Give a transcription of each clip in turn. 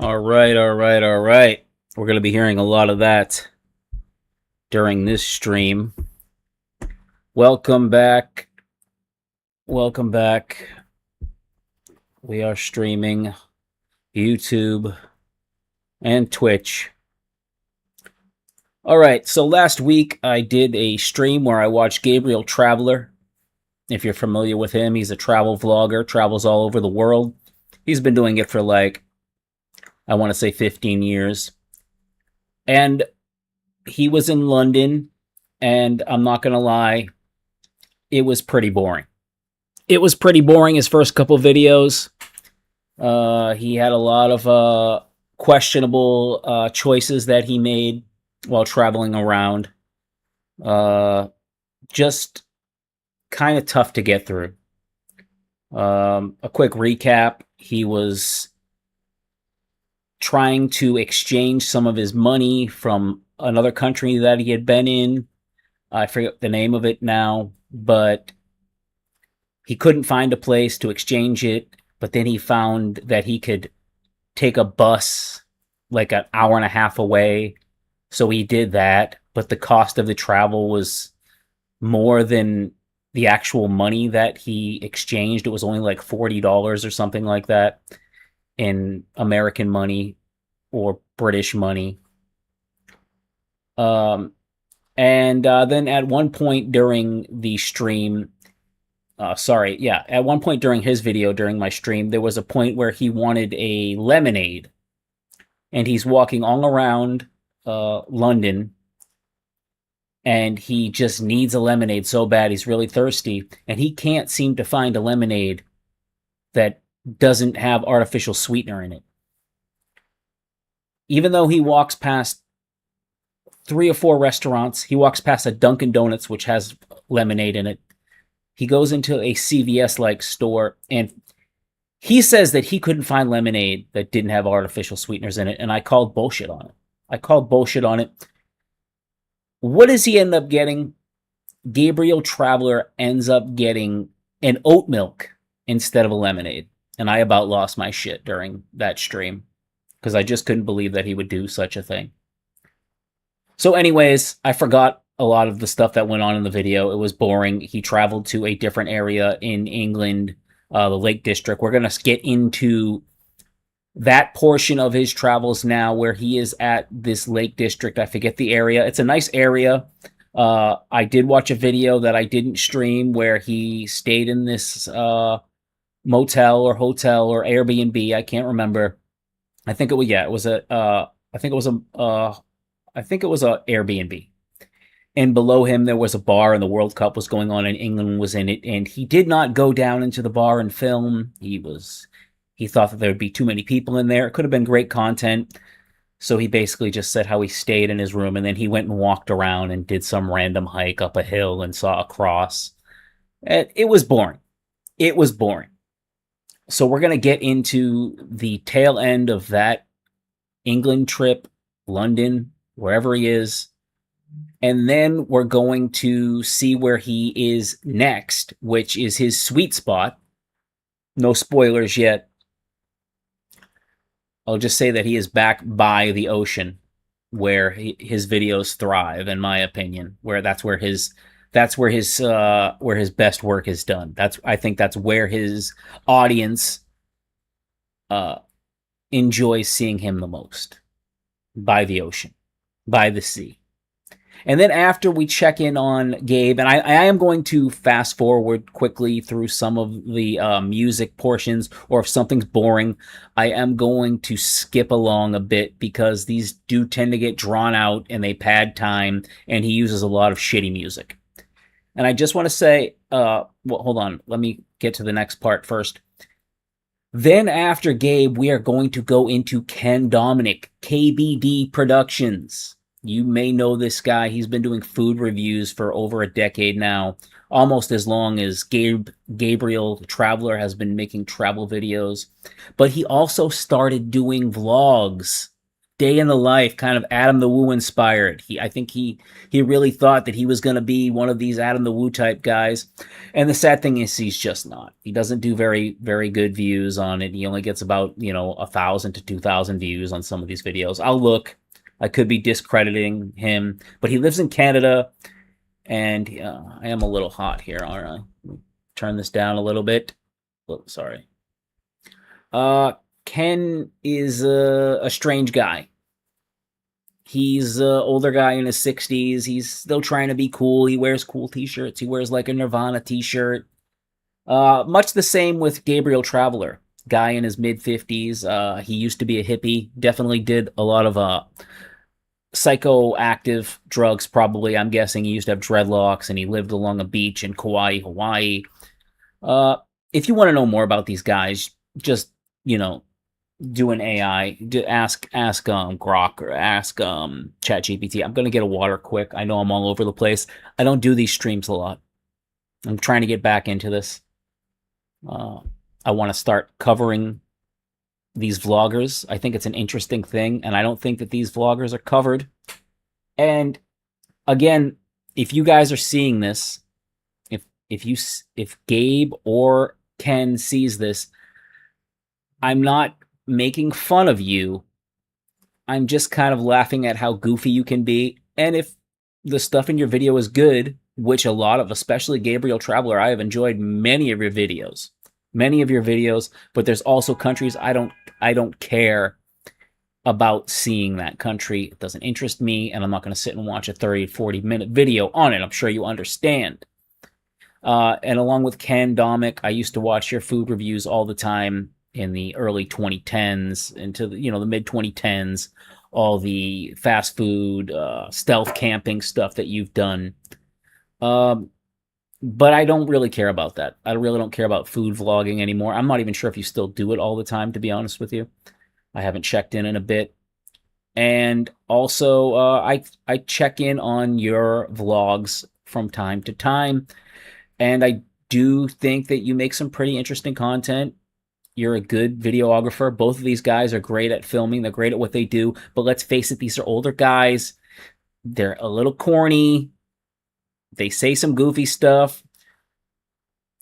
All right, all right, all right. We're going to be hearing a lot of that during this stream. Welcome back. Welcome back. We are streaming YouTube and Twitch. All right, so last week I did a stream where I watched Gabriel Traveler. If you're familiar with him, he's a travel vlogger, travels all over the world. He's been doing it for I want to say 15 years. And he was in London, and I'm not going to lie, it was pretty boring. It was pretty boring his first couple videos. He had a lot of questionable choices that he made while traveling around. Just kind of tough to get through. A quick recap, he was trying to exchange some of his money from another country that he had been in. I forget the name of it now, but he couldn't find a place to exchange it. But then he found that he could take a bus like an hour and a half away. So he did that, but the cost of the travel was more than the actual money that he exchanged. It was only like $40 or something like that in American money or British money. And then at one point during the stream, at one point during his video, during my stream, there was a point where he wanted a lemonade. And he's walking all around London, and he just needs a lemonade so bad. He's really thirsty, and he can't seem to find a lemonade that doesn't have artificial sweetener in it. Even though he walks past 3 or 4 restaurants, he walks past a Dunkin' Donuts, which has lemonade in it. He goes into a CVS-like store, and he says that he couldn't find lemonade that didn't have artificial sweeteners in it, and I called bullshit on it. What does he end up getting? Gabriel Traveler ends up getting an oat milk instead of a lemonade, and I about lost my shit during that stream because I just couldn't believe that he would do such a thing. So anyways, I forgot a lot of the stuff that went on in the video. It was boring. He traveled to a different area in England, the Lake District. We're going to get into that portion of his travels now, where he is at this Lake District. I forget the area. It's a nice area. I did watch a video that I didn't stream where he stayed in this motel or hotel or Airbnb. I can't remember. I think it was a Airbnb. And below him there was a bar, and the World Cup was going on, and England was in it. And he did not go down into the bar and film. He thought that there would be too many people in there. It could have been great content. So he basically just said how he stayed in his room, and then he went and walked around and did some random hike up a hill and saw a cross. It was boring. It was boring. So we're going to get into the tail end of that England trip, London, wherever he is. And then we're going to see where he is next, which is his sweet spot. No spoilers yet. I'll just say that he is back by the ocean, where his videos thrive, in my opinion. That's where his best work is done. I think that's where his audience enjoys seeing him the most. By the ocean, by the sea. And then after we check in on Gabe, and I am going to fast forward quickly through some of the music portions, or if something's boring, I am going to skip along a bit because these do tend to get drawn out and they pad time, and he uses a lot of shitty music. And I just want to say, hold on, let me get to the next part first. Then after Gabe, we are going to go into Ken Domik, KBD Productions. You may know this guy. He's been doing food reviews for over a decade now, almost as long as Gabriel Traveler has been making travel videos. But he also started doing vlogs day in the life, kind of Adam the Woo inspired. I think he really thought that he was going to be one of these Adam the Woo type guys. And the sad thing is he's just not. He doesn't do very good views on it. He only gets about, 1,000 to 2,000 views on some of these videos. I'll look. I could be discrediting him, but he lives in Canada, and I am a little hot here, aren't I? Turn this down a little bit. Oh, sorry. Ken is a strange guy. He's an older guy in his 60s. He's still trying to be cool. He wears cool t-shirts. He wears like a Nirvana t-shirt. Much the same with Gabriel Traveler, guy in his mid-50s. He used to be a hippie. Definitely did a lot of psychoactive drugs, probably. I'm guessing he used to have dreadlocks, and he lived along a beach in Kauai, Hawaii. If you want to know more about these guys, just, do an AI, ask Grok or ask ChatGPT. I'm going to get a water quick. I know I'm all over the place. I don't do these streams a lot. I'm trying to get back into this. I want to start covering these vloggers. I think it's an interesting thing, and I don't think that these vloggers are covered. And again, if you guys are seeing this, if Gabe or Ken sees this, I'm not making fun of you. I'm just kind of laughing at how goofy you can be. And if the stuff in your video is good, which a lot of, especially Gabriel Traveler, I have enjoyed many of your videos, but there's also countries I don't care about seeing that country. It doesn't interest me, and I'm not going to sit and watch a 30-40 minute video on it. I'm sure you understand. And along with Ken, Domik, I used to watch your food reviews all the time in the early 2010s into the mid 2010s, all the fast food, stealth camping stuff that you've done. But I don't really care about that. I really don't care about food vlogging anymore. I'm not even sure if you still do it all the time, to be honest with you. I haven't checked in a bit. And also, I check in on your vlogs from time to time. And I do think that you make some pretty interesting content. You're a good videographer. Both of these guys are great at filming. They're great at what they do. But let's face it, these are older guys. They're a little corny. They say some goofy stuff.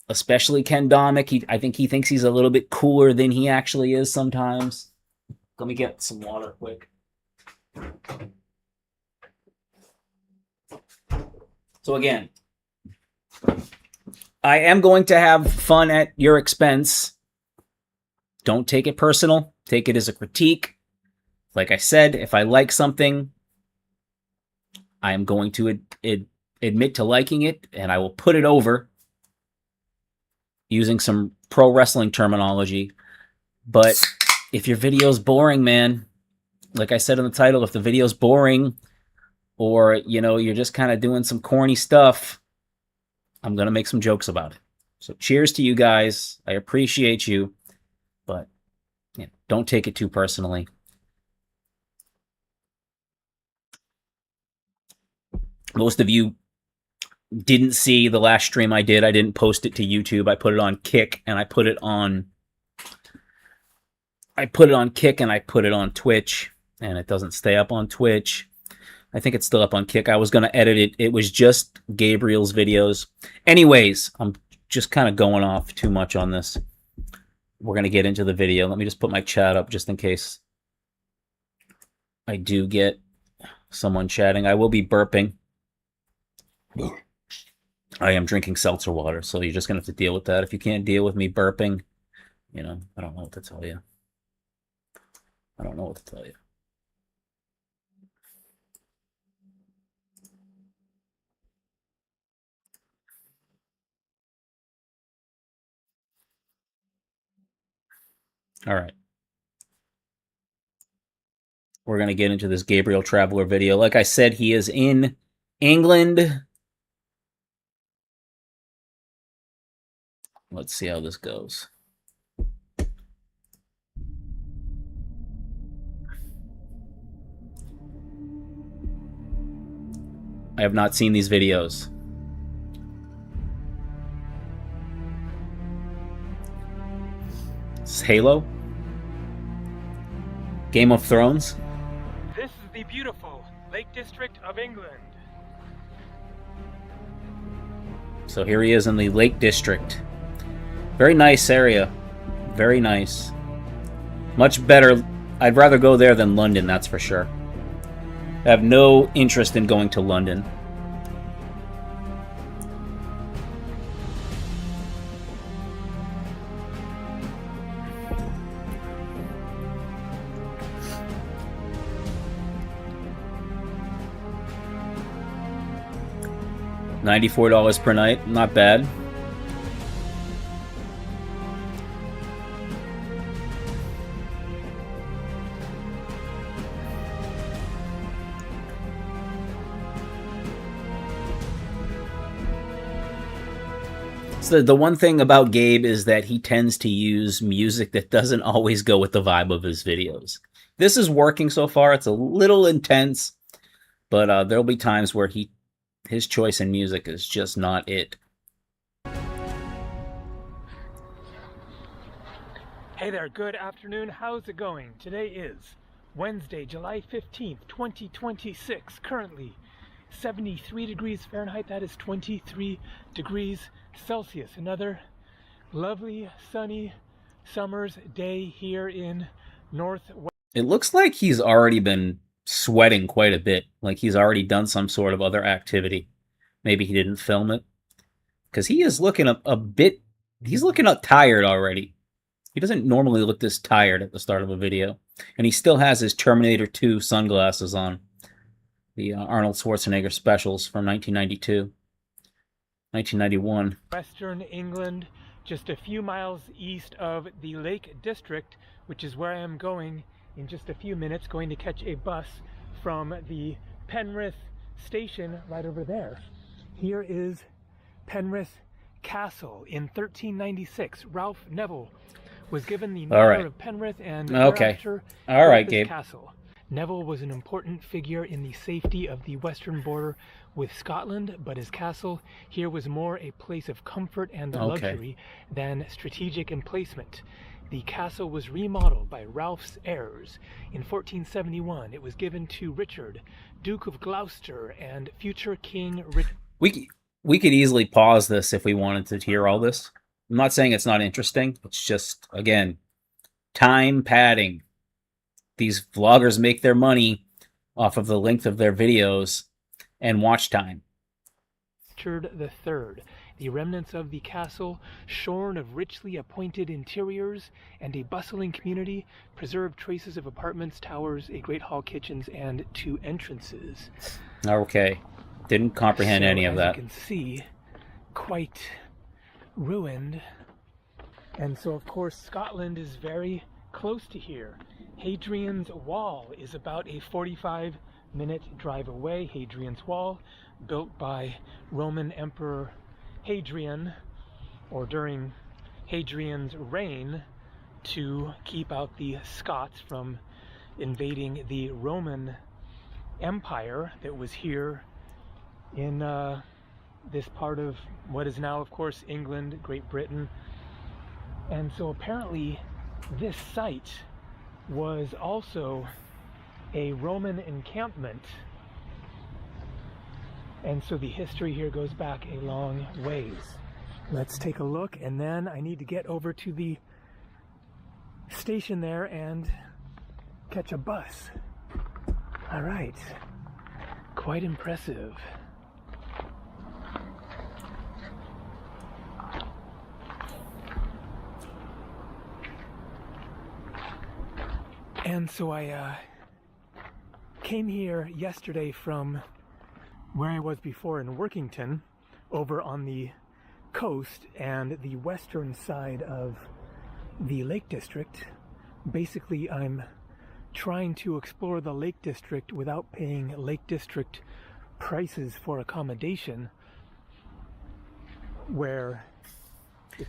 Especially Ken Domik. I think he thinks he's a little bit cooler than he actually is sometimes. Let me get some water quick. So again, I am going to have fun at your expense. Don't take it personal. Take it as a critique. Like I said, if I like something, I am going to admit to liking it, and I will put it over using some pro wrestling terminology. But if your video's boring, man, like I said in the title, if the video's boring, or, you're just kind of doing some corny stuff, I'm going to make some jokes about it. So cheers to you guys. I appreciate you. But don't take it too personally. Most of you didn't see the last stream I did. I didn't post it to YouTube. I put it on Kick, and I put it on Kick, and I put it on Twitch, and it doesn't stay up on Twitch. I think it's still up on Kick. I was going to edit it. It was just Gabriel's videos. Anyways, I'm just kind of going off too much on this. We're going to get into the video. Let me just put my chat up just in case I do get someone chatting. I will be burping. I am drinking seltzer water, so you're just going to have to deal with that. If you can't deal with me burping, I don't know what to tell you. I don't know what to tell you. All right. We're going to get into this Gabriel Traveler video. Like I said, he is in England. Let's see how this goes. I have not seen these videos. This is Halo? Game of Thrones? This is the beautiful Lake District of England. So here he is in the Lake District. Very nice area. Very nice. Much better. I'd rather go there than London, that's for sure. I have no interest in going to London. $94 per night, not bad. So the one thing about Gabe is that he tends to use music that doesn't always go with the vibe of his videos. This is working so far. It's a little intense, but there'll be times where his choice in music is just not it. Hey there, good afternoon. How's it going? Today is Wednesday, July 15th, 2026. Currently 73 degrees Fahrenheit. That is 23 degrees Celsius. Another lovely sunny summer's day here in Northwest. It looks like he's already been sweating quite a bit, like he's already done some sort of other activity. Maybe he didn't film it, because he is looking a bit, he's looking tired already. He doesn't normally look this tired at the start of a video, and he still has his Terminator 2 sunglasses on, the Arnold Schwarzenegger specials from 1992, 1991. Western England, just a few miles east of the Lake District, which is where I am going in just a few minutes, going to catch a bus from the Penrith station right over there. Here is Penrith Castle. In 1396, Ralph Neville was given the manor of Penrith and thereafter Gabe. Castle. Neville was an important figure in the safety of the western border with Scotland, but his castle here was more a place of comfort and luxury than strategic emplacement. The castle was remodeled by Ralph's heirs. In 1471, it was given to Richard, Duke of Gloucester, and future King Richard. We could easily pause this if we wanted to hear all this. I'm not saying it's not interesting. It's just, again, time padding. These vloggers make their money off of the length of their videos and watch time. Richard III. The remnants of the castle, shorn of richly appointed interiors and a bustling community, preserved traces of apartments, towers, a great hall, kitchens, and 2 entrances. Okay. Didn't comprehend any of that. As you can see, quite ruined. And so, of course, Scotland is very close to here. Hadrian's Wall is about a 45-minute drive away. Hadrian's Wall, built by Roman Emperor Hadrian, or during Hadrian's reign, to keep out the Scots from invading the Roman Empire that was here in this part of what is now, of course, England, Great Britain. And so apparently this site was also a Roman encampment. And so the history here goes back a long ways. Let's take a look, and then I need to get over to the station there and catch a bus. All right, quite impressive. And so I came here yesterday from where I was before in Workington, over on the coast and the western side of the Lake District. Basically, I'm trying to explore the Lake District without paying Lake District prices for accommodation, where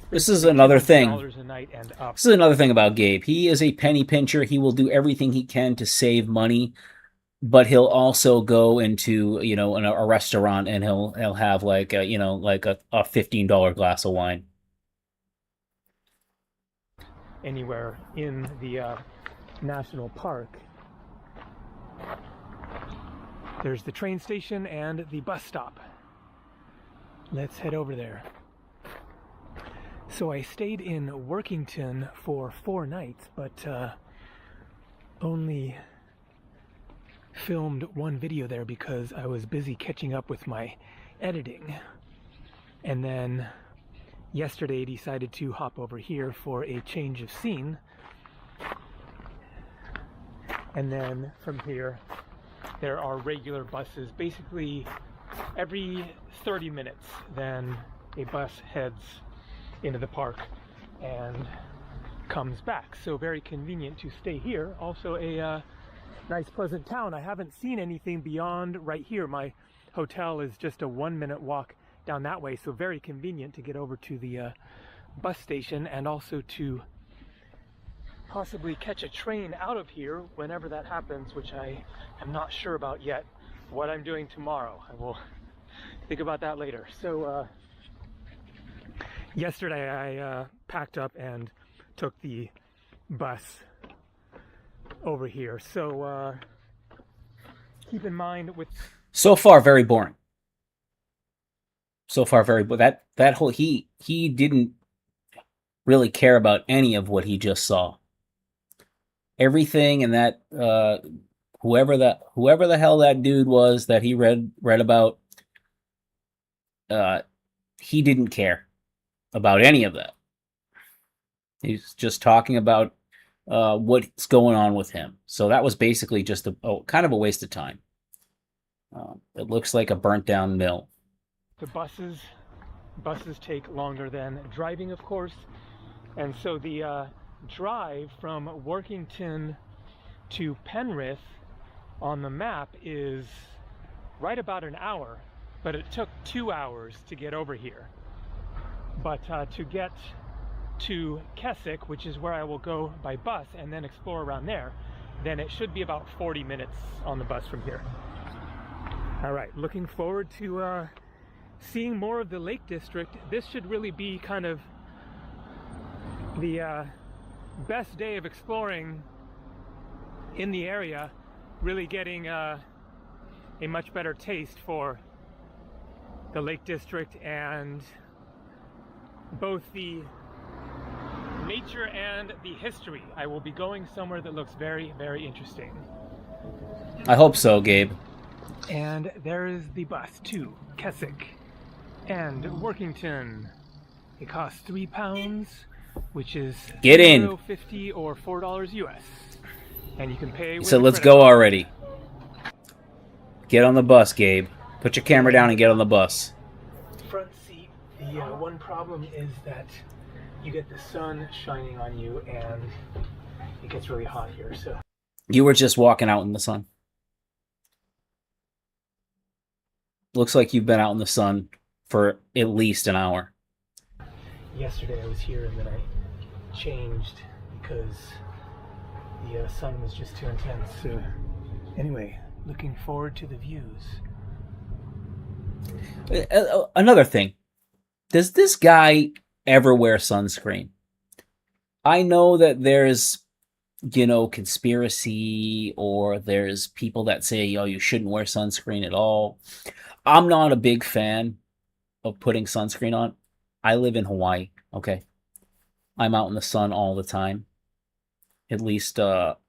this is another thing. A night and up. This is another thing about Gabe. He is a penny pincher. He will do everything he can to save money, but he'll also go into, a restaurant and he'll have like a $15 glass of wine. Anywhere in the national park. There's the train station and the bus stop. Let's head over there. So I stayed in Workington for 4 nights, but only filmed 1 video there because I was busy catching up with my editing. And then yesterday decided to hop over here for a change of scene. And then from here, there are regular buses. Basically, every 30 minutes, then a bus heads into the park and comes back. So very convenient to stay here. Also a nice pleasant town. I haven't seen anything beyond right here. My hotel is just a 1-minute walk down that way, so very convenient to get over to the bus station and also to possibly catch a train out of here whenever that happens, which I am not sure about yet what I'm doing tomorrow. I will think about that later. So yesterday I packed up and took the bus over here. So keep in mind with So far, very boring. So far, very that whole he didn't really care about any of what he just saw. Everything and that whoever the hell that dude was that he read about, he didn't care about any of that. He's just talking about what's going on with him. So that was basically just kind of a waste of time. It looks like a burnt down mill. the buses take longer than driving, of course. And so the drive from Workington to Penrith on the map is right about an hour, but it took 2 hours to get over here. But to get to Keswick, which is where I will go by bus and then explore around there, then it should be about 40 minutes on the bus from here. All right, looking forward to seeing more of the Lake District. This should really be kind of the best day of exploring in the area, really getting a much better taste for the Lake District and both the nature and the history. I will be going somewhere that looks very, very interesting. I hope so, Gabe. And there is the bus to Keswick and Workington. It costs £3, which is Get in. $50 or $4 US. And you can pay with So a let's credit go card. already. Get on the bus, Gabe. Put your camera down and get on the bus. Front seat. The one problem is that you get the sun shining on you and it gets really hot here. So You were just walking out in the sun. Looks like you've been out in the sun for at least an hour. yesterday I was here and then I changed because the sun was just too intense. So anyway, looking forward to the views. Another thing. Does this guy ever wear sunscreen? I know that there's, conspiracy, or there's people that say, oh, you shouldn't wear sunscreen at all. I'm not a big fan of putting sunscreen on. I live in Hawaii, okay? I'm out in the sun all the time. At least, in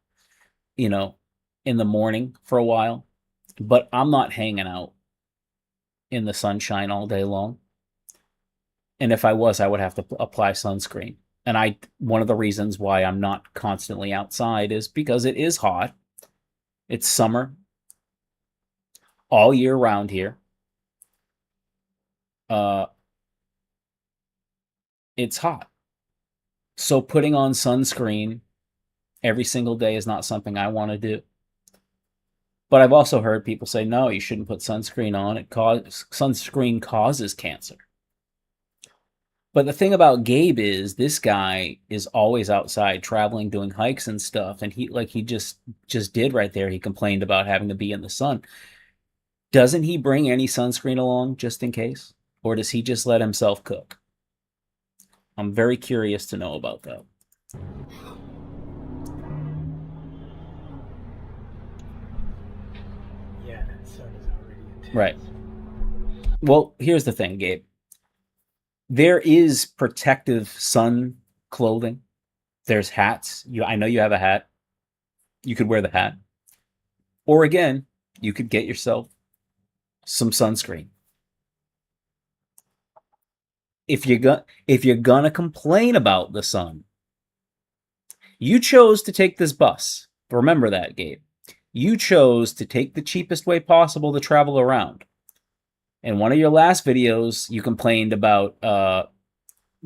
the morning for a while. But I'm not hanging out in the sunshine all day long. And if I was, I would have to apply sunscreen. And one of the reasons why I'm not constantly outside is because it is hot. It's summer all year round here. It's hot. So putting on sunscreen every single day is not something I want to do. But I've also heard people say, no, you shouldn't put sunscreen on. Sunscreen causes cancer. But the thing about Gabe is this guy is always outside traveling, doing hikes and stuff. And he just did right there. He complained about having to be in the sun. Doesn't he bring any sunscreen along just in case? Or does he just let himself cook? I'm very curious to know about that. Yeah, that sun is already intense. Right. Well, here's the thing, Gabe. There is protective sun clothing. There's hats. I know you have a hat. You could wear the hat. Or again, you could get yourself some sunscreen. If you're gonna complain about the sun, you chose to take this bus. Remember that, Gabe. You chose to take the cheapest way possible to travel around. In one of your last videos, you complained about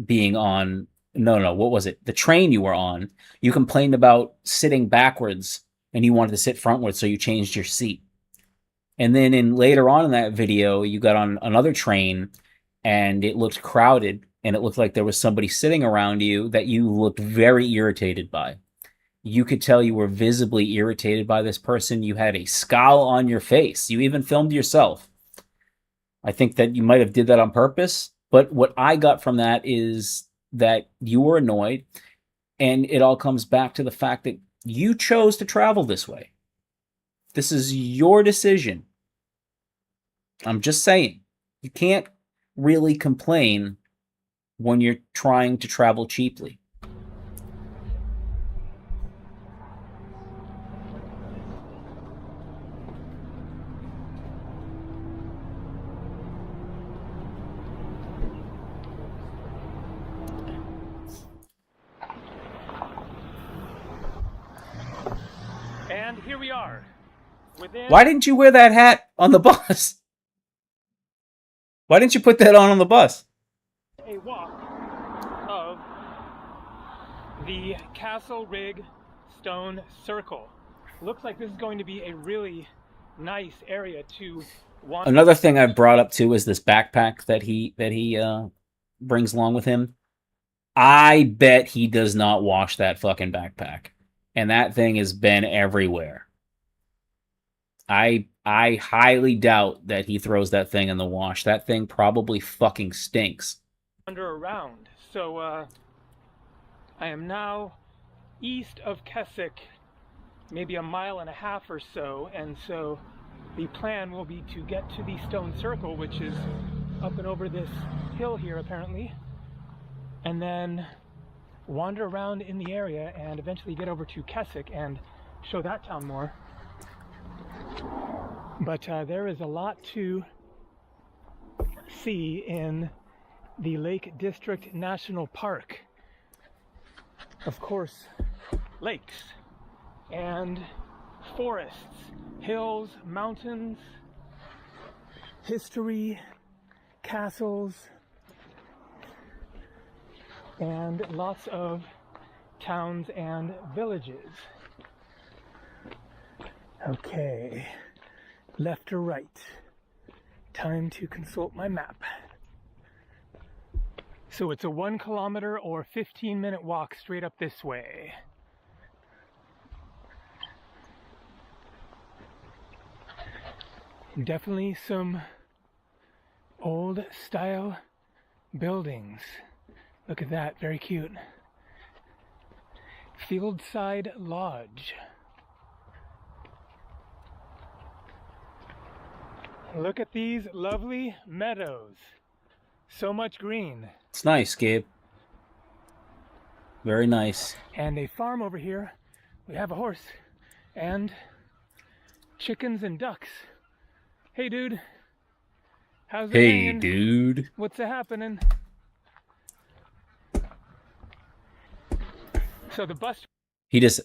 being on... No, what was it? The train you were on. You complained about sitting backwards, and you wanted to sit frontwards, so you changed your seat. And then later on in that video, you got on another train, and it looked crowded, and it looked like there was somebody sitting around you that you looked very irritated by. You could tell you were visibly irritated by this person. You had a scowl on your face. You even filmed yourself. I think that you might have did that on purpose, but what I got from that is that you were annoyed, and it all comes back to the fact that you chose to travel this way. This is your decision. I'm just saying, you can't really complain when you're trying to travel cheaply. And here we are. Why didn't you wear that hat on the bus? Why didn't you put that on the bus? A walk of the Castle Rig Stone Circle. Looks like this is going to be a really nice area to wander. Another thing I brought up too is this backpack that he brings along with him. I bet he does not wash that fucking backpack. And that thing has been everywhere. I highly doubt that he throws that thing in the wash. That thing probably fucking stinks. Wander around. So I am now east of Keswick, maybe a mile and a half or so, and so the plan will be to get to the Stone Circle, which is up and over this hill here apparently, and then wander around in the area and eventually get over to Keswick and show that town more. But there is a lot to see in the Lake District National Park. Of course, lakes and forests, hills, mountains, history, castles, and lots of towns and villages. Okay, left or right? Time to consult my map. So it's a 1 kilometer or 15-minute walk straight up this way. Definitely some old style buildings. Look at that, very cute. Fieldside Lodge. Look at these lovely meadows. So much green. It's nice, Gabe. Very nice. And a farm over here. We have a horse and chickens and ducks. Hey, dude. How's it hanging? Dude. What's happening? So the bus... He just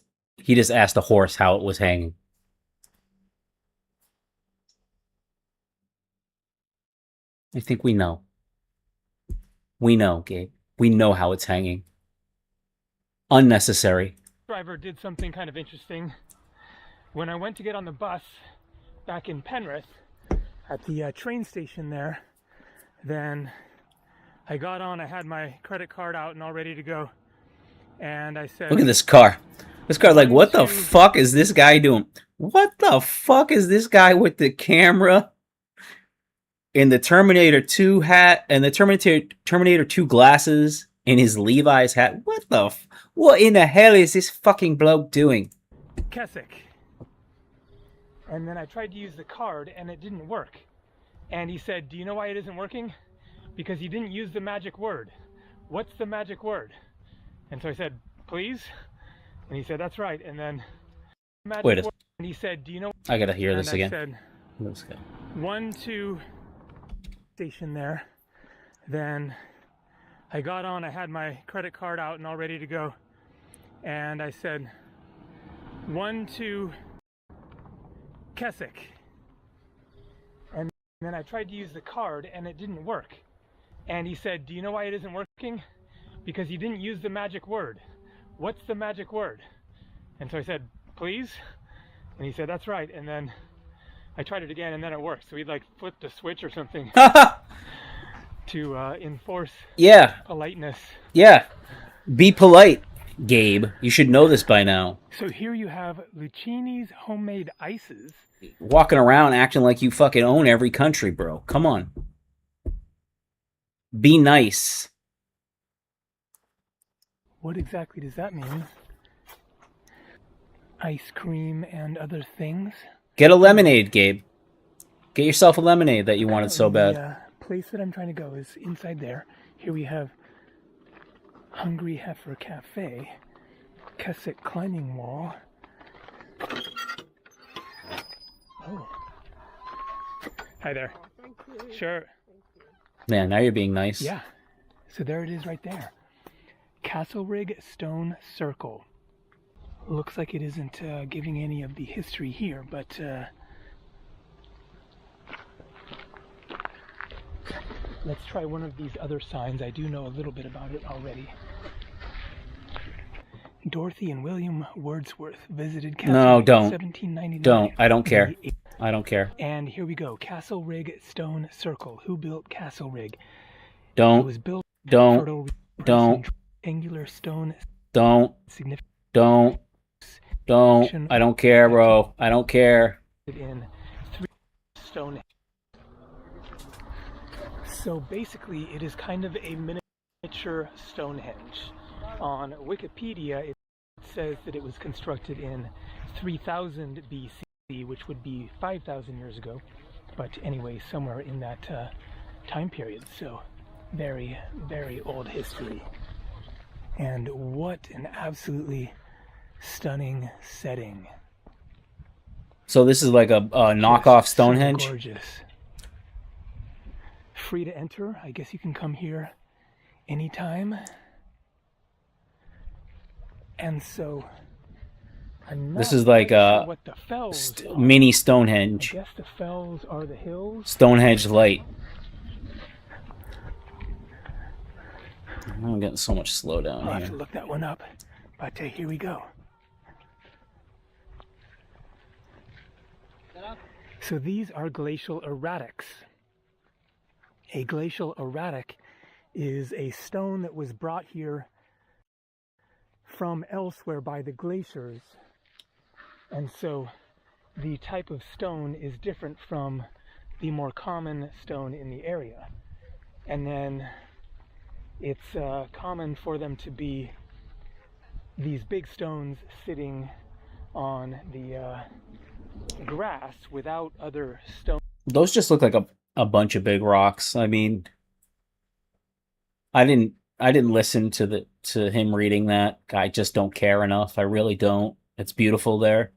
asked the horse how it was hanging. I think we know. We know, Gabe. We know how it's hanging. Unnecessary. Driver did something kind of interesting. When I went to get on the bus back in Penrith at the train station there, then I got on, I had my credit card out and all ready to go. And I said... Look at this car. This car, like, what the fuck is this guy doing? What the fuck is this guy with the camera in the Terminator 2 hat and the Terminator 2 glasses and his Levi's hat? What in the hell is this fucking bloke doing? Keswick. And then I tried to use the card and it didn't work. And he said, do you know why it isn't working? Because you didn't use the magic word. What's the magic word? And so I said, please? And he said, that's right. And then magic Wait. word. And he said, do you know? I gotta hear and this I again. Said, Let's go. 1, 2, station there. Then I got on, I had my credit card out and all ready to go. And I said, 1, 2, Keswick. And then I tried to use the card and it didn't work. And he said, do you know why it isn't working? Because you didn't use the magic word. What's the magic word? And so I said, please? And he said, that's right. And then I tried it again and then it worked. So he'd like flipped a switch or something to enforce politeness. Yeah. Be polite, Gabe. You should know this by now. So here you have Lucchini's homemade ices. Walking around acting like you fucking own every country, bro. Come on. Be nice. What exactly does that mean? Ice cream and other things? Get a lemonade, Gabe. Get yourself a lemonade that you wanted so bad. The place that I'm trying to go is inside there. Here we have Hungry Heifer Cafe, Keswick Climbing Wall. Oh. Hi there. Oh, thank you. Sure. Thank you. Man, now you're being nice. Yeah. So there it is right there. Castlerig Stone Circle. Looks like it isn't giving any of the history here, but let's try one of these other signs. I do know a little bit about it already. Dorothy and William Wordsworth visited Castlerig No, don't. in 1799. Don't. I don't care. I don't care. And here we go. Castlerig Stone Circle. Who built Castlerig? It Don't. was built Don't. Don't. angular stone. Don't. Significant Don't. Don't. I don't care, bro. I don't care. in 3 stone. So basically, it is kind of a miniature Stonehenge. On Wikipedia, it says that it was constructed in 3000 BC, which would be 5,000 years ago. But anyway, somewhere in that time period. So very, very old history. And what an absolutely stunning setting. So this is like a knockoff Stonehenge? So gorgeous. Free to enter. I guess you can come here anytime. And so I'm not This is like quite a sure what the fells are. mini I Stonehenge. guess the fells are the hills. Stonehenge light. I'm getting so much slowdown I'll have to here. look that one up. But here we go. So these are glacial erratics. A glacial erratic is a stone that was brought here from elsewhere by the glaciers. And so the type of stone is different from the more common stone in the area. And then it's common for them to be these big stones sitting on the grass without other stones. Those just look like a bunch of big rocks. I mean, I didn't listen to him reading that. I just don't care enough. I really don't. It's beautiful there.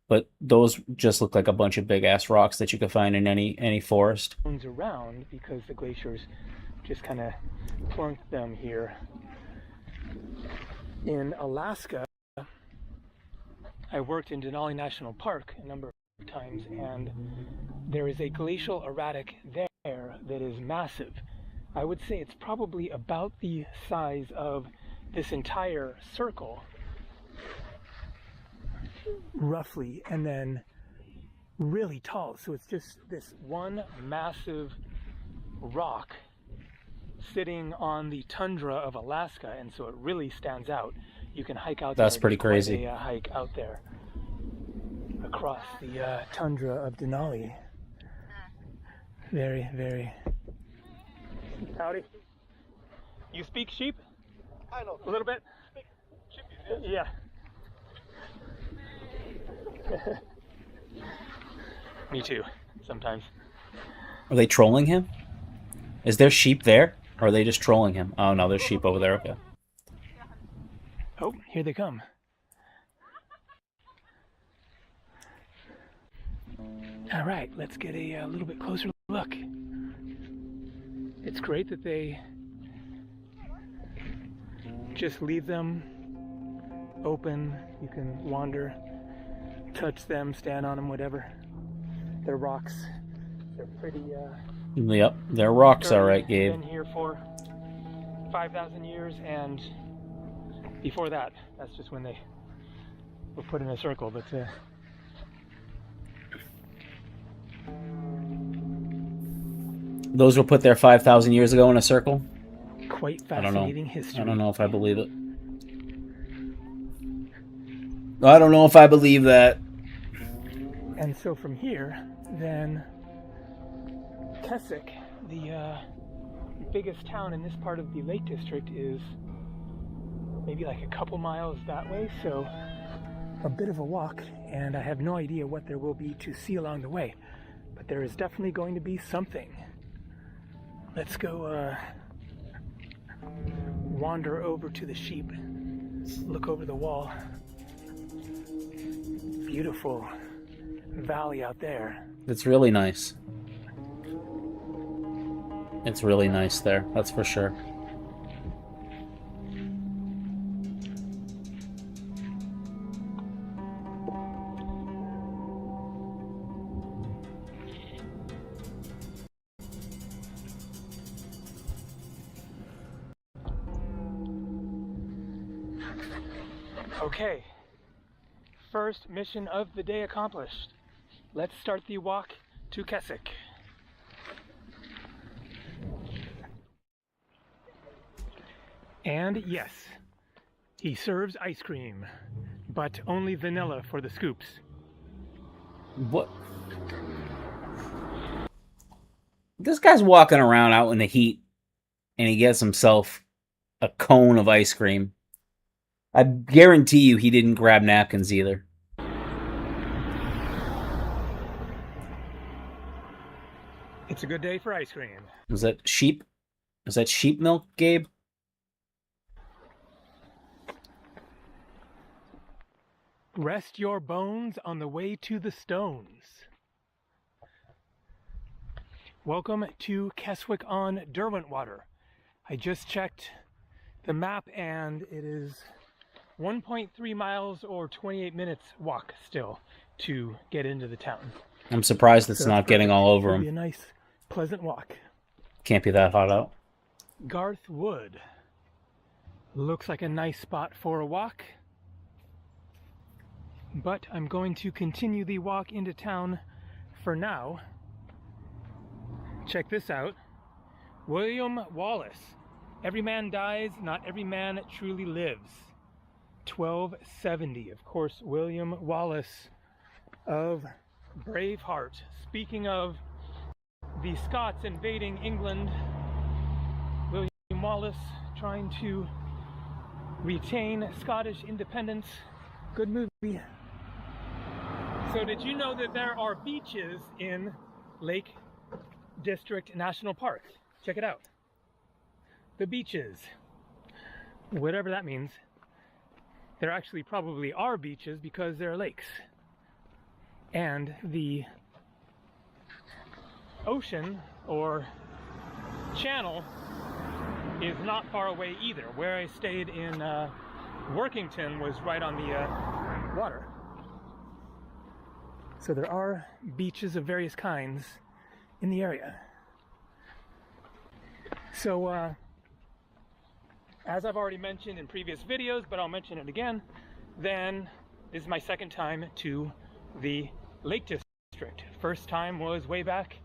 But those just look like a bunch of big ass rocks that you could find in any forest. Around because the glaciers just kind of plunked them here. In Alaska, I worked in Denali National Park a number of times, and there is a glacial erratic there that is massive. I would say it's probably about the size of this entire circle, roughly, and then really tall. So it's just this one massive rock sitting on the tundra of Alaska, and so it really stands out. You can hike out there. That's pretty crazy. Quite a hike out there across the tundra of Denali. Very, very. Howdy. You speak sheep? I know. A little bit? Yeah. Me too, sometimes. Are they trolling him? Is there sheep there? Or are they just trolling him? Oh no, there's sheep over there, okay. Oh, here they come. All right, let's get a little bit closer look. It's great that they just leave them open. You can wander, touch them, stand on them, whatever. They're rocks. They're pretty. Yep, they're rocks, sturdy. all right, Gabe. Been here for 5,000 years, and before that, that's just when they were put in a circle. But those were put there 5,000 years ago in a circle? quite fascinating history. I don't know if I believe it. I don't know if I believe that. And so from here, then Keswick, the biggest town in this part of the Lake District, is maybe like a couple miles that way, so a bit of a walk, and I have no idea what there will be to see along the way, but there is definitely going to be something. Let's go wander over to the sheep, look over the wall. Beautiful valley out there. It's really nice. It's really nice there, that's for sure. Okay, first mission of the day accomplished. Let's start the walk to Keswick. And yes, he serves ice cream, but only vanilla for the scoops. What? This guy's walking around out in the heat, and he gets himself a cone of ice cream. I guarantee you he didn't grab napkins either. It's a good day for ice cream. Is that sheep? Is that sheep milk, Gabe? Rest your bones on the way to the stones. Welcome to Keswick on Derwentwater. I just checked the map and it is 1.3 miles or 28 minutes walk still to get into the town. I'm surprised it's not getting all over It'll be a him. nice, pleasant walk. Can't be that hot out. Garth Wood. Looks like a nice spot for a walk. But I'm going to continue the walk into town for now. Check this out. William Wallace. Every man dies, not every man truly lives. 1270. Of course, William Wallace of Braveheart. Speaking of the Scots invading England, William Wallace trying to retain Scottish independence. Good movie. So did you know that there are beaches in Lake District National Park? Check it out. The beaches. Whatever that means. There actually probably are beaches because there are lakes. And the ocean or channel is not far away either. Where I stayed in Workington was right on the water. So there are beaches of various kinds in the area. So as I've already mentioned in previous videos, but I'll mention it again, then this is my second time to the Lake District. First time was way back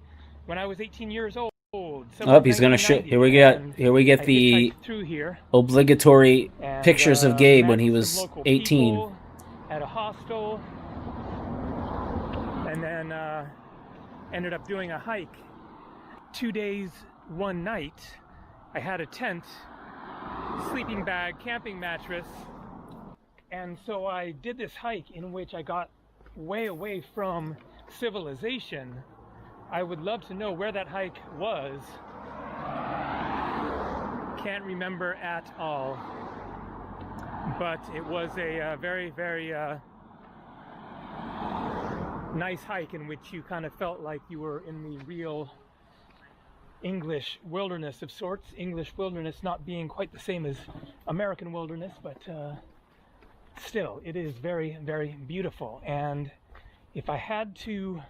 when I was 18 years old. Oh, he's gonna show. Here we get the obligatory pictures of Gabe when he was 18. At a hostel, and then ended up doing a hike. 2 days, 1 night. I had a tent, sleeping bag, camping mattress, and so I did this hike in which I got way away from civilization. I would love to know where that hike was. Can't remember at all. But it was a very, very nice hike in which you kind of felt like you were in the real English wilderness of sorts. English wilderness not being quite the same as American wilderness, but still, it is very, very beautiful. And if I had to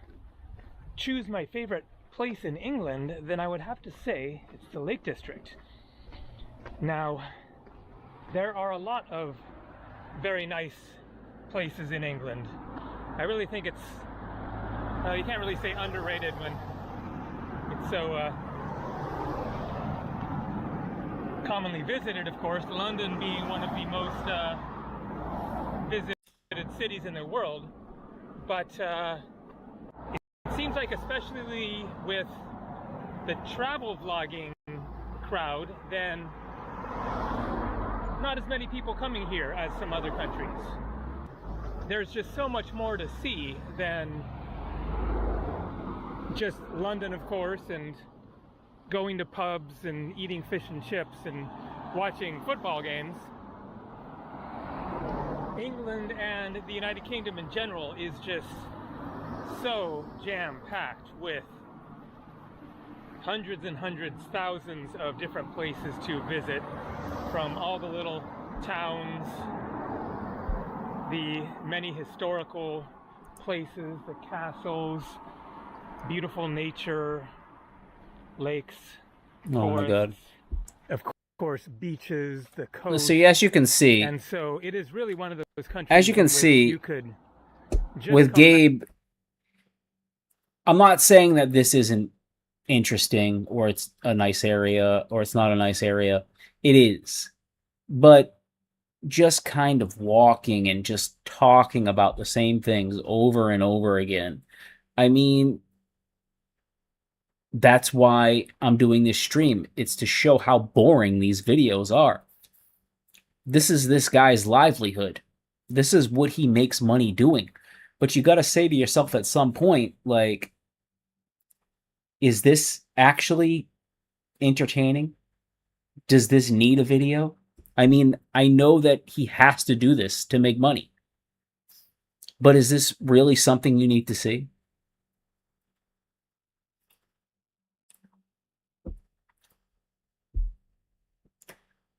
choose my favorite place in England, then I would have to say it's the Lake District. Now, there are a lot of very nice places in England. I really think it's, you can't really say underrated when it's so commonly visited, of course, London being one of the most visited cities in the world. But it seems like, especially with the travel vlogging crowd, then not as many people coming here as some other countries. There's just so much more to see than just London, of course, and going to pubs and eating fish and chips and watching football games. England and the United Kingdom in general is just so jam-packed with hundreds and hundreds, thousands of different places to visit, from all the little towns, the many historical places, the castles, beautiful nature, lakes, Oh my God. of course, beaches, the coast. So as you can see, And so it is really one of those countries. as you can in which see, you could just with come Gabe, I'm not saying that this isn't interesting or it's a nice area or it's not a nice area. It is. But just kind of walking and just talking about the same things over and over again. I mean, that's why I'm doing this stream. It's to show how boring these videos are. This is this guy's livelihood. This is what he makes money doing. But you got to say to yourself at some point, like, is this actually entertaining? Does this need a video? I mean, I know that he has to do this to make money. But is this really something you need to see?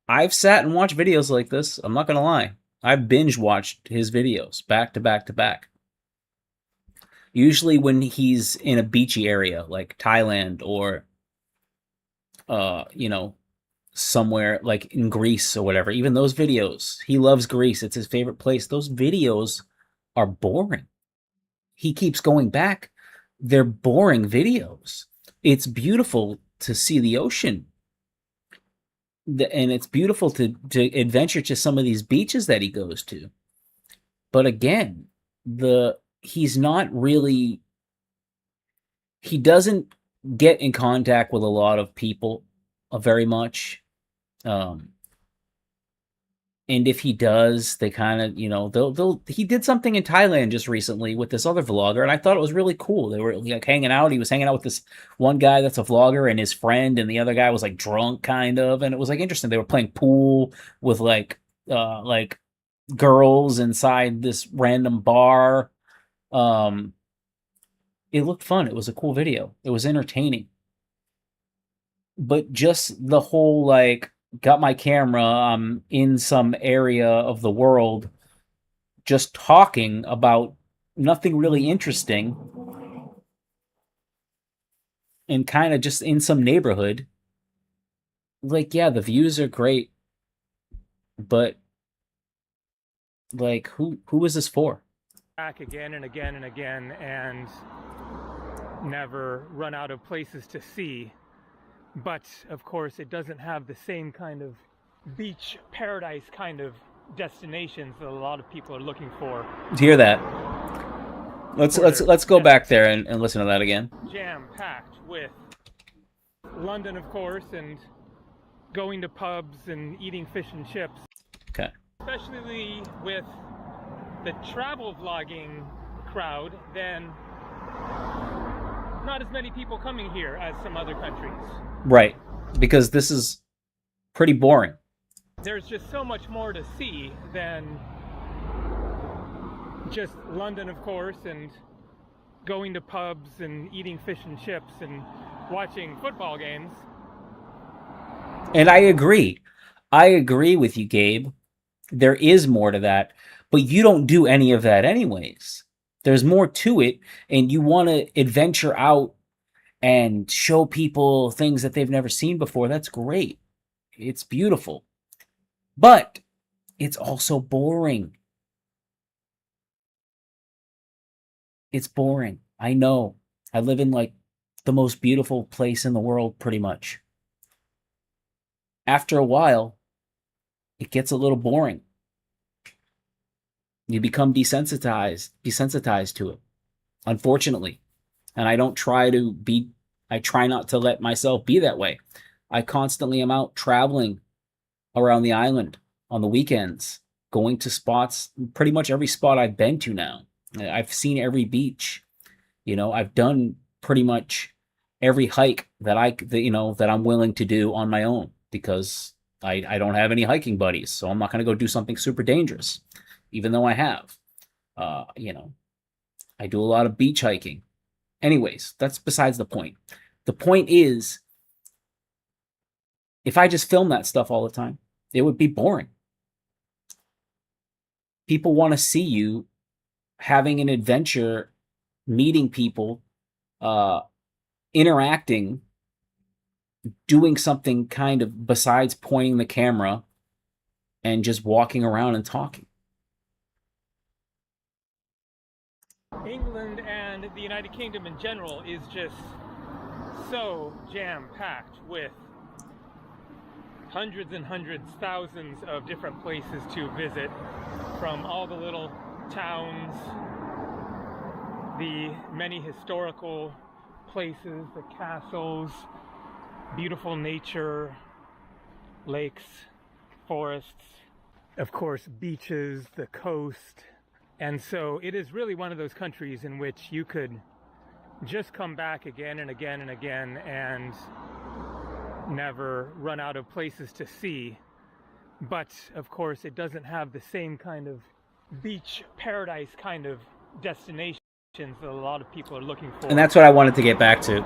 I've sat and watched videos like this. I'm not going to lie. I've binge watched his videos back to back to back. Usually when he's in a beachy area like Thailand or, somewhere like in Greece or whatever. Even those videos, he loves Greece. It's his favorite place. Those videos are boring. He keeps going back. They're boring videos. It's beautiful to see the ocean. And it's beautiful to adventure to some of these beaches that he goes to. But again, he's not really, he doesn't get in contact with a lot of people very much. And if he does, they kind of, he did something in Thailand just recently with this other vlogger, and I thought it was really cool. They were like hanging out. He was hanging out with this one guy that's a vlogger and his friend, and the other guy was like drunk kind of, and it was like interesting. They were playing pool with like girls inside this random bar. It looked fun. It was a cool video. It was entertaining. But just the whole, like, got my camera, I'm in some area of the world, just talking about nothing really interesting, and kind of just in some neighborhood. Like, yeah, the views are great, but, like, who is this for? back again and again and again and never run out of places to see. But of course, it doesn't have the same kind of beach paradise kind of destinations that a lot of people are looking for. Hear that? Let's go back there and listen to that again. Jam-packed with London, of course, and going to pubs and eating fish and chips. Okay. Especially with the travel vlogging crowd, then not as many people coming here as some other countries. Right. Because this is pretty boring. There's just so much more to see than just London, of course, and going to pubs and eating fish and chips and watching football games. And I agree. I agree with you, Gabe. There is more to that, but you don't do any of that anyways. There's more to it, and you want to adventure out and show people things that they've never seen before. That's great. It's beautiful. But it's also boring. It's boring. I know. I live in like the most beautiful place in the world, pretty much. After a while, it gets a little boring. You become desensitized to it, unfortunately. And I try not to let myself be that way. I constantly am out traveling around the island on the weekends, going to spots, pretty much every spot I've been to now. I've seen every beach. I've done pretty much every hike that I'm willing to do on my own, because I don't have any hiking buddies, so I'm not going to go do something super dangerous, even though I have. I do a lot of beach hiking. Anyways, that's besides the point. The point is, if I just film that stuff all the time, it would be boring. People want to see you having an adventure, meeting people, interacting, doing something kind of besides pointing the camera and just walking around and talking. England and the United Kingdom in general is just so jam-packed with hundreds and hundreds, thousands of different places to visit, from all the little towns, the many historical places, the castles, beautiful nature, lakes, forests, of course, beaches, the coast. And so it is really one of those countries in which you could just come back again and again and again and never run out of places to see. But of course, it doesn't have the same kind of beach paradise kind of destinations that a lot of people are looking for. And that's what I wanted to get back to.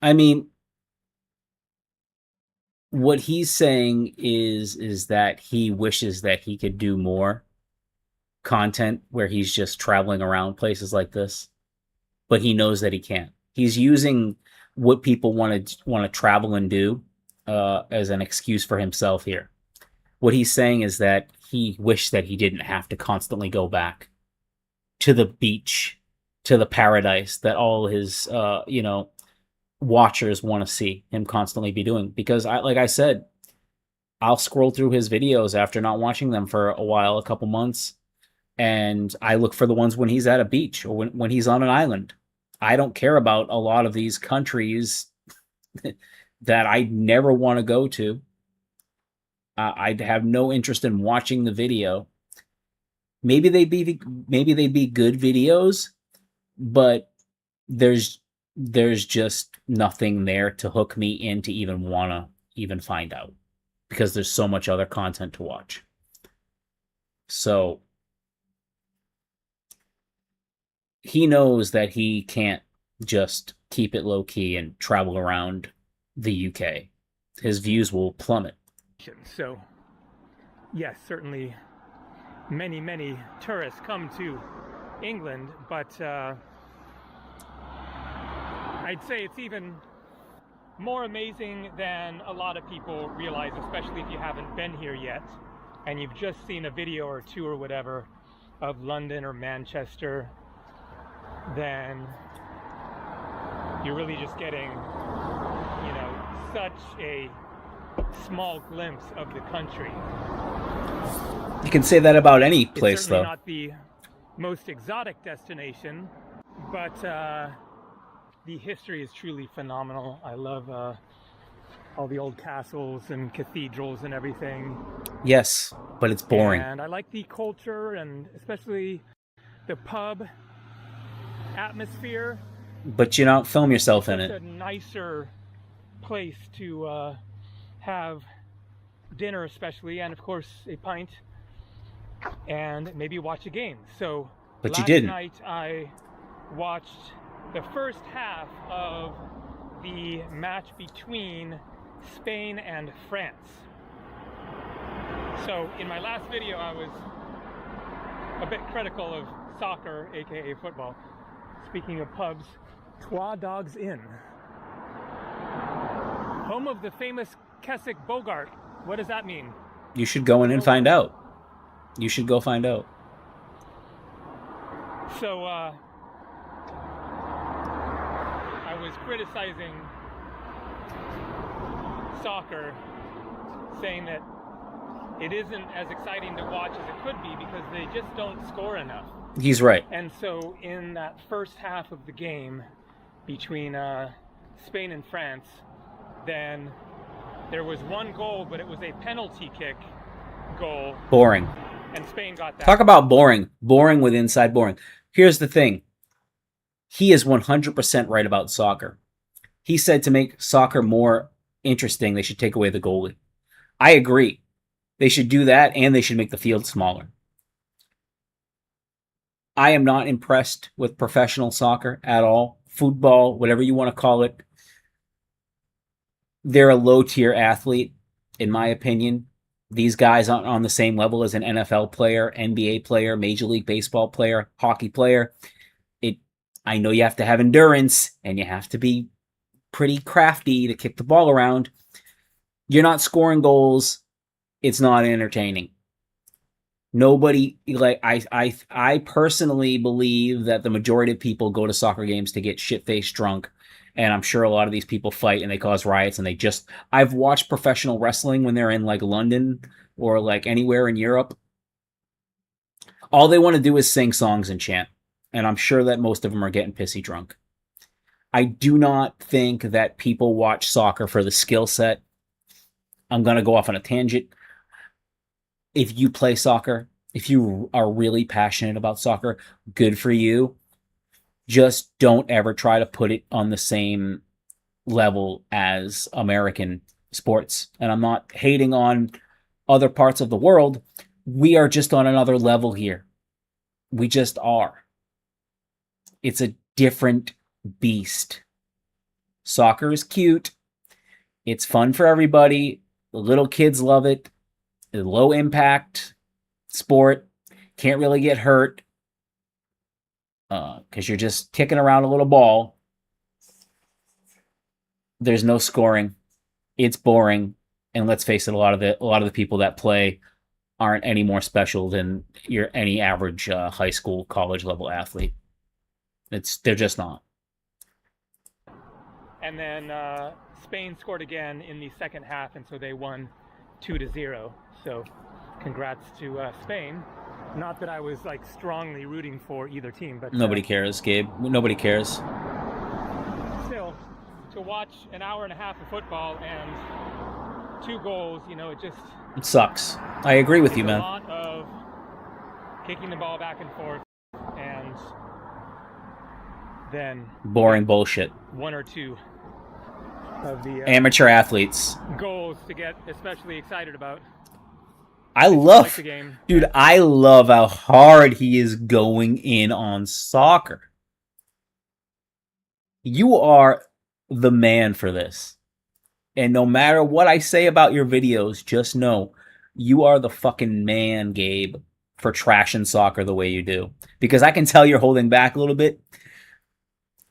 I mean, what he's saying is that he wishes that he could do more content where he's just traveling around places like this, but he knows that he can't. He's using what people want to travel and do as an excuse for himself here. What he's saying is that he wished that he didn't have to constantly go back to the beach, to the paradise that all his watchers want to see him constantly be doing. Because like I said, I'll scroll through his videos after not watching them for a while, a couple months, and I look for the ones when he's at a beach or when he's on an island. I don't care about a lot of these countries that I never want to go to. I'd have no interest in watching the video. Maybe they'd be good videos, but there's just nothing there to hook me in to even want to even find out, because there's so much other content to watch. So he knows that he can't just keep it low key and travel around the UK. His views will plummet. So, yes, certainly many, many tourists come to England, but I'd say it's even more amazing than a lot of people realize, especially if you haven't been here yet and you've just seen a video or two or whatever of London or Manchester. Then you're really just getting, such a small glimpse of the country. You can say that about any place, it's certainly though. Not the most exotic destination, but the history is truly phenomenal. I love all the old castles and cathedrals and everything. Yes, but it's boring. And I like the culture and especially the pub atmosphere. But you don't film yourself in It's it. a nicer place to have dinner, especially, and of course a pint, and maybe watch a game. So But last you didn't. night I watched the first half of the match between Spain and France. So in my last video I was a bit critical of soccer, aka football. Speaking of pubs, Trois Dogs Inn, home of the famous Keswick Bogart. What does that mean? You should go in and find out. You should go find out. So I was criticizing soccer, saying that it isn't as exciting to watch as it could be because they just don't score enough. He's right. And so in that first half of the game between Spain and France, then there was one goal, but it was a penalty kick goal. Boring. And Spain got that. Talk about boring. Boring with inside boring. Here's the thing. He is 100% right about soccer. He said to make soccer more interesting, they should take away the goalie. I agree. They should do that, and they should make the field smaller. I am not impressed with professional soccer at all. Football, whatever you want to call it. They're a low-tier athlete, in my opinion. These guys aren't on the same level as an NFL player, NBA player, Major League Baseball player, hockey player. I know you have to have endurance, and you have to be pretty crafty to kick the ball around. You're not scoring goals. It's not entertaining. Nobody, like, I personally believe that the majority of people go to soccer games to get shit-faced drunk. And I'm sure a lot of these people fight and they cause riots, and I've watched professional wrestling when they're in like London or like anywhere in Europe. All they want to do is sing songs and chant. And I'm sure that most of them are getting pissy drunk. I do not think that people watch soccer for the skill set. I'm going to go off on a tangent. If you play soccer, if you are really passionate about soccer, good for you. Just don't ever try to put it on the same level as American sports. And I'm not hating on other parts of the world. We are just on another level here. We just are. It's a different beast. Soccer is cute. It's fun for everybody. The little kids love it. A low impact sport. Can't really get hurt. Because you're just kicking around a little ball. There's no scoring. It's boring. And let's face it, a lot of the people that play aren't any more special than any average high school, college level athlete. They're just not. And then Spain scored again in the second half, and so they won 2-0. So congrats to Spain. Not that I was like strongly rooting for either team, but Nobody cares, Gabe. Nobody cares. Still, to watch an hour and a half of football and 2 goals, It sucks. I agree with you, man. A lot of kicking the ball back and forth, and then boring bullshit. 1 or 2 of the amateur athletes goals to get especially excited about. I love the game. Dude, I love how hard he is going in on soccer. You are the man for this. And no matter what I say about your videos, just know you are the fucking man, Gabe, for trashing soccer the way you do. Because I can tell you're holding back a little bit.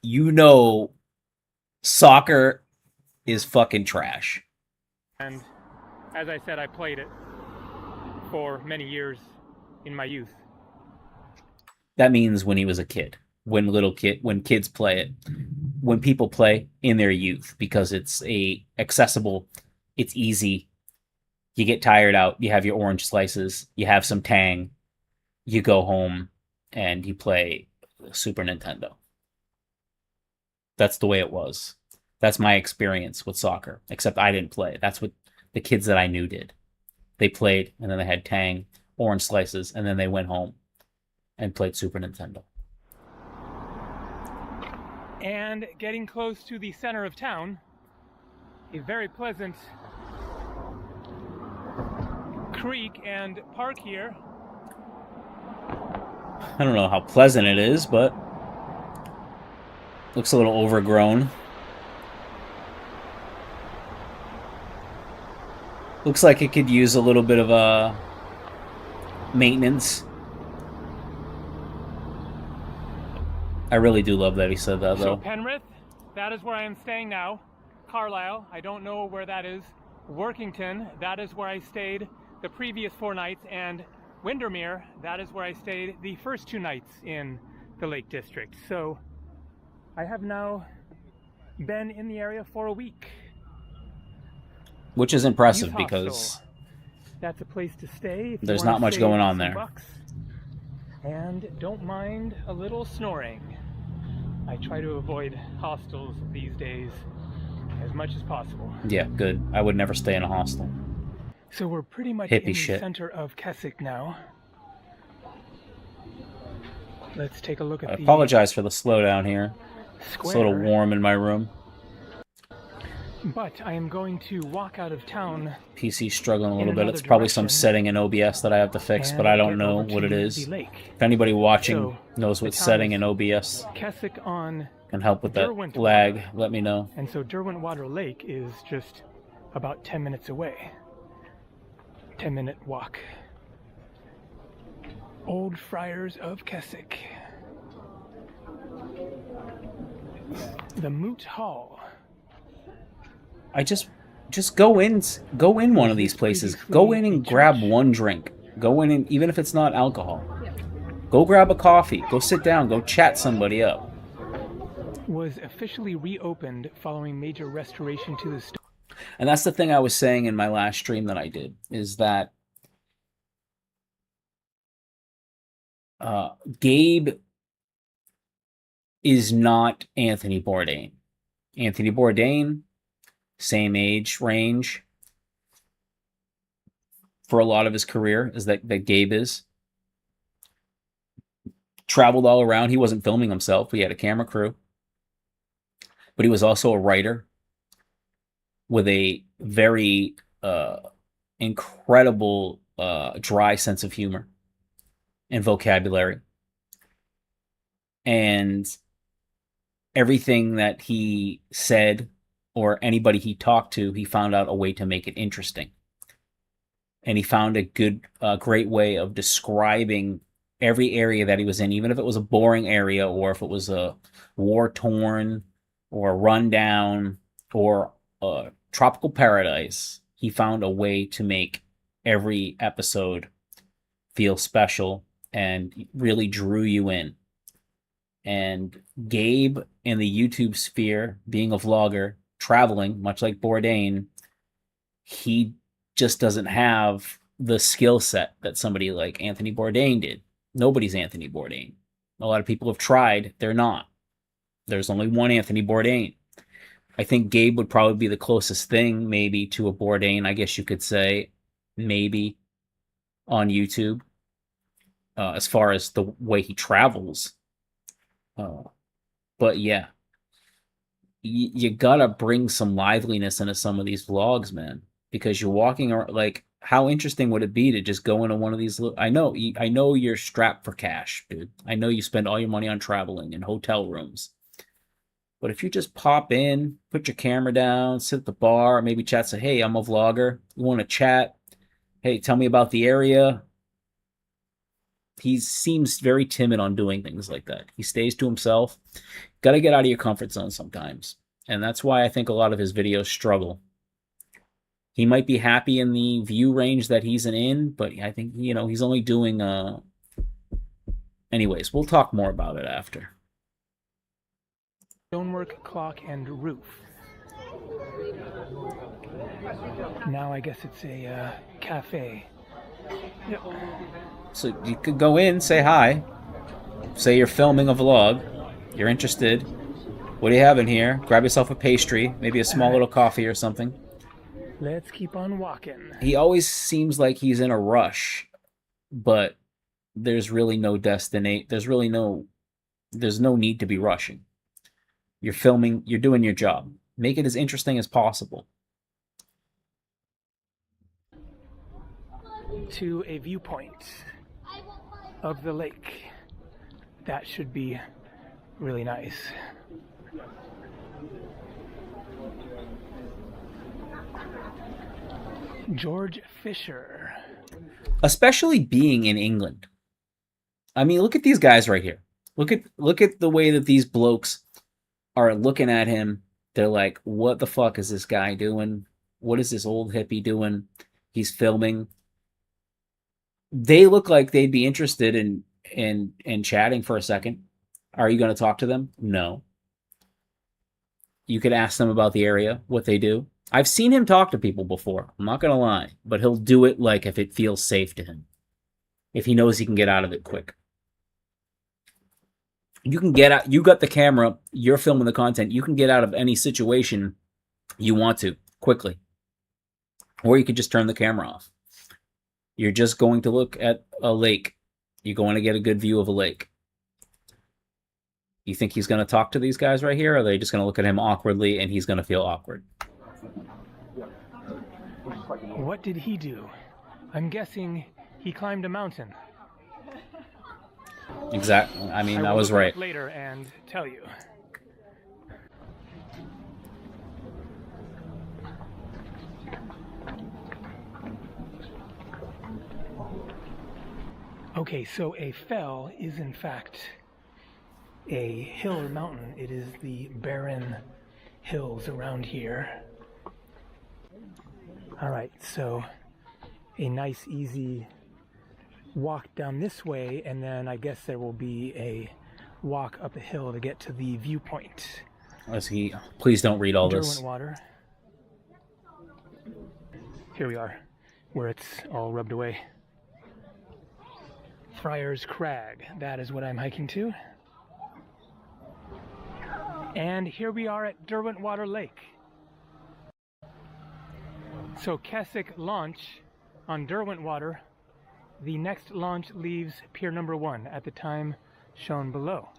You know soccer is fucking trash. And as I said, I played it for many years in my youth. That means when he was a kid. When kids play it. When people play in their youth, because it's accessible, it's easy. You get tired out, you have your orange slices, you have some Tang, you go home and you play Super Nintendo. That's the way it was. That's my experience with soccer, except I didn't play. That's what the kids that I knew did. They played, and then they had Tang, orange slices, and then they went home and played Super Nintendo. And getting close to the center of town, a very pleasant creek and park here. I don't know how pleasant it is, but looks a little overgrown. Looks like it could use a little bit of maintenance. I really do love that he said that, though. So Penrith, that is where I am staying now. Carlisle, I don't know where that is. Workington, that is where I stayed the previous 4 nights. And Windermere, that is where I stayed the first 2 nights in the Lake District. So I have now been in the area for a week. Which is impressive Youth because Hostel. That's a place to stay. If there's you wanna not much save going on some there. bucks and don't mind a little snoring. I try to avoid hostels these days as much as possible. Yeah, good. I would never stay in a hostel. So we're pretty much Hippie in the shit. center of Keswick now. Let's take a look at I the apologize for the slowdown here. square. It's a little warm in my room. But I am going to walk out of town. PC's struggling a In little bit. another It's probably some direction. setting in OBS that I have to fix, but and I don't get know over what it to is. the lake. If anybody watching So, knows the what town setting is in OBS Keswick on, can help with that Derwentwater. lag, let me know. and so Derwentwater Lake is just about 10 minutes away. 10-minute walk. Old Friars of Keswick. The Moot Hall. I just go in one of these places. Go in and grab one drink. Go in and even if it's not alcohol. Go grab a coffee. Go sit down. Go chat somebody up. Was officially reopened following major restoration to the store. And that's the thing I was saying in my last stream that I did, is that Gabe is not Anthony Bourdain. Anthony Bourdain, same age range for a lot of his career as that Gabe is. Traveled all around. He wasn't filming himself. He had a camera crew. But he was also a writer with a very incredible dry sense of humor and vocabulary. And everything that he said or anybody he talked to, he found out a way to make it interesting. And he found a great way of describing every area that he was in, even if it was a boring area or if it was a war-torn or a rundown or a tropical paradise. He found a way to make every episode feel special and really drew you in. And Gabe in the YouTube sphere, being a vlogger, traveling, much like Bourdain, he just doesn't have the skill set that somebody like Anthony Bourdain did. Nobody's Anthony Bourdain. A lot of people have tried. They're not. There's only one Anthony Bourdain. I think Gabe would probably be the closest thing maybe to a Bourdain, I guess you could say, maybe on YouTube, as far as the way he travels. But yeah, you gotta bring some liveliness into some of these vlogs, man, because you're walking around. Like, how interesting would it be to just go into one of these? I know you're strapped for cash, dude. I know you spend all your money on traveling and hotel rooms. But if you just pop in, put your camera down, sit at the bar, maybe chat, say, hey, I'm a vlogger. You want to chat? Hey, tell me about the area. He seems very timid on doing things like that. He stays to himself. Got to get out of your comfort zone sometimes. And that's why I think a lot of his videos struggle. He might be happy in the view range that he's in, but I think, he's only doing... Anyways, we'll talk more about it after. Stonework, clock, and roof. Now I guess it's a cafe. Yep. So you could go in, say hi, say you're filming a vlog, you're interested, What do you have in here? Grab yourself a pastry, maybe a small little coffee or something. Let's keep on walking. He always seems like he's in a rush, but there's really no destination. There's no need to be rushing. You're filming, you're doing your job. Make it as interesting as possible. To a viewpoint of the lake. That should be really nice. George Fisher. Especially being in England. I mean, look at these guys right here. Look at the way that these blokes are looking at him. They're like, what the fuck is this guy doing? What is this old hippie doing? He's filming. They look like they'd be interested in chatting for a second. Are you going to talk to them? No. You could ask them about the area, what they do. I've seen him talk to people before. I'm not going to lie. But he'll do it like if it feels safe to him. If he knows he can get out of it quick. You can get out. You got the camera. You're filming the content. You can get out of any situation you want to quickly. Or you could just turn the camera off. You're just going to look at a lake. You're going to get a good view of a lake. You think he's going to talk to these guys right here? Or are they just going to look at him awkwardly and he's going to feel awkward? What did he do? I'm guessing he climbed a mountain. Exactly. I mean, I was look right. Up later and tell you. Okay, so a fell is in fact a hill or mountain. It is the barren hills around here. All right, so a nice easy walk down this way, and then I guess there will be a walk up a hill to get to the viewpoint. Please don't read all this. Derwent Water. Here we are, where it's all rubbed away. Friar's Crag, that is what I'm hiking to. And here we are at Derwent Water Lake. So Keswick launch on Derwent Water. The next launch leaves pier number 1 at the time shown below.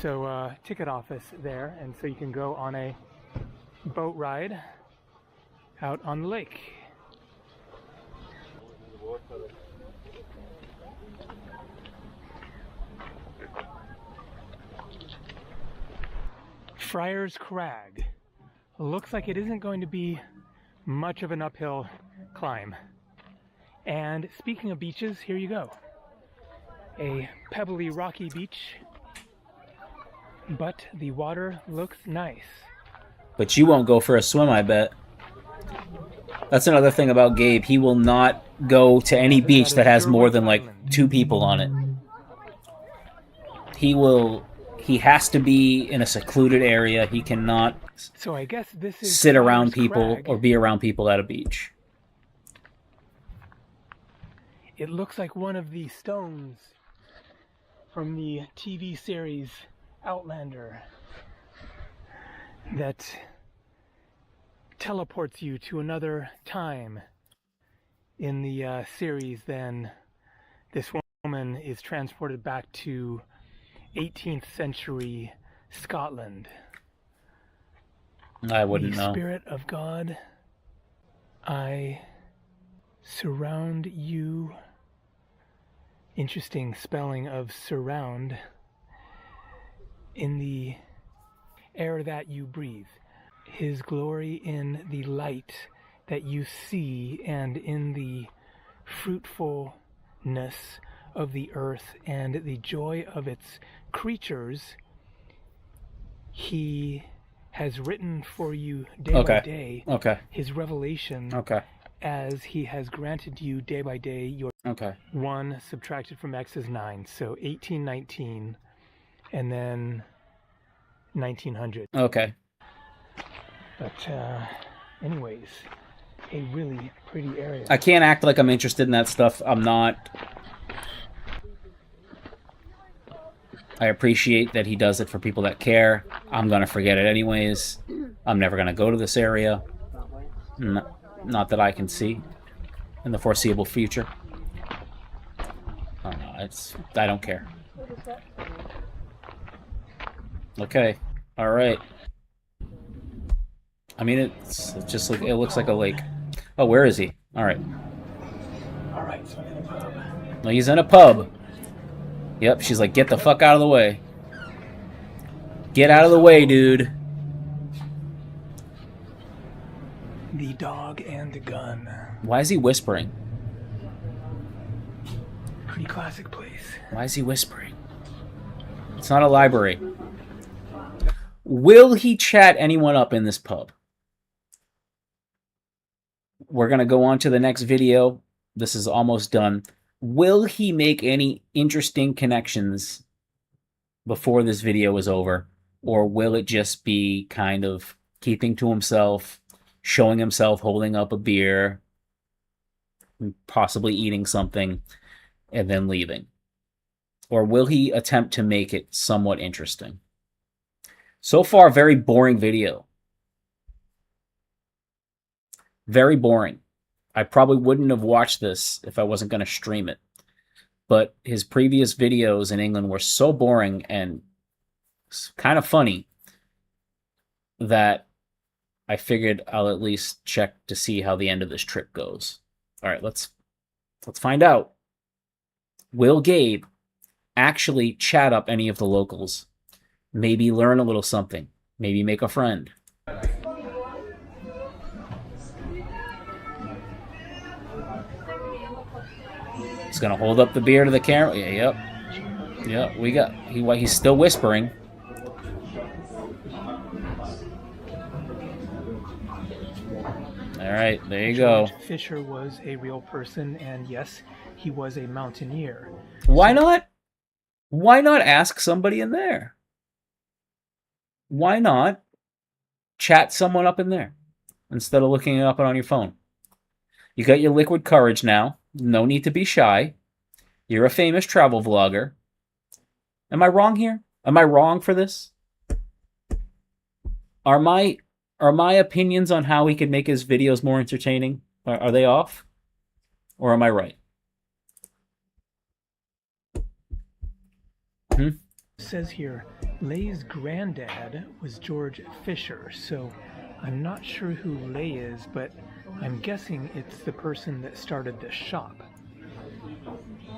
So ticket office there, and so you can go on a boat ride out on the lake. Friar's Crag. Looks like it isn't going to be much of an uphill climb. And speaking of beaches, here you go. A pebbly, rocky beach, but the water looks nice. But you won't go for a swim, I bet. That's another thing about Gabe. He will not go to any beach that has more than like 2 people on it. He has to be in a secluded area. He cannot so I guess this is sit around people Crag. or be around people at a beach. It looks like one of the stones from the TV series Outlander that teleports you to another time in the series. Then this woman is transported back to 18th century Scotland. I wouldn't know. The Spirit of God, I surround you. Interesting spelling of surround. In the air that you breathe. His glory in the light that you see, and in the fruitfulness of the earth and the joy of its creatures. He has written for you day by day his revelation as he has granted you day by day your 1 subtracted from X is 9. So 1819 and then 1900. Okay. But anyways, a really pretty area. I can't act like I'm interested in that stuff. I'm not. I appreciate that he does it for people that care. I'm going to forget it anyways. I'm never going to go to this area. Not that I can see in the foreseeable future. I don't care. Okay. All right. I mean, it's just like, it looks like a lake. Oh, where is he? All right. All right, so I'm in a pub. No, he's in a pub. Yep, she's like, get the fuck out of the way. Get out of the way, dude. The dog and the gun. Why is he whispering? Pretty classic place. Why is he whispering? It's not a library. Will he chat anyone up in this pub? We're going to go on to the next video. This is almost done. Will he make any interesting connections before this video is over? Or will it just be kind of keeping to himself, showing himself holding up a beer, possibly eating something, and then leaving? Or will he attempt to make it somewhat interesting? So far, very boring video. Very boring. I probably wouldn't have watched this if I wasn't going to stream it. But his previous videos in England were so boring and kind of funny that I figured I'll at least check to see how the end of this trip goes. All right, let's find out. Will Gabe actually chat up any of the locals? Maybe learn a little something. Maybe make a friend. He's gonna hold up the beer to the camera. Yeah, yep. We got. He's still whispering. All right, there you go. George Fisher was a real person, and yes, he was a mountaineer. Why not? Why not ask somebody in there? Why not chat someone up in there instead of looking it up on your phone? You got your liquid courage now. No need to be shy. You're a famous travel vlogger. Am I wrong here? Am I wrong for this? Are my opinions on how he could make his videos more entertaining, are they off? Or am I right? It says here, Lay's granddad was George Fisher, so I'm not sure who Lay is, but I'm guessing it's the person that started the shop,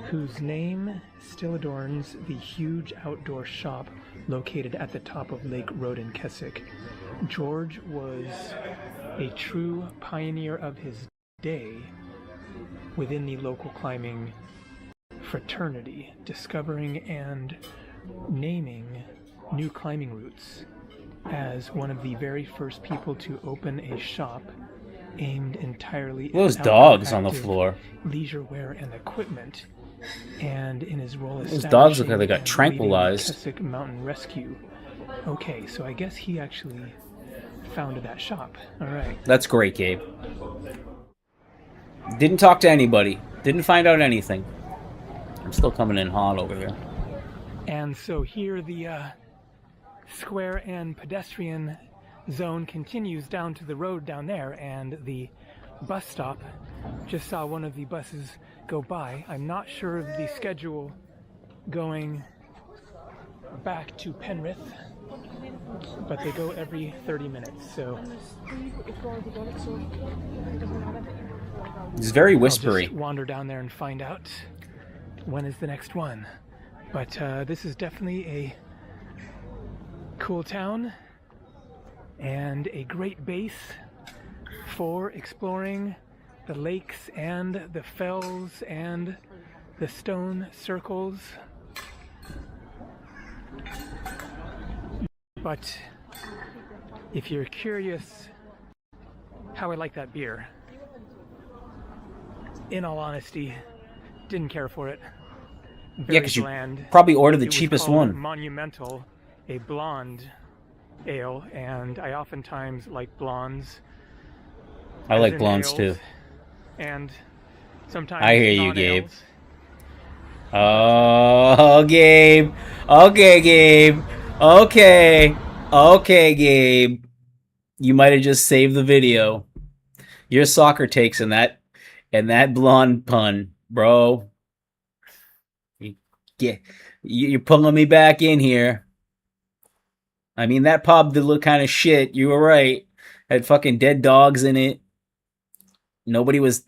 whose name still adorns the huge outdoor shop located at the top of Lake Road in Keswick. George was a true pioneer of his day within the local climbing fraternity, discovering and naming new climbing routes as one of the very first people to open a shop aimed entirely those at dogs on the floor, leisure wear and equipment, and in his role as those dogs look like they got tranquilized. Keswick Mountain Rescue. Okay, so I guess he actually founded that shop. All right. That's great, Gabe. Didn't talk to anybody. Didn't find out anything. I'm still coming in hot over here. And so here the square and pedestrian zone continues down to the road down there, and the bus stop. Just saw one of the buses go by. I'm not sure of the schedule going back to Penrith, but they go every 30 minutes, so It's very I'll whispery. just wander down there and find out when is the next one. But this is definitely a cool town and a great base for exploring the lakes and the fells and the stone circles. But if you're curious how I like that beer, in all honesty, didn't care for it. Yeah, because you bland. probably ordered the It was cheapest called one. Monumental, a blonde ale, and I oftentimes like blondes. I as like in blondes ales, too. And sometimes I hear you, Gabe. non-ales. Oh, Gabe. Okay, Gabe. Okay. Okay, Gabe. You might have just saved the video. Your soccer takes and that blonde pun, bro. You get you're pulling me back in here. I mean, that pub did look kind of shit. You were right. Had fucking dead dogs in it. Nobody was.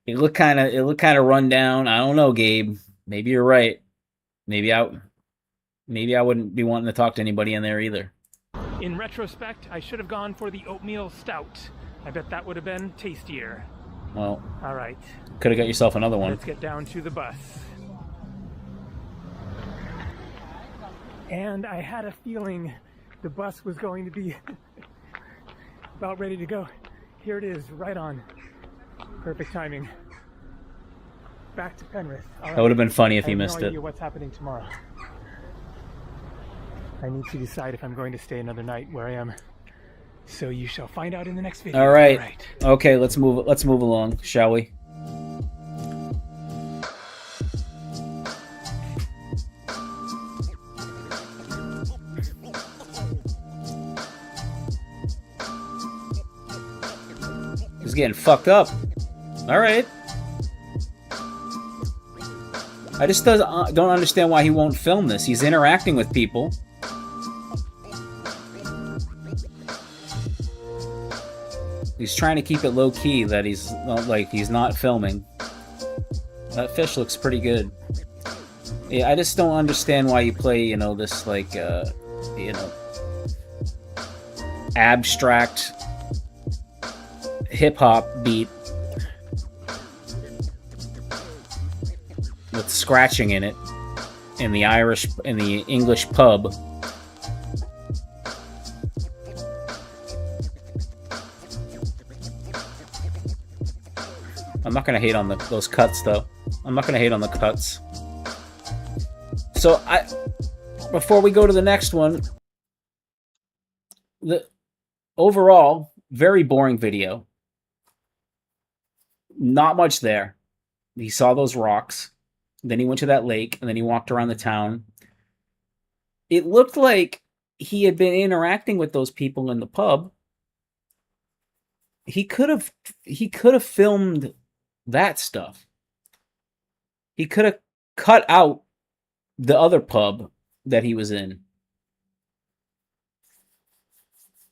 It looked kind of run down. I don't know, Gabe. Maybe you're right. Maybe I maybe I wouldn't be wanting to talk to anybody in there either. In retrospect, I should have gone for the oatmeal stout. I bet that would have been tastier. Well, all right. Could have got yourself another one. Let's get down to the bus. And I had a feeling the bus was going to be about ready to go. Here it is, right on. Perfect timing. Back to Penrith. Right. That would have been funny if you missed it. I have no idea what's happening tomorrow. I need to decide if I'm going to stay another night where I am. So you shall find out in the next video. All right. Okay, let's move along, shall we? He's getting fucked up. All right. I just don't understand why he won't film this. He's interacting with people. He's trying to keep it low key that he's not filming. That fish looks pretty good. Yeah, I just don't understand why you play, this abstract hip hop beat with scratching in it in the English pub. I'm not gonna hate on those cuts though. I'm not gonna hate on the cuts. So before we go to the next one, the overall very boring video. Not much there. He saw those rocks. Then he went to that lake, and then he walked around the town. It looked like he had been interacting with those people in the pub. He could have filmed that stuff. He could have cut out the other pub that he was in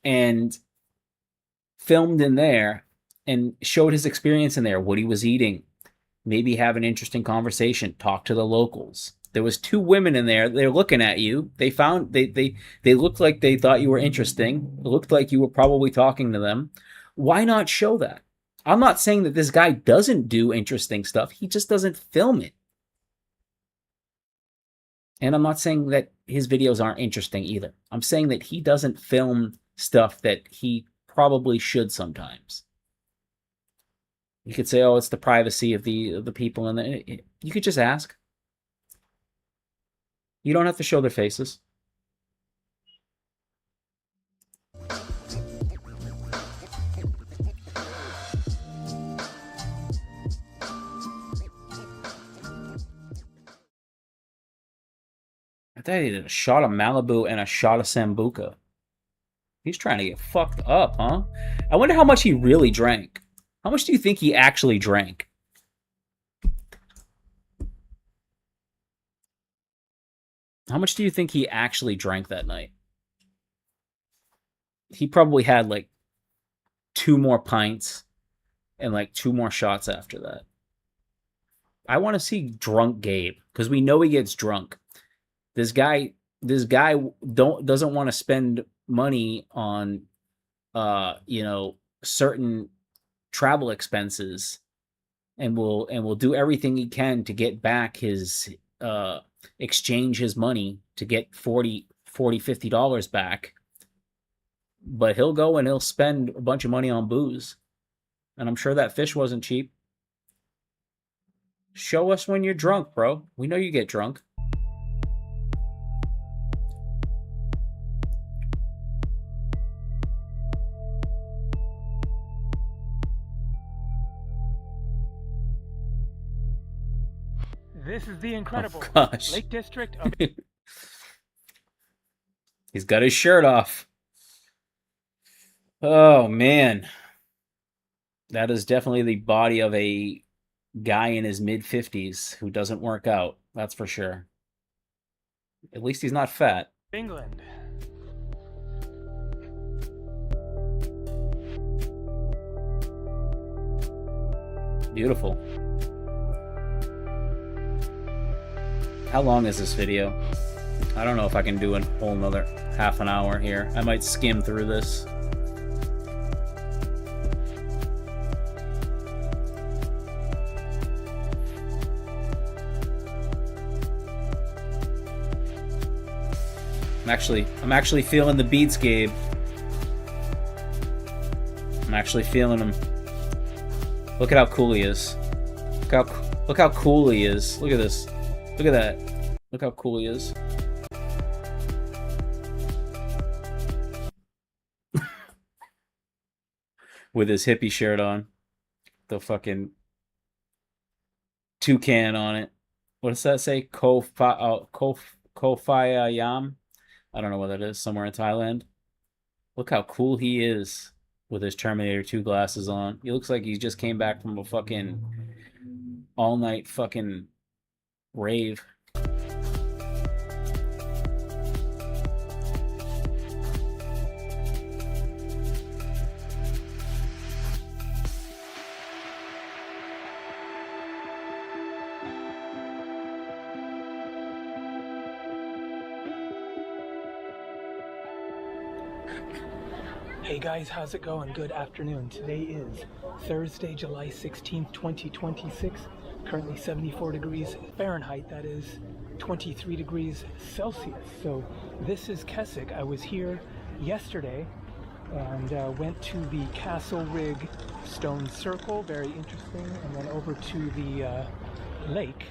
and filmed in there and showed his experience in there, what he was eating, maybe have an interesting conversation, talk to the locals. There was 2 women in there. They're looking at you. They looked like they thought you were interesting. It looked like you were probably talking to them. Why not show that? I'm not saying that this guy doesn't do interesting stuff. He just doesn't film it. And I'm not saying that his videos aren't interesting either. I'm saying that he doesn't film stuff that he probably should sometimes. You could say, "Oh, it's the privacy of the people," and you could just ask. You don't have to show their faces. I thought he did a shot of Malibu and a shot of Sambuca. He's trying to get fucked up, huh? I wonder how much he really drank. How much do you think he actually drank? How much do you think he actually drank that night? He probably had like 2 more pints and like 2 more shots after that. I want to see drunk Gabe because we know he gets drunk. This guy doesn't want to spend money on certain travel expenses and will do everything he can to get back his exchange his money to get $50 back, but he'll go and he'll spend a bunch of money on booze, and I'm sure that fish wasn't cheap. Show us when you're drunk, bro. We know you get drunk. This is the incredible Lake District of He's got his shirt off. Oh man, that is definitely the body of a guy in his mid-50s who doesn't work out. That's for sure. At least he's not fat. England. Beautiful. How long is this video? I don't know if I can do a whole nother half an hour here. I might skim through this. I'm actually feeling the beats, Gabe. I'm actually feeling them. Look at how cool he is. Look how cool he is. Look at this. Look at that. Look how cool he is. With his hippie shirt on. The fucking toucan on it. What does that say? Kofayam? I don't know what that is. Somewhere in Thailand. Look how cool he is with his Terminator 2 glasses on. He looks like he just came back from a fucking all-night fucking rave. Hey guys, how's it going? Good afternoon. Today is Thursday, July 16th, 2026. Currently 74 degrees Fahrenheit, that is 23 degrees Celsius. So this is Keswick. I was here yesterday and went to the Castle Rig Stone Circle, very interesting, and then over to the lake,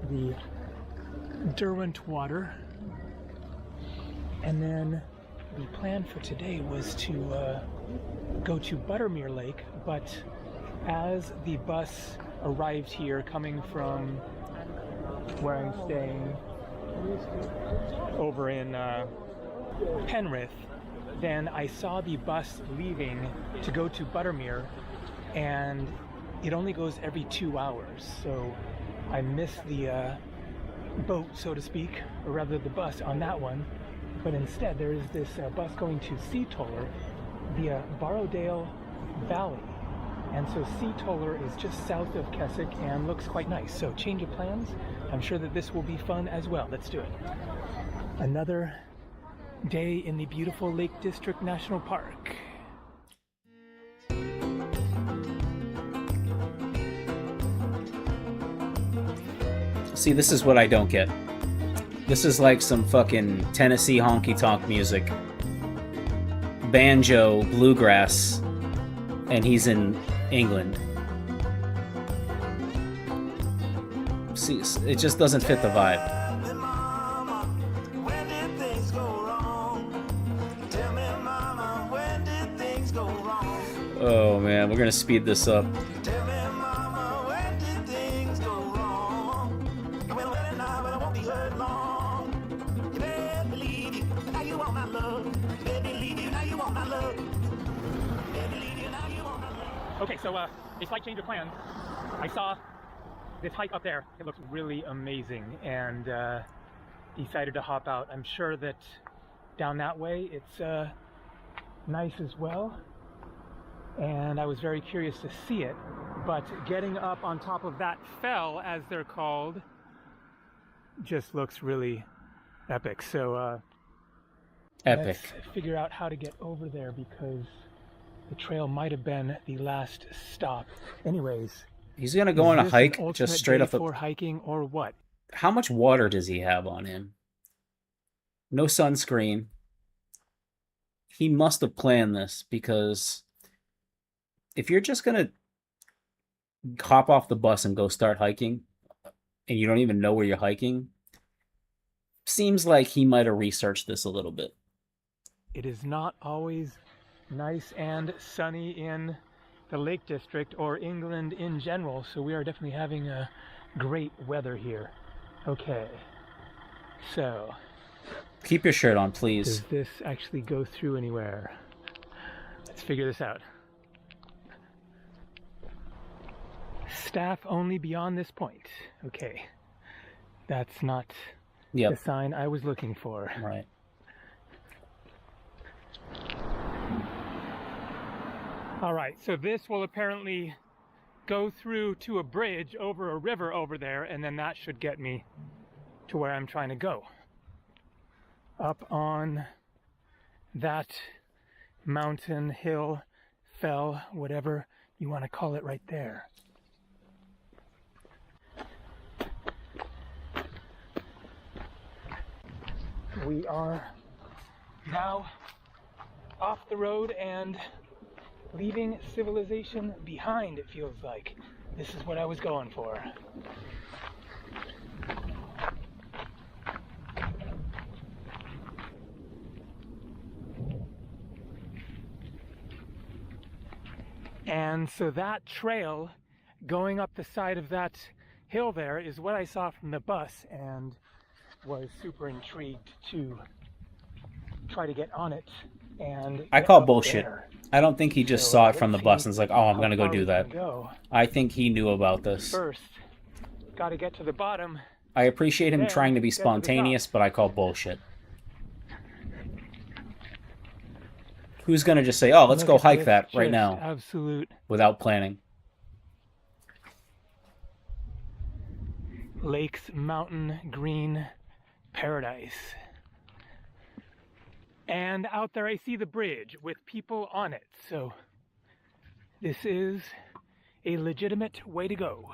the Derwentwater, and then the plan for today was to go to Buttermere Lake, but as the bus arrived here coming from where I'm staying over in Penrith, then I saw the bus leaving to go to Buttermere, and it only goes every 2 hours, so I missed the boat, so to speak, or rather the bus on that one. But instead, there is this bus going to Seatoller via Borrowdale Valley. And so Seatoller is just south of Keswick and looks quite nice. So change of plans. I'm sure that this will be fun as well. Let's do it. Another day in the beautiful Lake District National Park. See, this is what I don't get. This is like some fucking Tennessee honky-tonk music. Banjo, bluegrass, and he's in England. See, it just doesn't fit the vibe. Oh man, we're gonna speed this up. Okay, so a slight change of plans. I saw this hike up there. It looks really amazing, and decided to hop out. I'm sure that down that way it's nice as well, and I was very curious to see it. But getting up on top of that fell, as they're called, just looks really epic. So Epic. let's figure out how to get over there, because the trail might have been the last stop. Anyways, he's gonna go on a hike just straight up. For hiking or what? How much water does he have on him? No sunscreen. He must have planned this, because if you're just gonna hop off the bus and go start hiking, and you don't even know where you're hiking, seems like he might have researched this a little bit. It is not always nice and sunny in the Lake District or England in general, so we are definitely having a great weather here. Okay, so Keep your shirt on, Does please. this actually go through anywhere? Let's figure this out. Staff only beyond this point. Okay. That's not the sign I was looking for. Right. All right, so this will apparently go through to a bridge over a river over there, and then that should get me to where I'm trying to go. Up on that mountain, hill, fell, whatever you want to call it right there. We are now off the road and leaving civilization behind, it feels like. This is what I was going for. And so that trail going up the side of that hill there is what I saw from the bus, and was super intrigued to try to get on it. And I call bullshit. there. I don't think he just saw it from the bus and was like, oh, I'm going to go do that. I think he knew about this. First, got to get to the bottom. I appreciate him Then trying to be get to the spontaneous, top. but I call bullshit. Who's going to just say, oh, let's Look go at hike this, that right just now Absolute without planning? lakes, mountain, green paradise. And out there I see the bridge with people on it. So this is a legitimate way to go.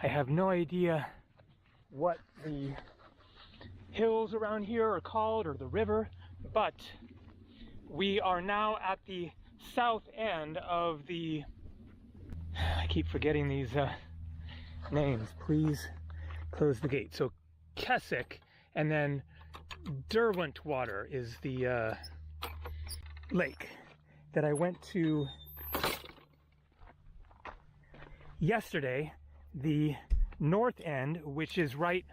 I have no idea what the hills around here are called, or the river, but we are now at the south end of the, I keep forgetting these names. Please close the gate. So Keswick, and then Derwentwater is the lake that I went to yesterday. The north end, which is right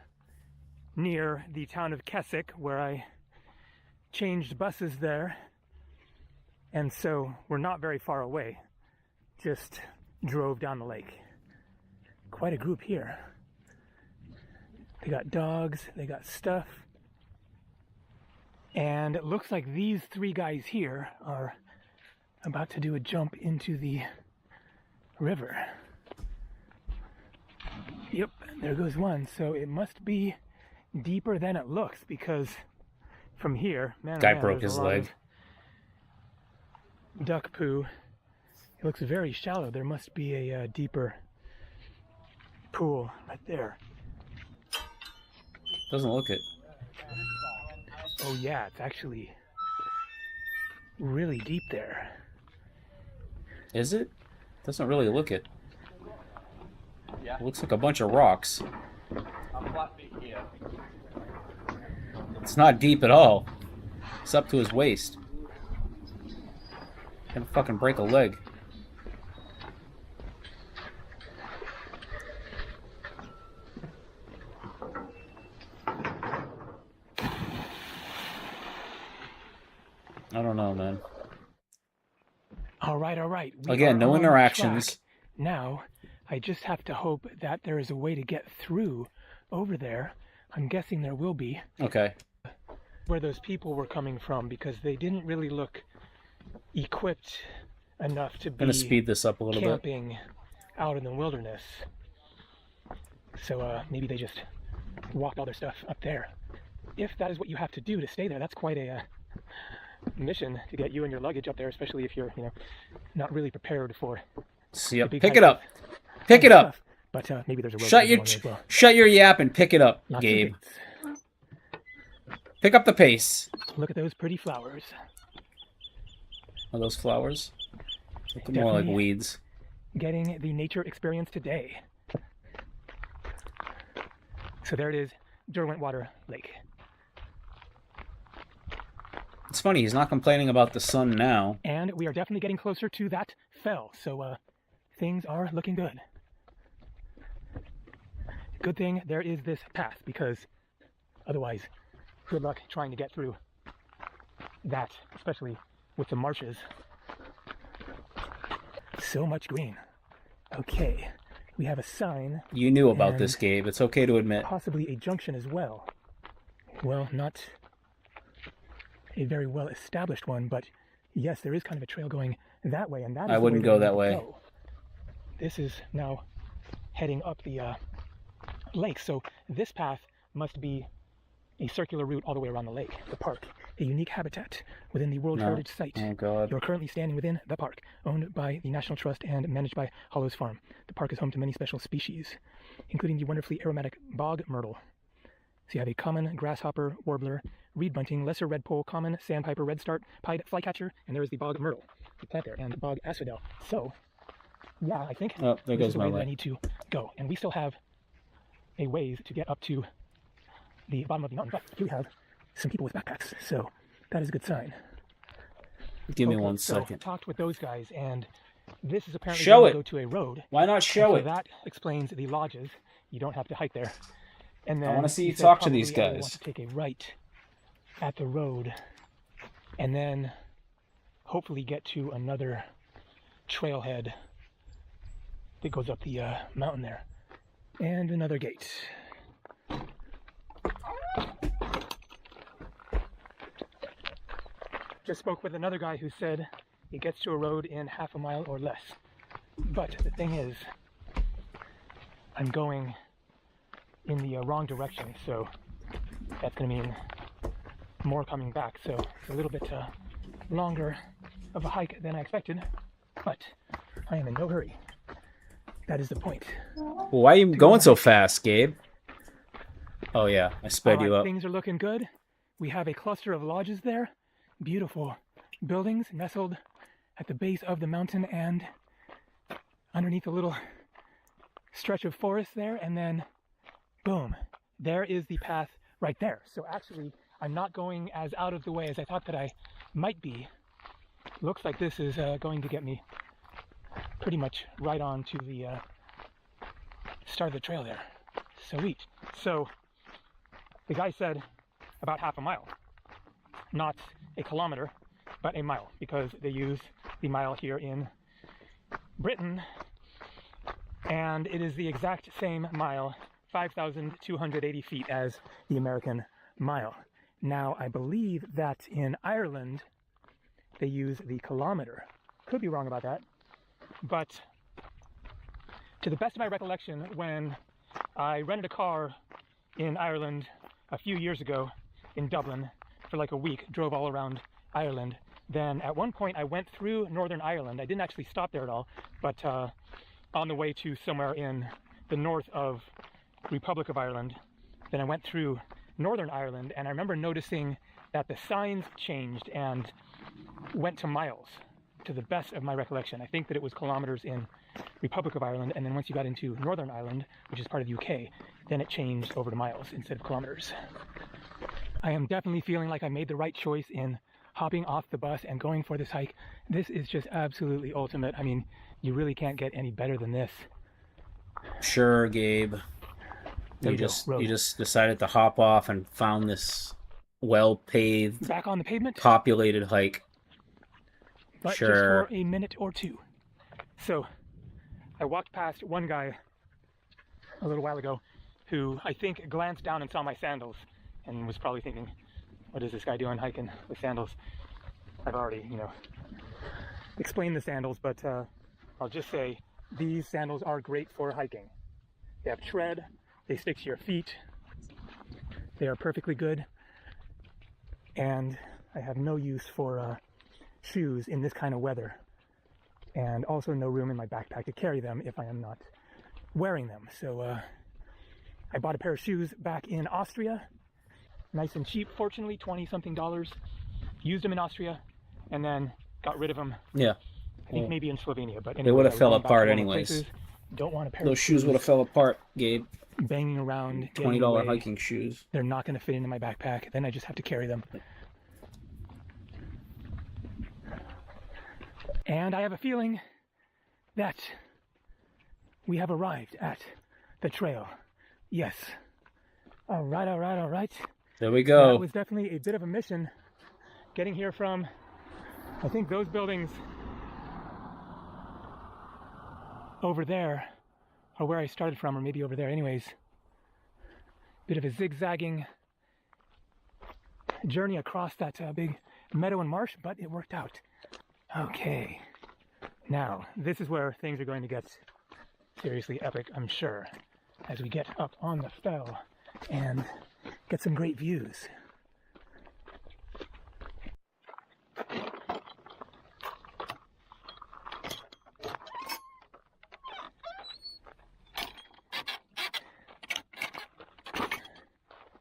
near the town of Keswick, where I changed buses there, and so we're not very far away. Just drove down the lake. Quite a group here. They got dogs, they got stuff. And it looks like these three guys here are about to do a jump into the river. Yep, there goes one. So it must be deeper than it looks, because from here, man, Guy man, broke there's his a lot leg. of duck poo. It looks very shallow. There must be a deeper pool right there. Doesn't look it. Oh yeah, it's actually really deep there. Is it? Doesn't really look it. It looks like a bunch of rocks. It's not deep at all. It's up to his waist. Gonna fucking break a leg. I don't know, man. All right. We Again, are no on interactions. track. Now, I just have to hope that there is a way to get through over there. I'm guessing there will be. Okay. Where those people were coming from, because they didn't really look equipped enough to I'm gonna be speed this up a little bit. camping out in the wilderness. So maybe they just walked all their stuff up there. If that is what you have to do to stay there, that's quite a mission to get you and your luggage up there, especially if you're, not really prepared for. See, big pick hike it up. of Pick it up. stuff. But maybe there's a road Shut along your there as well. shut your yap and pick it up, Lots of Gabe. gates. Pick up the pace. Look at those pretty flowers. Are those flowers? Look more like Definitely weeds. Getting the nature experience today. So there it is, Derwentwater Lake. It's funny, he's not complaining about the sun now. And we are definitely getting closer to that fell, so things are looking good. Good thing there is this path, because otherwise good luck trying to get through that, especially with the marshes. So much green. Okay, we have a sign. You knew about and this, Gabe. It's okay to admit. possibly a junction as well. Well, not a very well established one, but yes, there is kind of a trail going that way, and that is I the wouldn't way go we that need to way. go. This is now heading up the lake, so this path must be a circular route all the way around the lake, the park, a unique habitat within the World Heritage Site. Oh, God. You're currently standing within the park, owned by the National Trust and managed by Hollows Farm. The park is home to many special species, including the wonderfully aromatic bog myrtle. So you have a common grasshopper, warbler, reed bunting, lesser redpoll, common sandpiper, redstart, pied flycatcher, and there is the bog myrtle, the plant there, and bog asphodel. So, yeah, I think Oh, there this goes is the my way that I light. need to go. And we still have a ways to get up to the bottom of the mountain, but here we have some people with backpacks, so that is a good sign. Give me Okay, one so second. talked with those guys, and this is apparently Show going to it. go to a road. Why not And show so it? that explains the lodges. You don't have to hike there. And then I want to see he you said talk to these probably I will want guys. to take a right at the road, and then hopefully get to another trailhead that goes up the mountain there, and another gate. Just spoke with another guy who said he gets to a road in half a mile or less. But the thing is, I'm going in the wrong direction, so that's going to mean more coming back. So it's a little bit longer of a hike than I expected, but I am in no hurry. That is the point. Well, why are you going so fast, Gabe? Oh, yeah. I sped you up. Things are looking good. We have a cluster of lodges there. Beautiful buildings nestled at the base of the mountain and underneath a little stretch of forest there, and then boom, there is the path right there. So actually, I'm not going as out of the way as I thought that I might be. Looks like this is going to get me pretty much right on to the start of the trail there. Sweet. So the guy said about half a mile, not a kilometer, but a mile, because they use the mile here in Britain, and it is the exact same mile, 5,280 feet, as the American mile. Now, I believe that in Ireland, they use the kilometer. Could be wrong about that, but to the best of my recollection, when I rented a car in Ireland a few years ago in Dublin for like a week, drove all around Ireland, then at one point I went through Northern Ireland. I didn't actually stop there at all, but on the way to somewhere in the north of Republic of Ireland, then I went through Northern Ireland, and I remember noticing that the signs changed and went to miles, to the best of my recollection. I think that it was kilometers in Republic of Ireland, and then once you got into Northern Ireland, which is part of the UK, then it changed over to miles instead of kilometers. I am definitely feeling like I made the right choice in hopping off the bus and going for this hike. This is just absolutely ultimate. I mean, you really can't get any better than this. Sure, Gabe. You just decided to hop off and found this well-paved, back on the pavement, populated hike. but Sure. just for a minute or two. So I walked past one guy a little while ago who I think glanced down and saw my sandals and was probably thinking, what is this guy doing hiking with sandals? I've already, explained the sandals, but I'll just say these sandals are great for hiking. They have tread, they stick to your feet, they are perfectly good, and I have no use for shoes in this kind of weather, and also no room in my backpack to carry them if I am not wearing them. So I bought a pair of shoes back in Austria, nice and cheap, fortunately, $20-something. Used them in Austria, and then got rid of them. Yeah. I think maybe in Slovenia, but anyway, They would have I was fell going back apart to warmer anyways. places. Don't want a pair Those of shoes would have fell apart, Gabe. banging around, getting $20 in the way. hiking shoes. They're not going to fit into my backpack. Then I just have to carry them. And I have a feeling that we have arrived at the trail. Yes. All right. There we That go. was definitely a bit of a mission getting here from, I think those buildings over there are where I started from, or maybe over there. Anyways, bit of a zigzagging journey across that big meadow and marsh, but it worked out. Okay, now this is where things are going to get seriously epic, I'm sure, as we get up on the fell and get some great views.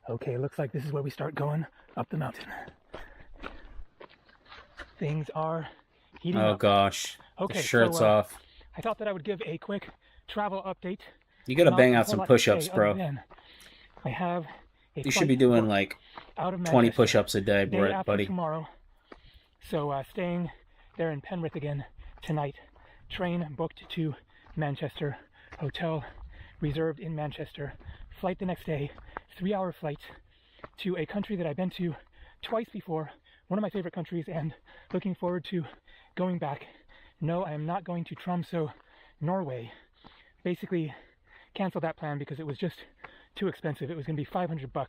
Okay, looks like this is where we start going up the mountain. Things are heating up. Oh gosh. Okay, the shirt's so, off. I thought that I would give a quick travel update. You gotta Not bang a out whole some lot to push-ups, say bro. other than I have a You should be flight doing booked like out of 20 Manchester push-ups a day, day after buddy. tomorrow. So staying there in Penrith again tonight. Train booked to Manchester. Hotel reserved in Manchester. Flight the next day. 3-hour flight to a country that I've been to twice before. One of my favorite countries, and looking forward to going back. No, I am not going to Tromsø, Norway. Basically canceled that plan because it was just too expensive. It was going to be $500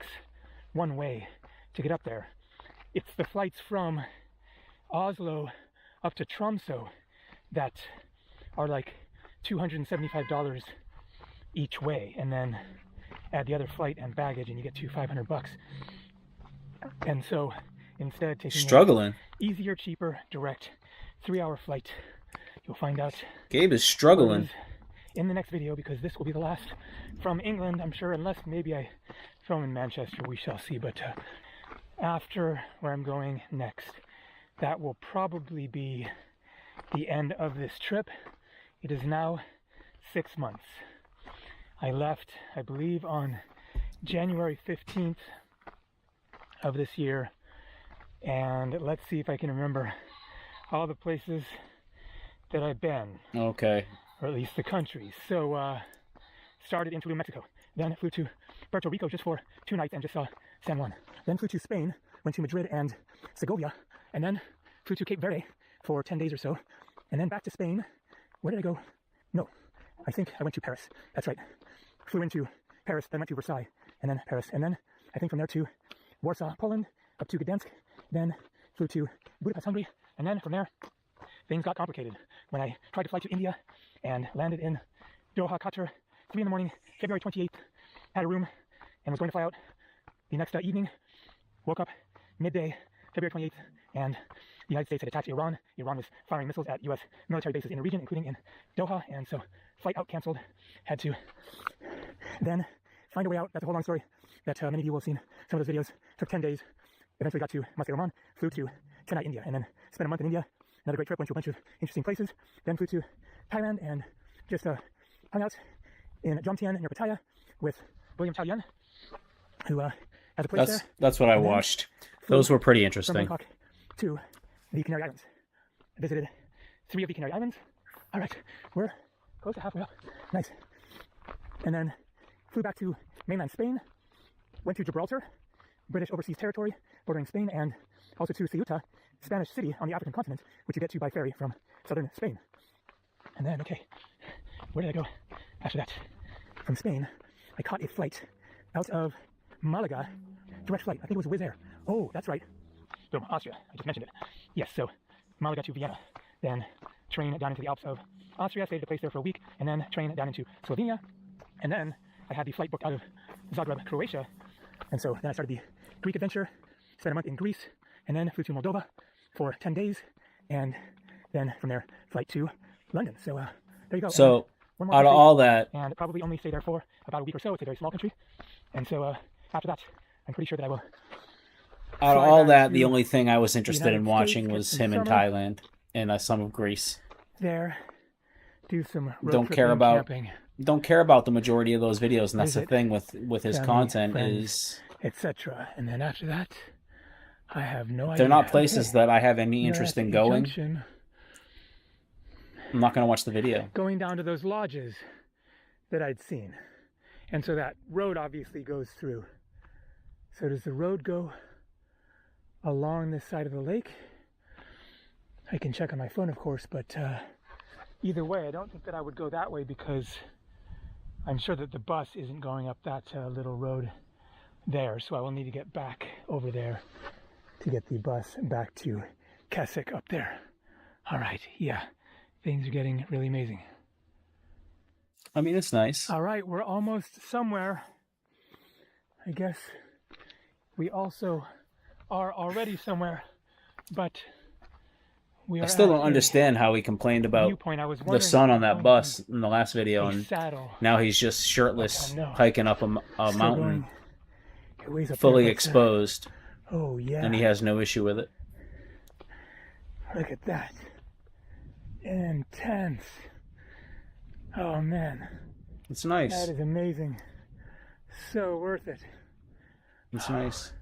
one way to get up there. It's the flights from Oslo up to Tromsø that are like $275 each way, and then add the other flight and baggage and you get to $500. And so instead taking Struggling. easier, cheaper, direct 3-hour flight. You'll find out Gabe is what it struggling. is in the next video, because this will be the last from England, I'm sure, unless maybe I film in Manchester, we shall see. But after where I'm going next, that will probably be the end of this trip. It is now 6 months. I left, I believe, on January 15th of this year, and let's see if I can remember all the places that I've been, Okay. or at least the countries. So started in Tulum, Mexico, then flew to Puerto Rico just for 2 nights and just saw San Juan, then flew to Spain, went to Madrid and Segovia, and then flew to Cape Verde for 10 days or so, and then back to Spain. Where did I go? No, I think I went to Paris. That's right. Flew into Paris, then went to Versailles, and then Paris, and then I think from there to Warsaw, Poland, up to Gdansk, then flew to Budapest, Hungary, and then from there things got complicated when I tried to fly to India and landed in Doha, Qatar, 3 in the morning, February 28th, had a room and was going to fly out the next evening. Woke up midday, February 28th, and the United States had attacked Iran. Iran was firing missiles at U.S. military bases in the region, including in Doha, and so flight out canceled. Had to then find a way out. That's a whole long story that many of you will have seen some of those videos. Took 10 days. Eventually got to Muscat, Oman, flew to Chennai, India, and then spent a month in India. Another great trip, went to a bunch of interesting places. Then flew to Thailand and just hung out in Jomtien near Pattaya with William Chow Yun, who has a place there. That's what I watched. Those were pretty interesting. From Bangkok to the Canary Islands. I visited 3 of the Canary Islands. All right, we're close to halfway up. Nice. And then flew back to mainland Spain, went to Gibraltar, British overseas territory bordering Spain, and also to Ceuta, Spanish city on the African continent, which you get to by ferry from southern Spain. And then, okay, where did I go after that? From Spain, I caught a flight out of Malaga, direct flight. I think it was Wizz Air. Oh, that's right. Boom, Austria. I just mentioned it. Yes, so Malaga to Vienna, then train down into the Alps of Austria, stayed at a place there for a week, and then train down into Slovenia. And then I had the flight booked out of Zagreb, Croatia. And so then I started the Greek adventure, spent a month in Greece, and then flew to Moldova for 10 days, and then from there, flight to London. So there you go. So out of all that, and probably only stay there for about a week or so. It's a very small country. And so after that, I'm pretty sure that I will. out of fly all back that, to the only thing I was interested in United watching States, was get him some in summer. Thailand and some of Greece. There, do some road Don't care tripping, about camping, Don't care about the majority of those videos, and that's the Visit thing with his family, content friends. is etc. And then after that, I have no idea. they're not places Okay, that I have any we are interest at in a going. junction, I'm not going to watch the video. going down to those lodges that I'd seen. And so that road obviously goes through So does the road go along this side of the lake? I can check on my phone, of course, but either way, I don't think that I would go that way because I'm sure that the bus isn't going up that little road there. So I will need to get back over there to get the bus back to Keswick up there. All right, yeah, things are getting really amazing. I mean, it's nice. All right, we're almost somewhere. I guess we also are already somewhere, but we are I still don't at a understand how he complained about viewpoint. I was the wondering sun if on that I'm bus in the last video, going and saddle. now he's just shirtless, No. hiking up a Still mountain, going a ways up fully there, but, exposed, oh yeah, and he has no issue with it. look at that. Intense. Oh man, It's nice. that is amazing. So worth it. It's nice.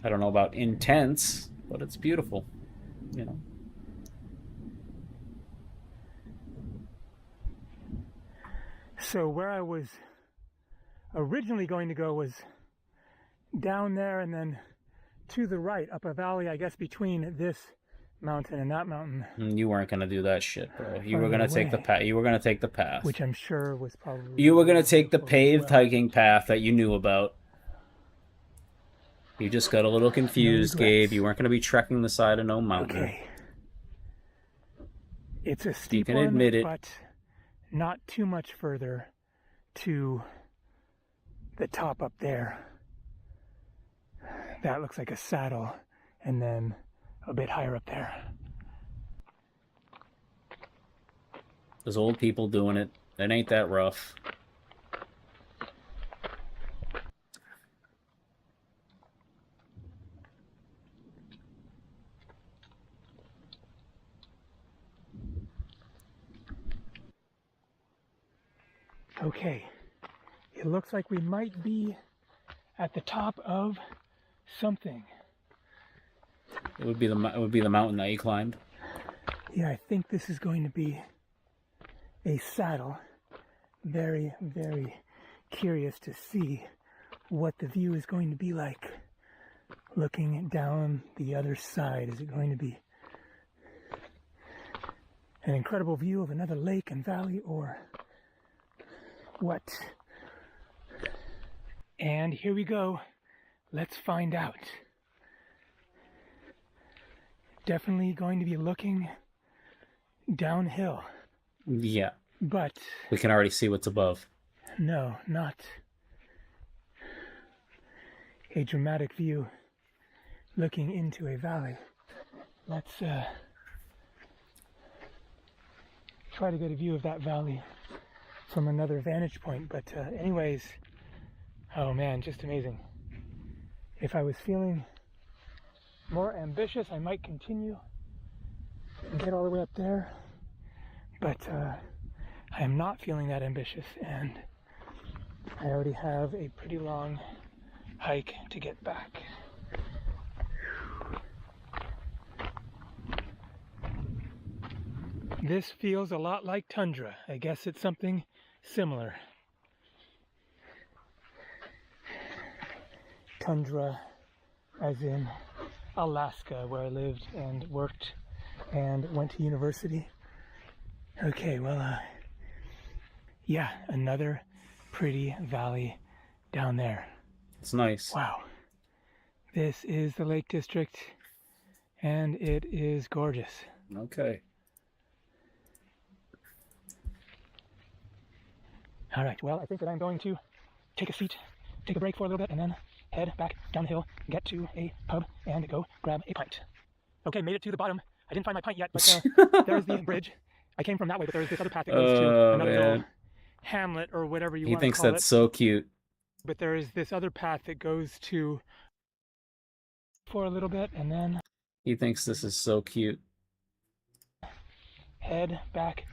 I don't know about intense, but it's beautiful, you know. So where I was originally going to go was down there and then to the right, up a valley, I guess between this mountain and that mountain. You weren't gonna do that shit, bro. You were Farther gonna take the away. path. You were gonna take the path. Which I'm sure was probably... You were gonna take the beautiful as paved well. hiking path that you knew about. You just got a little confused, No regrets. Gabe. You weren't gonna be trekking the side of no mountain. Okay. It's a steep can one, admit it. but not too much further to the top up there. That looks like a saddle, and then a bit higher up there. There's old people doing it. It ain't that rough. Okay, it looks like we might be at the top of something. It would be the mountain that you climbed. Yeah, I think this is going to be a saddle. Very, very curious to see what the view is going to be like. Looking down the other side, is it going to be an incredible view of another lake and valley, or what? And here we go. Let's find out. Definitely going to be looking downhill. Yeah. But We can already see what's above. no, not a dramatic view looking into a valley. Let's try to get a view of that valley from another vantage point. But anyways, oh man, just amazing. If I was feeling more ambitious, I might continue and get all the way up there. But I am not feeling that ambitious, and I already have a pretty long hike to get back. This feels a lot like tundra. I guess it's something similar. Tundra as in Alaska, where I lived and worked and went to university. Okay, well, yeah, another pretty valley down there. It's nice. Wow. This is the Lake District, and it is gorgeous. Okay. All right, well, I think that I'm going to take a seat, take a break for a little bit, and then head back down the hill, get to a pub, and go grab a pint. Okay, made it to the bottom. I didn't find my pint yet, but there's the bridge. I came from that way, but there's this other path that goes to another little hamlet or whatever you He want to thinks call that's it. so cute. But there is this other path that goes to for a little bit, and then He thinks this is so cute. head back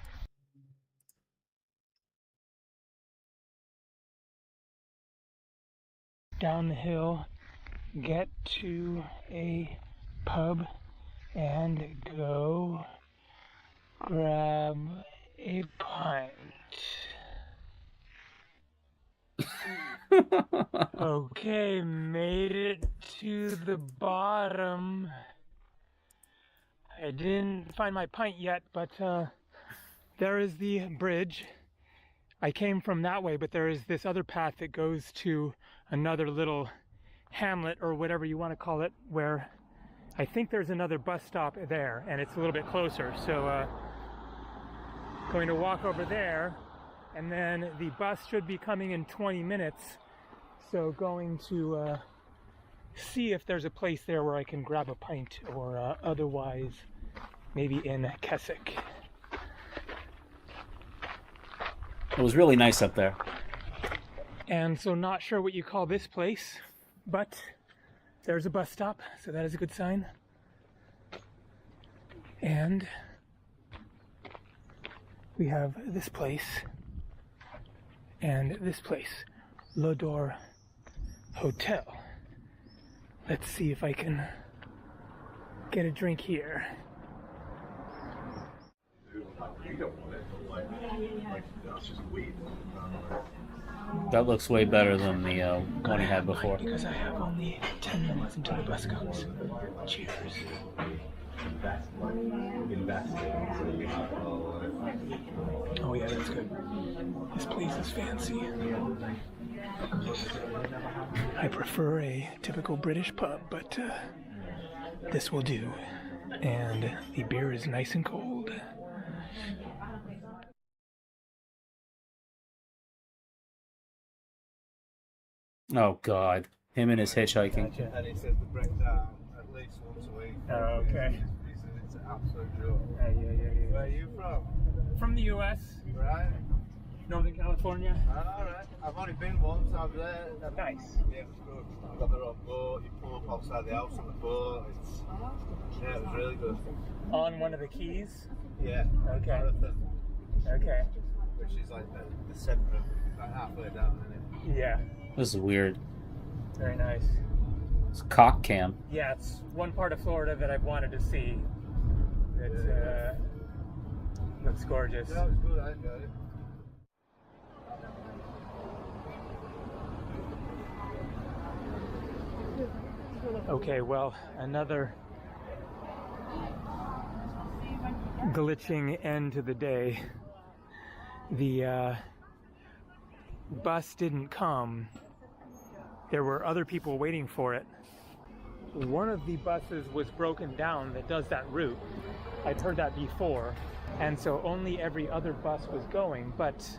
down the hill, get to a pub, and go grab a pint. Okay, made it to the bottom. I didn't find my pint yet, but there is the bridge. I came from that way, but there is this other path that goes to another little hamlet, or whatever you want to call it, where I think there's another bus stop there, and it's a little bit closer. So going to walk over there, and then the bus should be coming in 20 minutes. So going to see if there's a place there where I can grab a pint, or otherwise maybe in Keswick. It was really nice up there. And so not sure what you call this place, but there's a bus stop, so that is a good sign. And we have this place and this place, L'Odor Hotel. Let's see if I can get a drink here. That looks way better than the one he had before. Because I have only 10 minutes until the bus comes. Cheers. Oh yeah, that's good. This place is fancy. I prefer a typical British pub, but this will do. And the beer is nice and cold. Oh God, him and his hitchhiking. And he says they break down at least once a week. Oh, okay. He says it's an absolute joke. Yeah. Where are you from? From the U.S., Right. Northern California. Alright. I've only been once. I've there. Nice. Yeah, it was good. I've got their own boat. You pull up outside the house on the boat. Yeah, it was really good. On one of the keys? Yeah. Okay. Marathon, Okay. which is like the centre of like halfway down, isn't it? Yeah. This is weird. Very nice. It's cock cam. Yeah, it's one part of Florida that I've wanted to see. It looks gorgeous. Yeah, it was good. I enjoyed it. Okay, well, another glitching end to the day. The bus didn't come. There were other people waiting for it. One of the buses was broken down that does that route. I've heard that before. And so only every other bus was going, but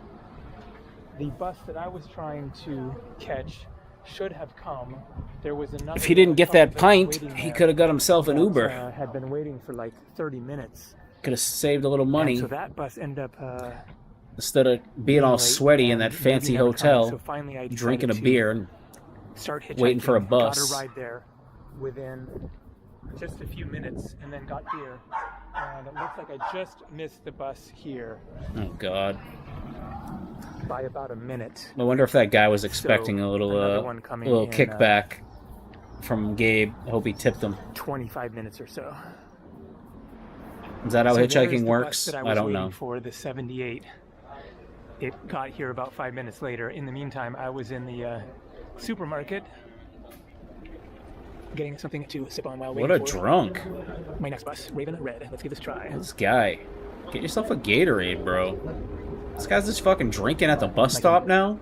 the bus that I was trying to catch should have come. There was another. If he didn't get that pint, waiting he there could have got himself an that, Uber. Had been waiting for like 30 minutes. Could have saved a little money And so that bus ended up instead of being all late sweaty in and that maybe fancy never coming. hotel, So finally I drinking a decided to beer and start hitchhiking. waiting for a bus. Got a ride there within just a few minutes, and then got here. And it looks like I just missed the bus here oh God. by about a minute. I wonder if that guy was expecting a little another one coming in, kickback from Gabe. I hope he tipped him. 25 minutes or so. Is that how So there's hitchhiking the works? bus that I don't waiting know. For the 78. It got here about 5 minutes later. In the meantime, I was in the supermarket getting something to sip on while What waiting a for drunk. my next bus. Raven Red. Let's give this a try. This guy. Get yourself a Gatorade, bro. This guy's just fucking drinking at the bus stop now?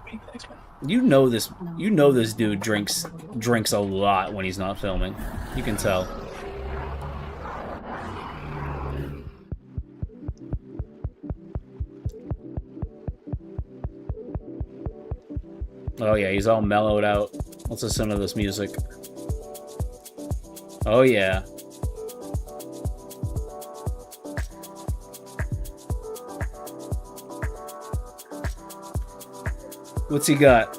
Waiting for the next one. You know this dude drinks a lot when he's not filming. You can tell. Oh yeah, he's all mellowed out. Let's listen to this music. Oh yeah. What's he got?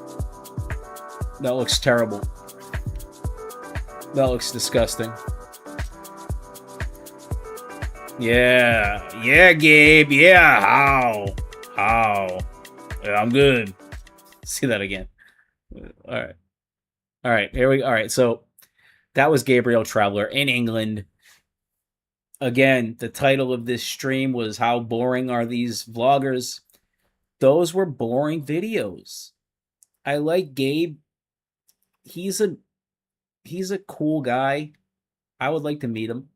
That looks terrible. That looks disgusting. Yeah. Yeah, Gabe. Yeah. How? Yeah, I'm good. See that again. All right. All right. Here we. All right. So that was Gabriel Traveler in England. Again, the title of this stream was "How boring are these vloggers?" Those were boring videos. I like Gabe. He's a cool guy. I would like to meet him.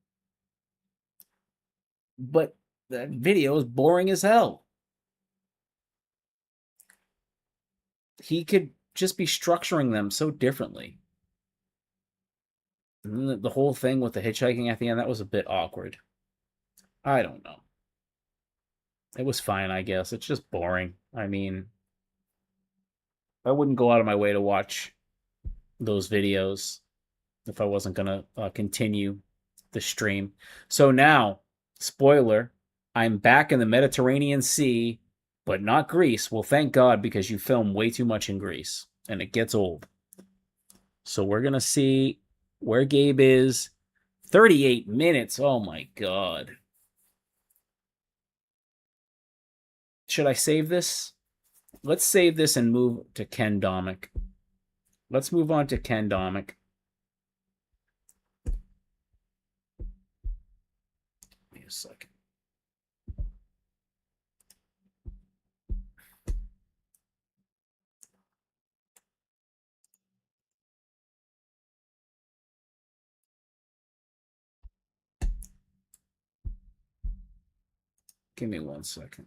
But that video is boring as hell. He could just be structuring them so differently. And the whole thing with the hitchhiking at the end, that was a bit awkward. I don't know. It was fine, I guess. It's just boring. I mean, I wouldn't go out of my way to watch those videos if I wasn't going to continue the stream. So now, spoiler, I'm back in the Mediterranean Sea, but not Greece. Well, thank God, because you film way too much in Greece, and it gets old. So we're going to see where Gabe is. 38 minutes. Oh, my God. Should I save this? Let's save this and move to Ken Domik. Let's move on to Ken Domik. Give me a second. Give me 1 second.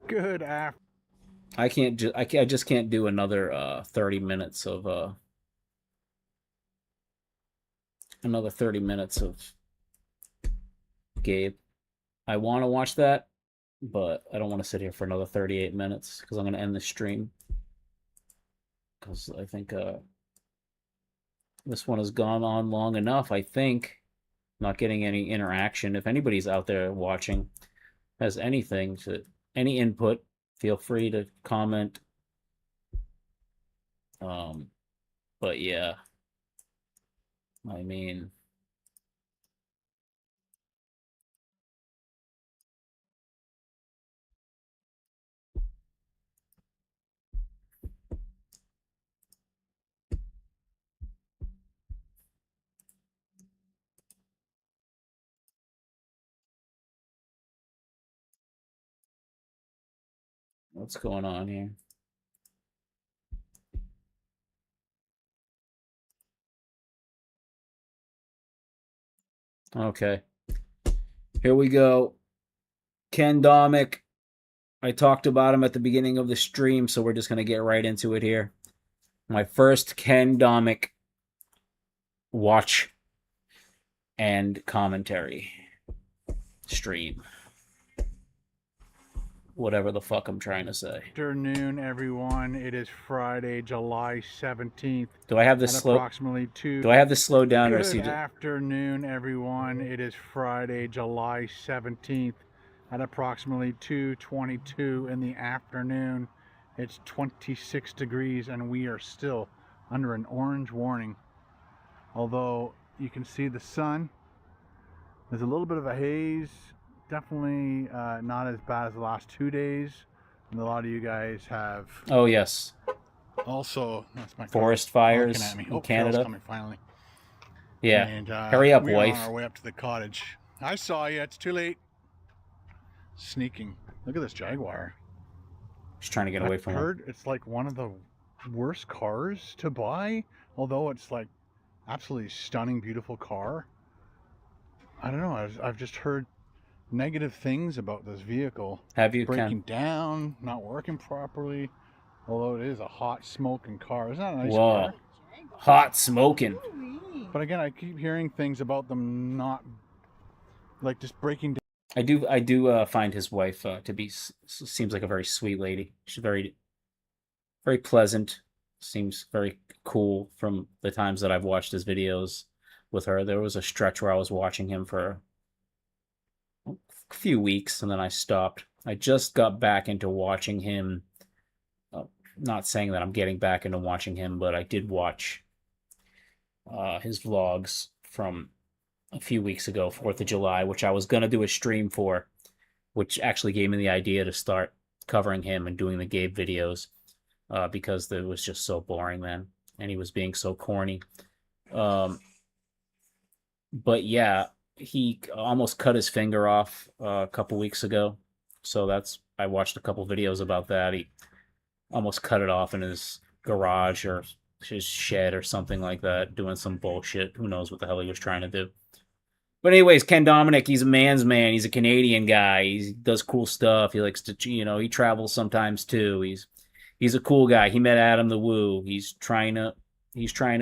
Good afternoon. I just can't do another 30 minutes of another 30 minutes of Gabe. I want to watch that, but I don't want to sit here for another 38 minutes because I'm going to end the stream. Because I think this one has gone on long enough, I think. Not getting any interaction. If anybody's out there watching, has anything to any input, feel free to comment. But yeah, I mean, what's going on here? Okay. Here we go. Ken Domik. I talked about him at the beginning of the stream, so we're just going to get right into it here. My first Ken Domik watch and commentary stream. Whatever the fuck I'm trying to say. Afternoon, everyone. It is Friday, July 17th. Do I have this slow? Approximately 2. Do I have this slowed down, or Good afternoon, everyone. It is Friday, July 17th at approximately 2:22 in the afternoon. It's 26 degrees and we are still under an orange warning. Although you can see the sun. There's a little bit of a haze. Definitely not as bad as the last 2 days. And a lot of you guys have. Oh yes. Also, that's my forest fires in Canada. Coming finally. Yeah. And, hurry up, we wife. We're on our way up to the cottage. I saw you. It's too late. Sneaking. Look at this Jaguar. Just trying to get away from I her. heard it's like one of the worst cars to buy, although it's like absolutely stunning, beautiful car. I don't know. I've just heard negative things about this vehicle. Have you? Breaking down, not working properly. Although it is a hot smoking car. Isn't that a nice Whoa. car? Hot smoking. But again, I keep hearing things about them not like just breaking down. I do find his wife to be seems like a very sweet lady. She's very pleasant. Seems very cool from the times that I've watched his videos with her. There was a stretch where I was watching him for a few weeks and then I stopped. I just got back into watching him not saying that I'm getting back into watching him, but I did watch his vlogs from a few weeks ago, 4th of July, which I was going to do a stream for, which actually gave me the idea to start covering him and doing the Gabe videos because it was just so boring then, and he was being so corny. But yeah, he almost cut his finger off a couple weeks ago. So I watched a couple videos about that. He almost cut it off in his garage or his shed or something like that, doing some bullshit. Who knows what the hell he was trying to do. But anyways, Ken Dominic, he's a man's man. He's a Canadian guy. He does cool stuff. He likes to, he travels sometimes too. He's a cool guy. He met Adam the Woo. He's trying to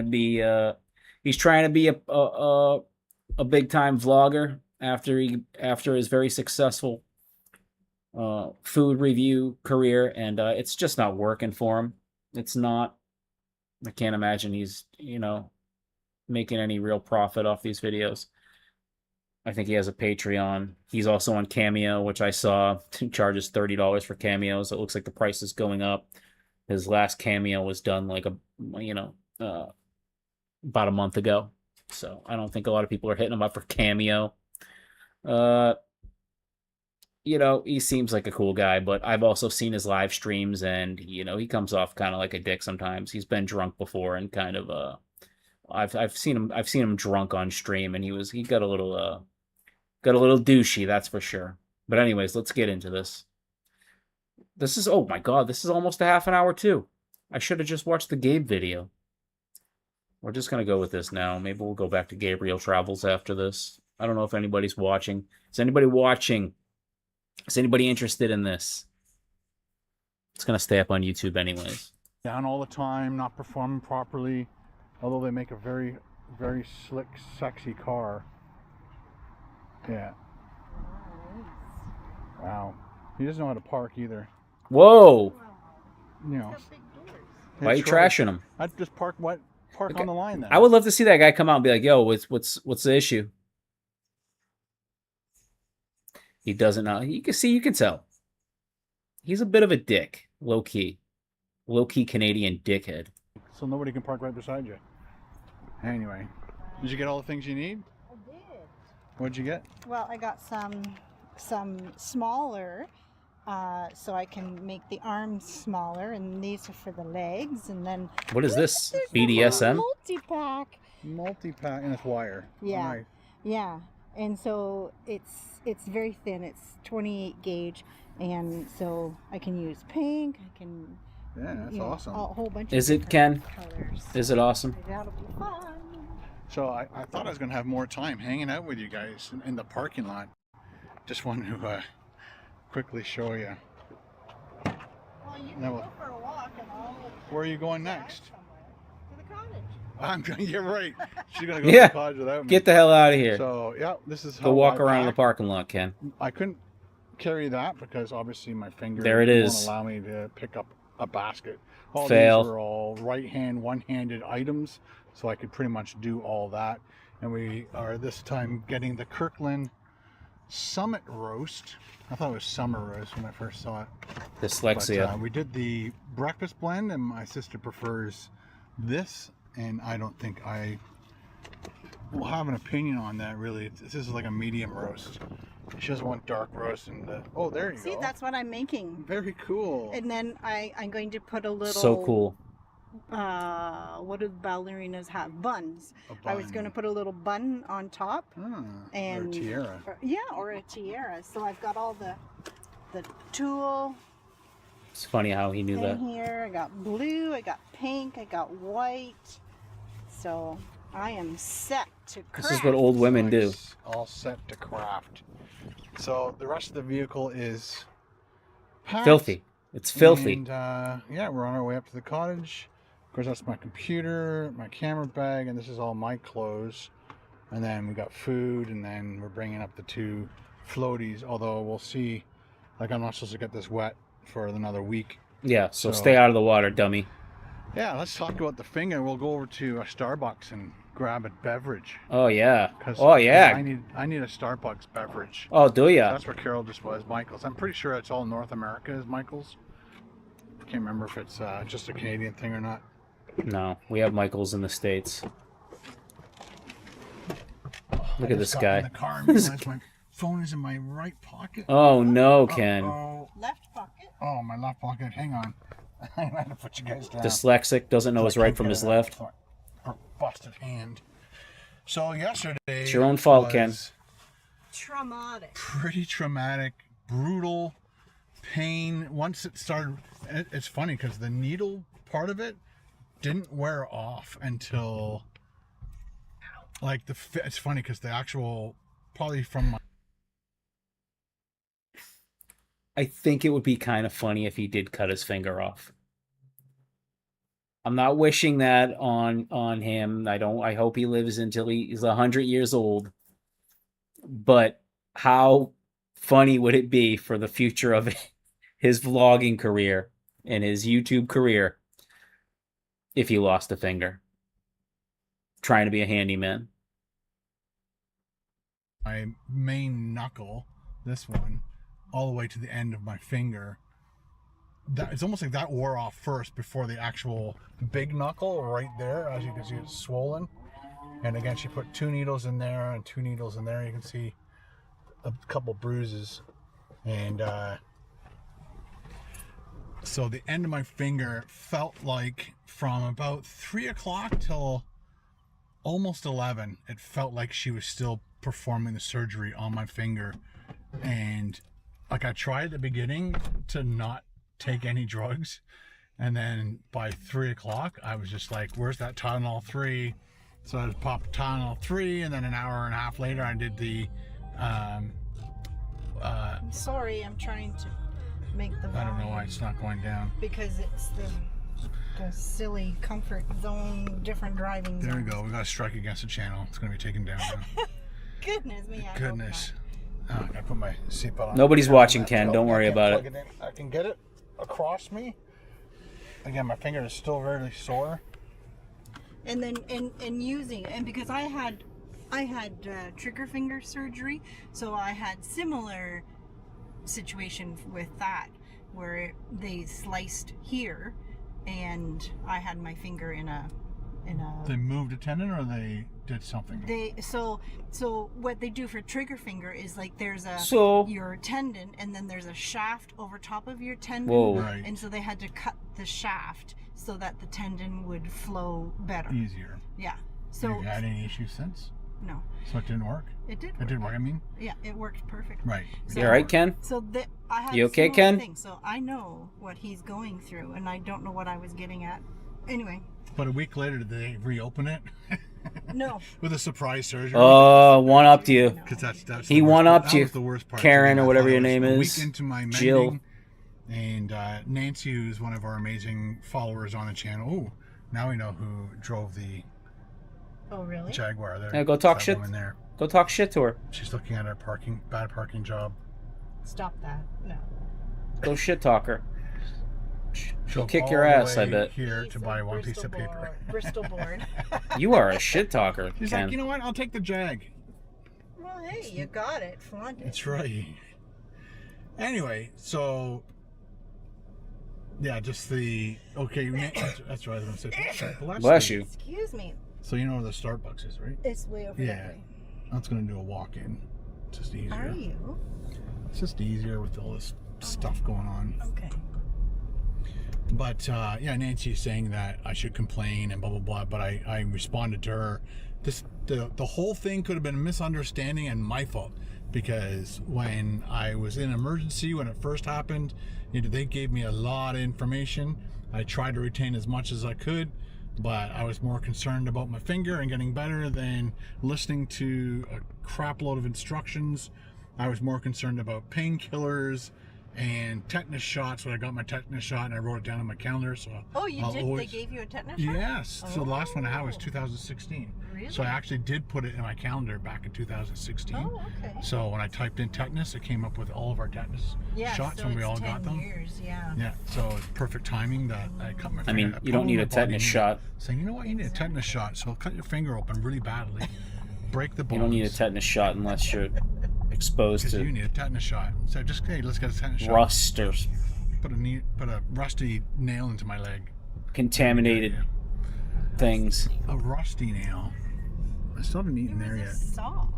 be a big time vlogger after his very successful food review career, and it's just not working for him. It's not. I can't imagine he's making any real profit off these videos. I think he has a Patreon. He's also on Cameo, which I saw. He charges $30 for cameos. It looks like the price is going up. His last cameo was done like about a month ago. So I don't think a lot of people are hitting him up for Cameo. He seems like a cool guy, but I've also seen his live streams, and he comes off kind of like a dick sometimes. He's been drunk before, and kind of I've seen him drunk on stream, and he got a little douchey, that's for sure. But anyways, let's get into this. Oh my god, this is almost a half an hour too. I should have just watched the Gabe video. We're just gonna go with this now. Maybe we'll go back to Gabriel Travels after this. I don't know if anybody's watching. Is anybody watching? Is anybody interested in this? It's gonna stay up on YouTube anyways. Down all the time, not performing properly. Although they make a very, very slick, sexy car. Yeah. Wow. He doesn't know how to park either. Whoa! Why are you trashing him? I'd just park on the line then. I would love to see that guy come out and be like, "Yo, what's the issue?" He doesn't know. You can tell. He's a bit of a dick, low key Canadian dickhead. So nobody can park right beside you. Anyway, did you get all the things you need? I did. What'd you get? Well, I got some smaller, so I can make the arms smaller, and these are for the legs, and then What is this? BDSM? multi-pack. Multi-pack, and it's wire. Yeah, Nice. yeah, and so it's very thin. It's 28 gauge, and so I can use pink. I can. Yeah, that's awesome. A whole bunch. Is of it, Ken? colors. Is it awesome? That'll be fun. So I thought I was going to have more time hanging out with you guys in the parking lot. Just wanted to quickly show you. Well, you can No. go for a walk, and I'll Where are you going next? to the cottage. I'm going. You're right. She's going to go Yeah. to the cottage without me. Get the hell out of here. So yeah, this is how Go walk I around the pack. parking lot, Ken. I couldn't carry that because obviously my finger There it is. won't allow me to pick up a basket. All Fail. these are all right-hand, one-handed items, so I could pretty much do all that. And we are this time getting the Kirkland Summit Roast. I thought it was Summer Roast when I first saw it. Dyslexia. But, we did the breakfast blend, and my sister prefers this, and I don't think I will have an opinion on that really. This is like a medium roast. She doesn't want dark roast, and oh, there you See, go. that's what I'm making. Very cool. And then I'm going to put a little. So cool. What do ballerinas have? Buns. A I was going to put a little bun on top. or And tiara. or a tiara. So I've got all the tulle It's funny how he knew in that. here. I got blue. I got pink. I got white. So I am set to craft. This is what old women do. It's all set to craft. So the rest of the vehicle is packed. Filthy. It's filthy. And yeah, we're on our way up to the cottage. Of course, that's my computer, my camera bag, and this is all my clothes. And then we got food, and then we're bringing up the 2 floaties. Although we'll see, like I'm not supposed to get this wet for another week. Yeah, so So- stay out of the water, dummy. Yeah, let's talk about the finger. We'll go over to a Starbucks and grab a beverage. Oh yeah. 'Cause Oh yeah. I need a Starbucks beverage. Oh, do ya? That's where Carol just was, Michael's. I'm pretty sure it's all North America is Michael's. Can't remember if it's just a Canadian thing or not. No, we have Michaels in the States. Look at this In guy. the car and realized my phone is in my right pocket. Oh no, Ken. Left pocket. Oh, my left pocket. Hang on. I had to put you guys down. Dyslexic, doesn't know his right from his left. Busted hand. So yesterday. It's your own fault, Ken. Traumatic. Pretty traumatic, brutal pain. Once it started, it's funny because the needle part of it didn't wear off until like it's funny because the actual probably from my. I think it would be kind of funny if he did cut his finger off. I'm not wishing that on him. I hope he lives until he's 100 years old. But how funny would it be for the future of his vlogging career and his YouTube career if he lost a finger trying to be a handyman? My main knuckle, this one, all the way to the end of my finger. It's almost like that wore off first before the actual big knuckle right there. As you can see, it's swollen. And again, she put 2 needles in there and 2 needles in there. You can see a couple bruises. And so the end of my finger felt like from about 3 o'clock till almost 11, it felt like she was still performing the surgery on my finger. And like I tried at the beginning to not take any drugs, and then by 3 o'clock I was just like, where's that Tylenol 3? So I just popped Tylenol 3, and then an hour and a half later I did the I'm sorry, I'm trying to make the I don't know why it's not going down. because it's the silly comfort zone, different driving There we zones. go. We got a strike against the channel. It's going to be taken down now. Goodness me, I hope Goodness. Oh, I gotta put my seatbelt on. Nobody's watching, Ken. Don't worry I about plug it. in. I can get it across me. Again, my finger is still very sore. And then and using, and because I had trigger finger surgery, so I had similar situation with that where they sliced here, and I had my finger in a They moved a tendon, or they did something. so what they do for trigger finger is like there's your tendon, and then there's a shaft over top of your tendon. Whoa. Right. And so they had to cut the shaft so that the tendon would flow better. Easier. Yeah. Have So you had any issues since? no, So it didn't work? it did. It didn't work, I mean? Yeah, it worked perfect. Right. So, You all right, Ken? So I had You okay, similar Ken? things, so I know what he's going through, and I don't know what I was getting at. Anyway, But a week later, did they reopen it? no. With a surprise surgery? Oh, one-upped you. Because that's He the worst- one-upped that you, was the worst part. Karen, to me. or I whatever thought your it was name a is. week into my mending, Jill. And Nancy, who's one of our amazing followers on the channel. Oh, now we know who drove the Oh, really? Jaguar there. Yeah, go talk That shit. woman there. Go talk shit to her. She's looking at her bad parking job. Stop that. No. Go shit talk her. She'll kick all your the ass, I way bet. Here Piece to of buy one Bristol piece of paper. Bristol board. You are a shit talker, He's Ken. like, you know what? I'll take the Jag. Well, hey, you got it. Flaunt it. That's right. Anyway, so yeah, just the okay. That's what I was gonna say. Bless you. Excuse me. So you know where the Starbucks is, right? It's way over Yeah. that way. I was gonna do a walk-in. It's just easier. Are you? It's just easier with all this stuff going on. Okay. But yeah, Nancy's saying that I should complain and blah blah blah. But I responded to her. The whole thing could have been a misunderstanding and my fault, because when I was in emergency when it first happened, they gave me a lot of information. I tried to retain as much as I could, but I was more concerned about my finger and getting better than listening to a crap load of instructions. I was more concerned about painkillers and tetanus shots when I got my tetanus shot, and I wrote it down on my calendar. So Oh, you I'll did? always- They gave you a tetanus shot? Yes. So the last one I had was Oh. 2016. Really? So I actually did put it in my calendar back in 2016. Oh, okay. So when I typed in tetanus, it came up with all of our tetanus Yeah, shots, so and we it's all 10 got them. years, yeah. Yeah. So it's perfect timing that I cut my finger. I mean, I you put don't it need on a my body tetanus and shot. Saying, you know what, you need a tetanus shot. So cut your finger open really badly, break the bones. You don't need a tetanus shot unless you're exposed Because you to need a tetanus shot. So just, hey, let's get a tetanus shot. rust or put a rusty nail into my leg. Contaminated things. A rusty nail. I still haven't eaten there It yet. was a saw.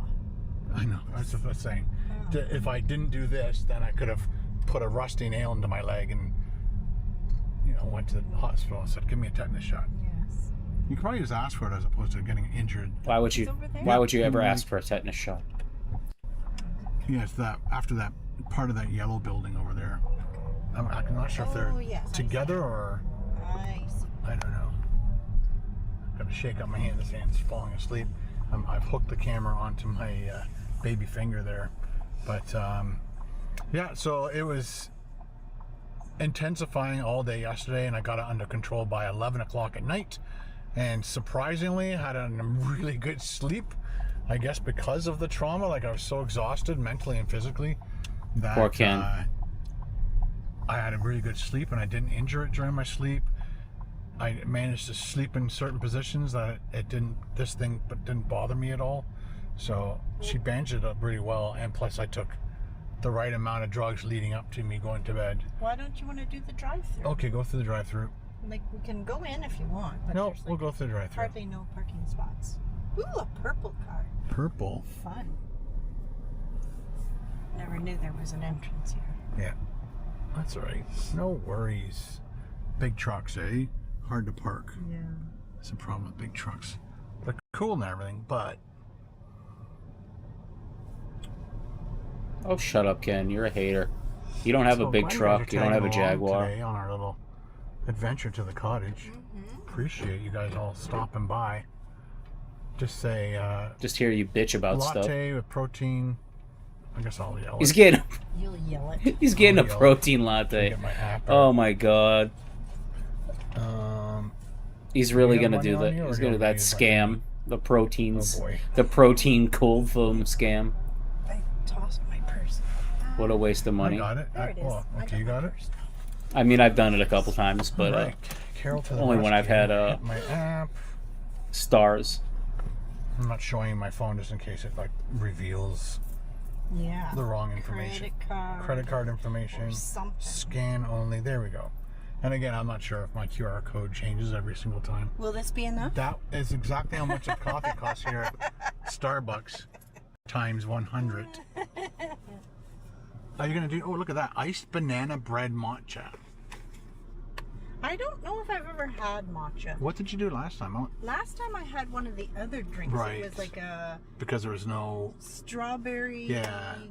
I know. That's what I was saying. If I didn't do this, then I could have put a rusty nail into my leg and, went to the hospital and said, "Give me a tetanus shot." Yes. You could probably just ask for it as opposed to getting injured. Why would you? It's over there. Why would you ever ask for a tetanus shot? Yes, after that part of that yellow building over there. I'm not sure if they're yes, I together or I see. I don't know. Got to shake out my hand. This hand's falling asleep. I've hooked the camera onto my baby finger there, but yeah. So it was intensifying all day yesterday, and I got it under control by 11 o'clock at night. And surprisingly, I had a really good sleep. I guess because of the trauma, like I was so exhausted mentally and physically that Poor Ken. I had a really good sleep, and I didn't injure it during my sleep. I managed to sleep in certain positions that this thing didn't bother me at all. So she bandaged it up really well, and plus I took the right amount of drugs leading up to me going to bed. Why don't you want to do the drive-through? Okay, go through the drive-through. Like, we can go in if you want. But No, there's, we'll go through the drive-through. hardly no parking spots. Ooh, a purple car. Purple. Fun. Never knew there was an entrance here. Yeah, that's all right. No worries. Big trucks, eh? Hard to park. Yeah. That's a problem with big trucks. They're cool and everything, but Oh, shut up, Ken. You're a hater. You don't have So a big glad you guys truck. are You don't have a tagging along Jaguar. Today on our little adventure to the cottage. Appreciate you guys all stopping by. Just say Just hear you bitch about stuff. latte with protein. I guess I'll yell. He's it. getting You'll yell it. he's getting a yell. protein I'll latte. get my app. Oh my god. He's really you have gonna do money on that. you, or He's do you gonna do want that me to use my scam. The proteins. Oh boy. The protein cold foam scam. I tossed my purse. What a waste of I money. got it. There it is. Oh, I okay, you my got it. purse now. I mean, I've done it a couple times, but Right. Carol to the only when I've rescue. had, my app. stars. I'm not showing my phone just in case it reveals Yeah. the wrong information. Credit card information. Or something. Scan only. There we go. And again, I'm not sure if my QR code changes every single time. Will this be enough? That is exactly how much a coffee costs here at Starbucks times 100. Are you gonna do? Oh, look at that iced banana bread matcha. I don't know if I've ever had matcha. What did you do last time? Last time I had one of the other drinks. Right. It was like a Because there was no strawberry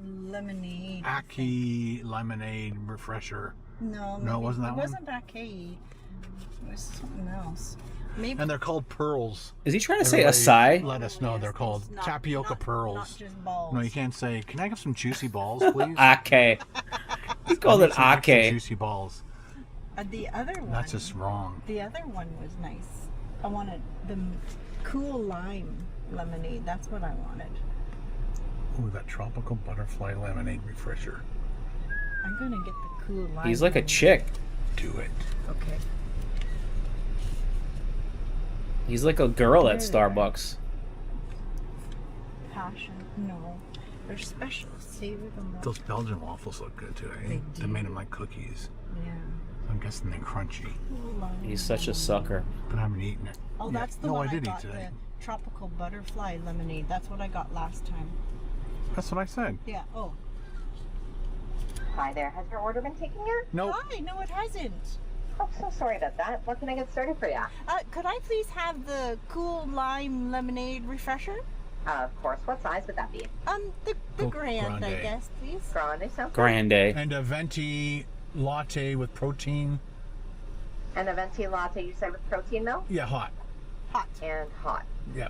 lemonade. Aki lemonade refresher. No, No, it wasn't that it one? wasn't Acai. It was something else. Maybe. And they're called pearls. Is he trying to say Everybody acai? Let us know. Yes, They're called it's not- tapioca not- pearls. Not just balls. No, you can't say, "Can I have some juicy balls, please?" Ake. He called it Some extra ake. Juicy balls. The other one. That's just wrong. The other one was nice. I wanted the cool lime lemonade. That's what I wanted. Ooh, that tropical butterfly lemonade refresher. I'm gonna get the cool lime. He's like a lemonade. chick. Do it. Okay. He's like a girl at There. Starbucks. Passion. No. They're special. Savor them all. Those Belgian waffles look good too. Eh? They They made do. them like cookies. Yeah. I'm guessing they're crunchy, Cool lime He's such a lemonade. sucker. but I haven't eaten it. Oh, yet. that's the no, one I did got, eat today. the tropical butterfly lemonade. That's what I got last time. That's what I said. Yeah. Oh. Hi there. Has your order been taken yet? Nope. Hi. No, it hasn't. Oh, so sorry about that. What can I get started for you? Could I please have the cool lime lemonade refresher? Of course. What size would that be? The Oh, grand, I grande. guess, please. Grande sounds good. Grande. And a venti latte with protein. And a venti latte you said with protein milk Yeah, hot. Hot. and hot. Yeah.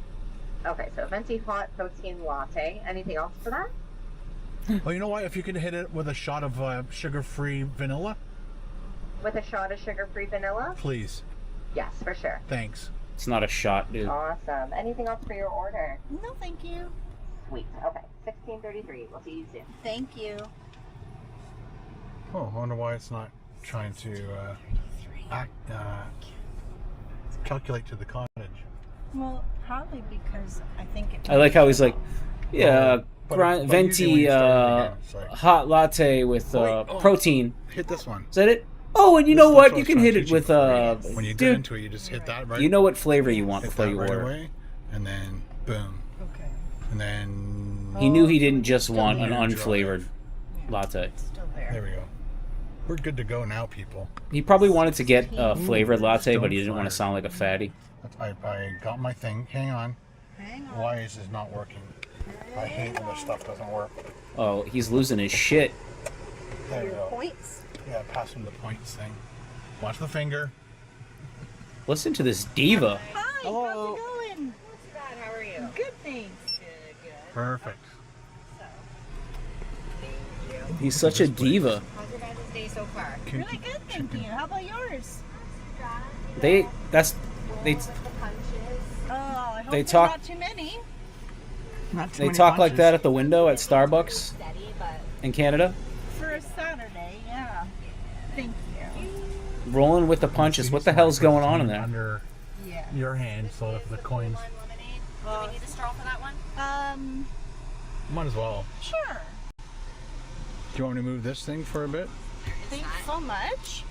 Okay, so venti hot protein latte. Anything else for that? Oh, you know what? If you could hit it with a shot of sugar-free vanilla, With a shot of sugar-free vanilla? please. Yes, for sure. Thanks. It's not a shot, dude. Awesome. Anything else for your order? No, thank you. Sweet. Okay, 1633. We'll see you soon. Thank you. Oh, I wonder why it's not trying to calculate to the cottage. Well, probably because I think it. I like how he's like, yeah, grind, but usually when venti you start it again, it's like, hot latte with protein. hit this one. Is that it? Oh, and you This know is what? what I You was can trying hit to it teach you with before. When you get dude. into it, you just hit that right. You know what flavor you want hit before that you right order. away, and then boom, Okay. and then He knew he didn't just want an Still unflavored latte. Still there there. we go. We're good to go now, people. He probably wanted to get a flavored latte, but he Don't didn't want to sound like a fatty. I got my thing. Hang on. Hang on. Why is this not working? I hate when this stuff doesn't work. Oh, he's losing his shit. There you Your go. points. Yeah, pass him the points thing. Watch the finger. Listen to this diva. Hi, Hello. how's it going? Not too bad. How are you? Good, thanks. Good. Perfect. He's such a diva. How's your guys' day so far? Can- Really good, thank you. How about yours? They With the punches. Oh, I hope They there's talk- not too many. Not too they many talk like punches. that at the window at Starbucks Steady, but in Canada. For a Saturday, yeah. Thank you. Rolling with the punches. What the hell's going on in there? Under Yeah. your hand, so if the coins. lemonade. Do we need a straw for that one? Might as well. Sure. Do you want me to move this thing for a bit? Thanks so much.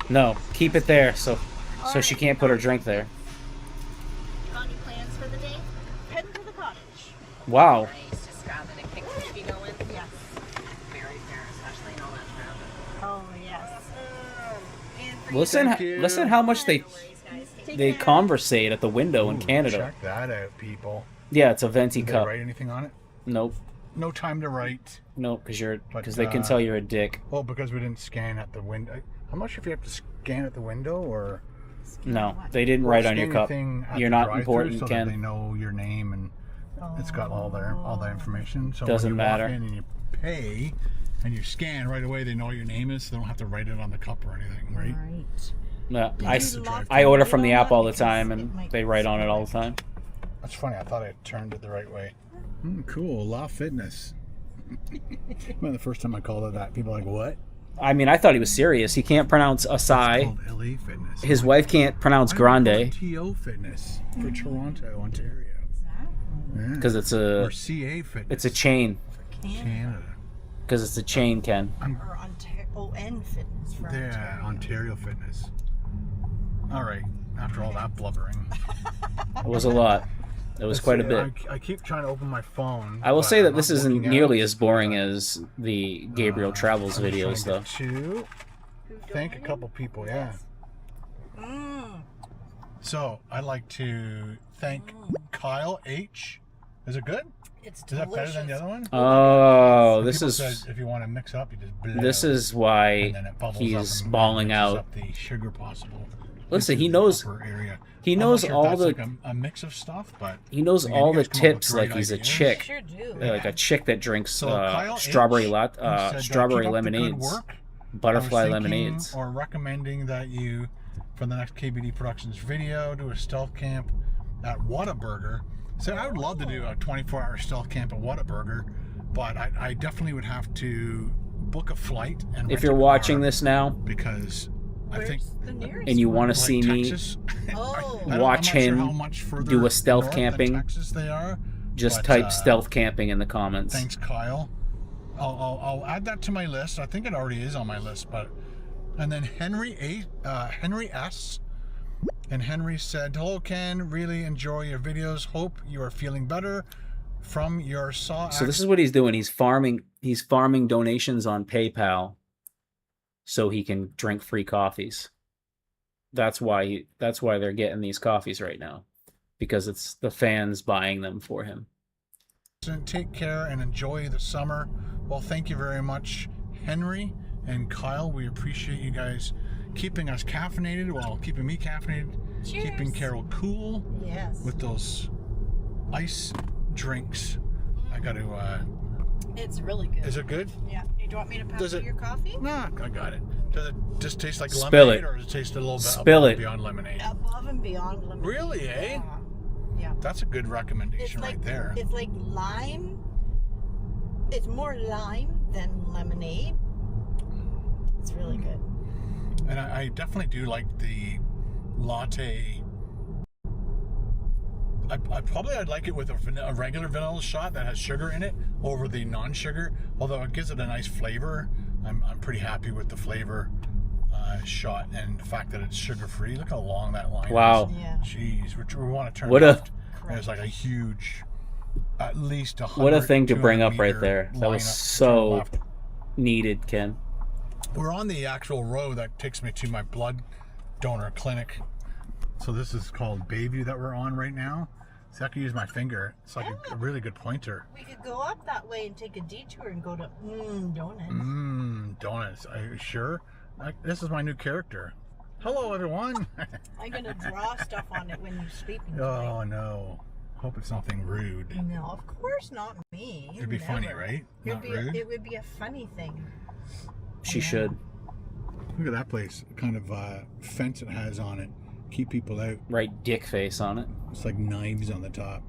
No, keep it there so she can't put her drink there. Got any plans for the day? Heading to the cottage. Wow. Nice. Just grabbing a kick maybe going. Yes. Very fair, especially in all that traffic. Oh, yes. And for Listen, Thank you. listen how much you, guys, take they care. conversate at the window in Ooh, Canada. Check that out, people. Yeah, it's a venti Did they cup. write anything on it? Nope, No time to write. nope, because But, they can tell you're a dick. Oh, because we didn't scan at the window. I'm not sure if you have to scan at the window or No, they didn't write on scan your cup. thing at You're the not drive-thru important, so that they Ken. know your name and it's got all that information. So Doesn't when you matter. walk in and you pay and you scan right away, they know what your name is. So they don't have to write it on the cup or anything, right? Right. Yeah, Did you lock I the order lid from the on app that? all the Because time, it and might they write on it all the time. That's funny. I thought I turned it the right way. Cool. La Fitness. The first time I called it that, people are like, what? I mean, I thought he was serious. He can't pronounce It's acai. called LA Fitness. His wife can't pronounce Why don't we call it grande TO Fitness for Toronto, Ontario. Yeah. because it's Or a CA Fitness. chain. Canada. Because it's a chain, Ken. Or ON Fitness for Yeah, Ontario Fitness. All right. After all that blubbering, It was a lot. It was quite a bit. I keep trying to open my phone. I will but say that I'm this not isn't looking at nearly it. as boring as the Gabriel Travels I'm just videos, though. trying to get to thank a couple people. Yeah. So I'd like to thank Kyle H. Is it good? It's Is that better than the delicious. other one? Oh, Some this people is said if you want to mix up, you just blow. this is and why then it bubbles up he's and bawling mixes out. up the sugar possible. Listen, into he the knows upper area. he I'm not knows sure if all that's the like a mix of stuff, but he knows again, all you the guys come up with tips great like he's a ideas. chick, Sure do. like a chick that drinks So Kyle strawberry H, lat he said, strawberry "Keep up the good lemonades, work. butterfly I was thinking lemonades. or recommending that you, for the next KBD Productions video, do a stealth camp at Whataburger. So I would love to do a 24-hour stealth camp at Whataburger, but I definitely would have to book a flight and If rent you're a watching car this now because I Where's think the nearest and you one? want to like see me Texas, Oh. I'm watch not sure him how much further do a stealth north than camping, Texas they are. just but, type stealth camping in the comments. Thanks, Kyle. I'll add that to my list. I think it already is on my list, but and then Henry S. And Henry said, "Hello, Ken. Really enjoy your videos. Hope you are feeling better from your saw." So this is what he's doing. He's farming donations on PayPal so he can drink free coffees. That's why they're getting these coffees right now, because it's the fans buying them for him. Take care and enjoy the summer. Well, thank you very much, Henry and Kyle. We appreciate you guys keeping us caffeinated while keeping me caffeinated. Cheers. Keeping Carol cool Yes. with those ice drinks. I got to. It's really good. Is it good? Yeah. Do you want me to pass Does you it- your coffee? Nah, I got it. Does it just taste like Spill lemonade, it. or does it taste a little bit Spill above it. and beyond lemonade? Above and beyond lemonade. Really, eh? Yeah. Yeah. That's a good It's recommendation like right there. It's like lime. It's more lime than lemonade. It's really good. And I definitely do like the latte I'd like it with a regular vanilla shot that has sugar in it over the non-sugar. Although it gives it a nice flavor. I'm pretty happy with the flavor shot and the fact that it's sugar-free. Look how long that line Wow. is. Yeah. Jeez, we want to turn What a- left. There's like a huge, at least 100. What a thing to bring 200 up right meter there. That was lineup to turn so left. needed, Ken. We're on the actual road that takes me to my blood donor clinic. So this is called Bayview that we're on right now. So I can use my finger. It's like a really good pointer. We could go up that way and take a detour and go to Donuts. Donuts. Are you sure? This is my new character. Hello, everyone. I'm gonna draw stuff on it when you're sleeping. Oh no. Hope it's nothing rude. No, of course not me. It'd be funny, Never. right? Not It rude. would be a funny thing. She Yeah. should. Look at that place. What kind of fence it has on it. Keep people out. Write dick face on it. It's like knives on the top.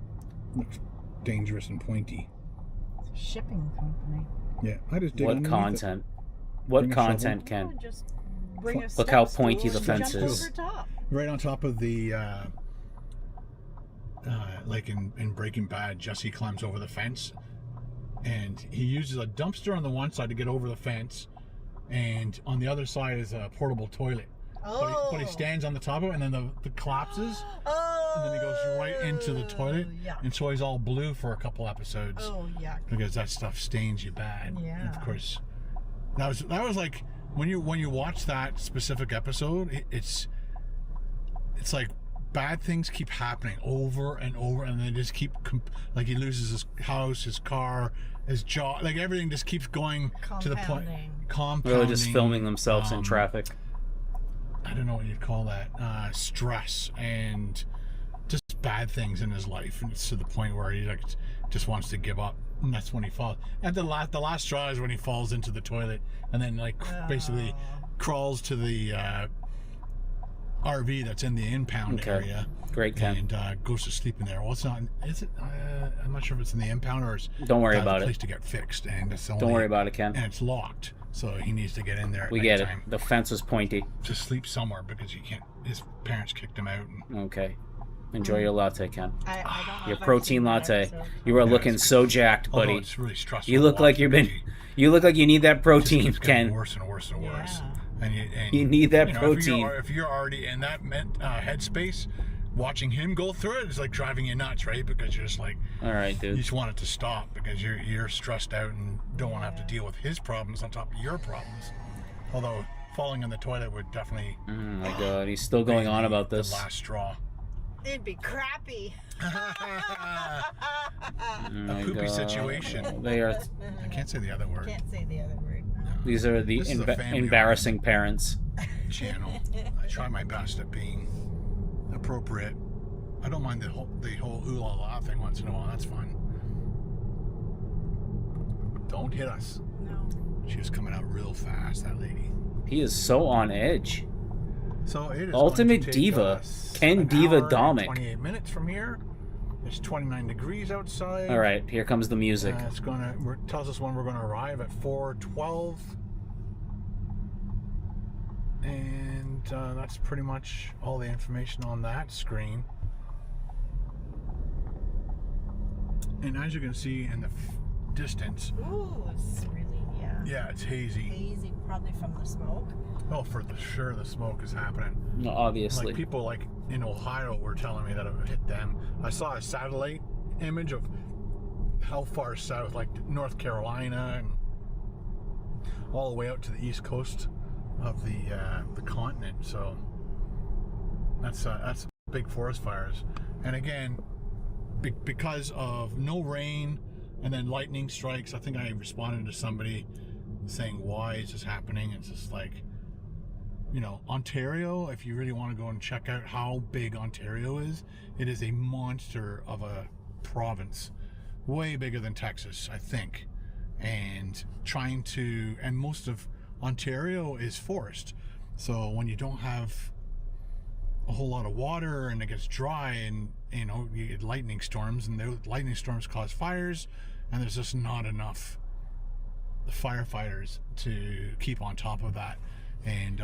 Looks dangerous and pointy. Shipping company. Yeah, I just dig What underneath content? What Bring a content, Oh, Ken? just bring a Look how step stool pointy the and fence jump is. over top. it. Right on top of the, like in Breaking Bad, Jesse climbs over the fence, and he uses a dumpster on the one side to get over the fence, and on the other side is a portable toilet. Oh. But he stands on the top of it, and then the collapses, Oh. and then he goes right into the toilet, Yeah. and so he's all blue for a couple episodes. Oh yeah. Because that stuff stains you bad. Yeah. And of course, that was like when you watch that specific episode, it's like bad things keep happening over and over, and they just keep like he loses his house, his car, his job, like everything just keeps going to the point. Compounding. Really just filming themselves in traffic. I don't know what you'd call that. Stress and just bad things in his life, and it's to the point where he like just wants to give up, and that's when he falls. And the last straw is when he falls into the toilet, and then like basically crawls to the RV that's in the impound area. Great, Ken. And goes to sleep in there. Well, it's not. Is it? I'm not sure if it's in the impound or it's. Don't worry about a place it. to get fixed, and it's only, Don't worry about it, Ken. And it's locked, so he needs to get in there. At We get it. nighttime The fence is pointy. to sleep somewhere because he can't. His parents kicked him out. And, Okay. Enjoy your latte, Ken. I don't know Your if I've protein seen that latte. episode. You are Yeah, looking it's- so jacked, although buddy. it's really stressful. You look to like watch you've the been. movie. You look like you need that It protein, just keeps getting Ken. worse and worse and worse. Yeah. And You need that you know, protein. If you're already in that headspace, watching him go through it is like driving you nuts, right? Because you're just like, All right, you dude. just want it to stop because you're stressed out and don't want to have to deal with his problems on top of your problems. Although falling in the toilet would definitely Oh my God, he's still going on about the this. last straw. It'd be crappy. Oh my poopy God. situation. They are. I can't say the other word. Can't say the other word. These are the This is a family embarrassing parents. Channel. I try my best at being appropriate. I don't mind the whole ooh la la thing once in a while. That's fun. Don't hit us. No. She was coming out real fast, that lady. He is so on edge. So it is Ultimate going to take Diva. us Ken an Diva hour and Domik. 28 minutes from here. It's 29 degrees outside. All right, here comes the music. It's tells us when we're going to arrive at 4:12. And that's pretty much all the information on that screen. And as you can see in the distance, Ooh, it's really yeah, it's hazy. hazy, probably from the smoke. Oh, for sure the smoke is happening. No, obviously. Like people like in Ohio were telling me that it would hit them. I saw a satellite image of how far south, like North Carolina and all the way out to the east coast of the continent. So that's big forest fires. And again, because of no rain and then lightning strikes, I think I responded to somebody saying, why is this happening? It's just like, you know, Ontario, if you really want to go and check out how big Ontario is, it is a monster of a province. Way bigger than Texas, I think. And most of Ontario is forest. So when you don't have a whole lot of water and it gets dry and, you know, you get lightning storms, and the lightning storms cause fires, and there's just not enough firefighters to keep on top of that. And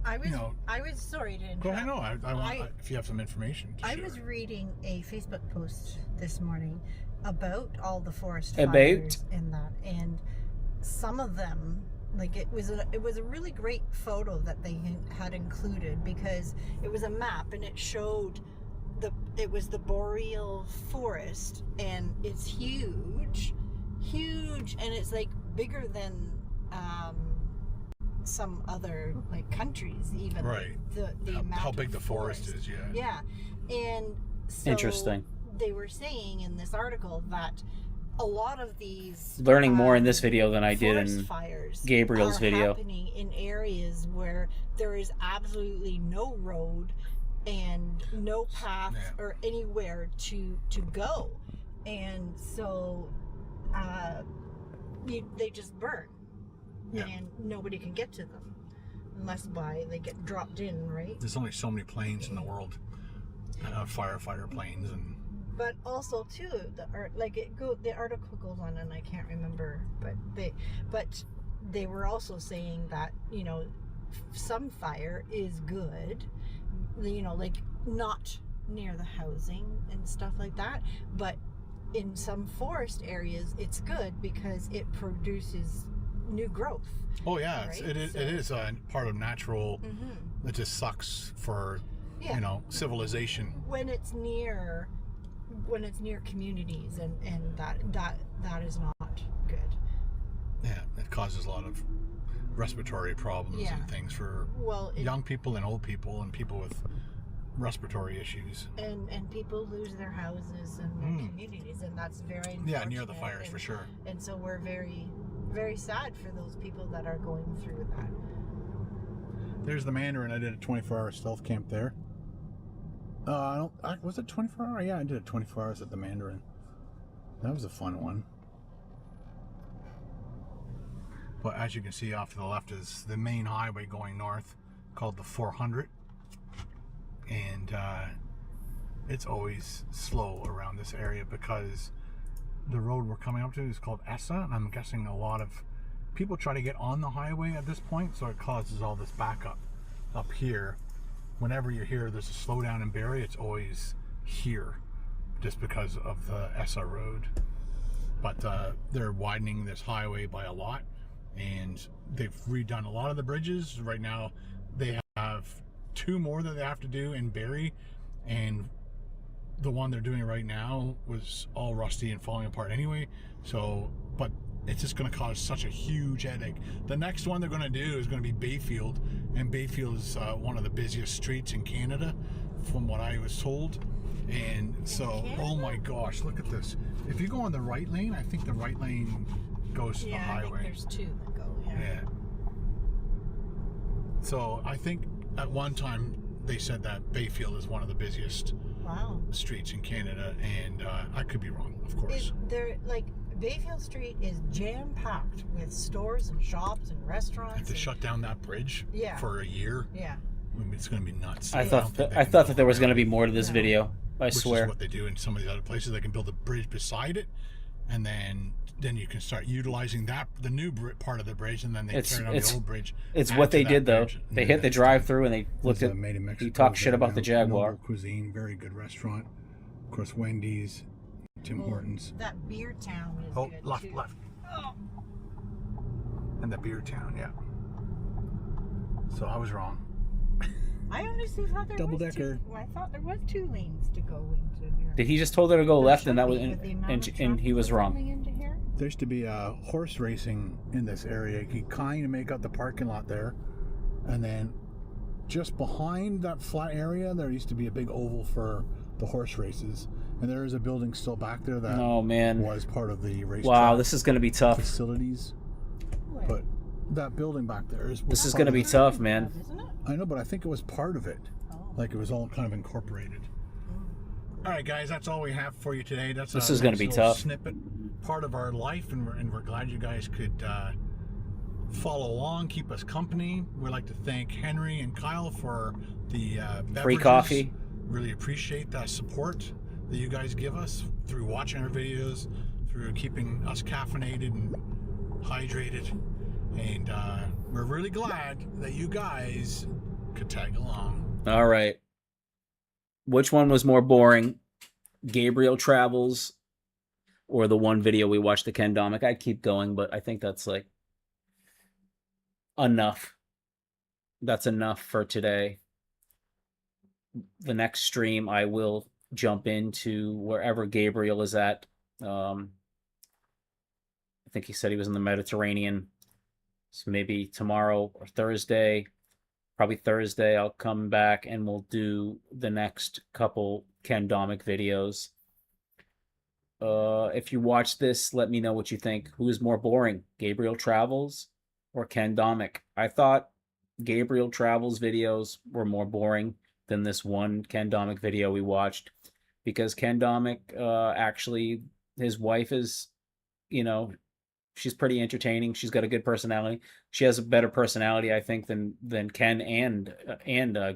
I was you know, sorry to interrupt. go ahead. No, I want if you have some information to I share. was reading a Facebook post this morning about all the forest About? fires in that, and some of them, like it was a really great photo that they had included, because it was a map and it showed it was the boreal forest, and it's huge, and it's like bigger than some other like countries even. Right. The amount how of big the forest is, yeah. Yeah. And so Interesting. they were saying in this article that a lot of these Learning more in this video than I did forest in fires Gabriel's are video. happening in areas where there is absolutely no road and no path or anywhere to go, and so they just burn, and nobody can get to them unless they get dropped in, right? There's only so many planes in the world, firefighter planes, and but also too the article goes on, and I can't remember, but they were also saying that, you know, some fire is good, you know, like not near the housing and stuff like that, but in some forest areas it's good because it produces new growth. Oh yeah, right? it is a part of natural. It just sucks for you know, civilization when it's near communities, and that is not good. Yeah, it causes a lot of respiratory problems and things for young people and old people and people with respiratory issues. And people lose their houses and their communities, and that's very unfortunate. Near the fires, for sure. And so we're very, very sad for those people that are going through that. There's the Mandarin. I did a 24-hour stealth camp there. Was it 24 hour? Yeah, I did it 24 hours at the Mandarin. That was a fun one. But as you can see off to the left is the main highway going north, called the 400. And it's always slow around this area because the road we're coming up to is called ESSA, and I'm guessing a lot of people try to get on the highway at this point, so it causes all this backup up here. Whenever you're here, there's a slowdown in Barrie, it's always here just because of the ESSA road. But they're widening this highway by a lot, and they've redone a lot of the bridges. Right now they have 2 more that they have to do in Barrie, and the one they're doing right now was all rusty and falling apart anyway. So, but it's just going to cause such a huge headache. The next one they're going to do is going to be Bayfield, and Bayfield is one of the busiest streets in Canada, from what I was told. And so, oh my gosh, look at this. If you go on the right lane, I think the right lane goes to the highway. I think there's 2 that go. Yeah. So I think at one time they said that Bayfield is one of the busiest streets in Canada, and I could be wrong, of course. Bayfield Street is jam-packed with stores and shops and restaurants. And to shut down that bridge for a year, I mean, it's going to be nuts. I thought that there was going to be more to this video. I swear. Which is what they do in some of these other places. They can build a bridge beside it, and then you can start utilizing the new part of the bridge, and then they tear down the old bridge. It's what they did though. They hit the drive-through and they looked at. Made in Mexico. He talked shit about the Jaguar. Noble Cuisine, very good restaurant. Of course, Wendy's, Tim Hortons. That Beer Town is good left. too. Oh. And the Beer Town, yeah. So I was wrong. I honestly thought there was 2. I thought there was 2 lanes to go into here. Did he just told her to go left, and that was and he was wrong? There used to be horse racing in this area. You kind of make out the parking lot there, and then just behind that flat area, there used to be a big oval for the horse races, and there is a building still back there that was part of the race. Wow, this is going to be tough. Facilities, but that building back there is. This is going to be tough, man. I know, but I think it was part of it. Like it was all kind of incorporated. All right, guys, that's all we have for you today. This is going to be tough. Snippet, part of our life, and we're glad you guys could follow along, keep us company. We'd like to thank Henry and Kyle for the free coffee. Really appreciate that support that you guys give us through watching our videos, through keeping us caffeinated and hydrated, and we're really glad that you guys could tag along. All right. Which one was more boring? Gabriel Travels or the one video we watched, the Ken Domik? I'd keep going, but I think that's like enough. That's enough for today. The next stream, I will jump into wherever Gabriel is at. I think he said he was in the Mediterranean. So maybe tomorrow or Thursday, probably Thursday, I'll come back and we'll do the next couple Ken Domik videos. If you watch this, let me know what you think. Who is more boring, Gabriel Travels or Ken Domik? I thought Gabriel Travels videos were more boring than this one Ken Domik video we watched, because Ken Domik, actually, his wife is, you know, she's pretty entertaining. She's got a good personality. She has a better personality, I think, than Ken and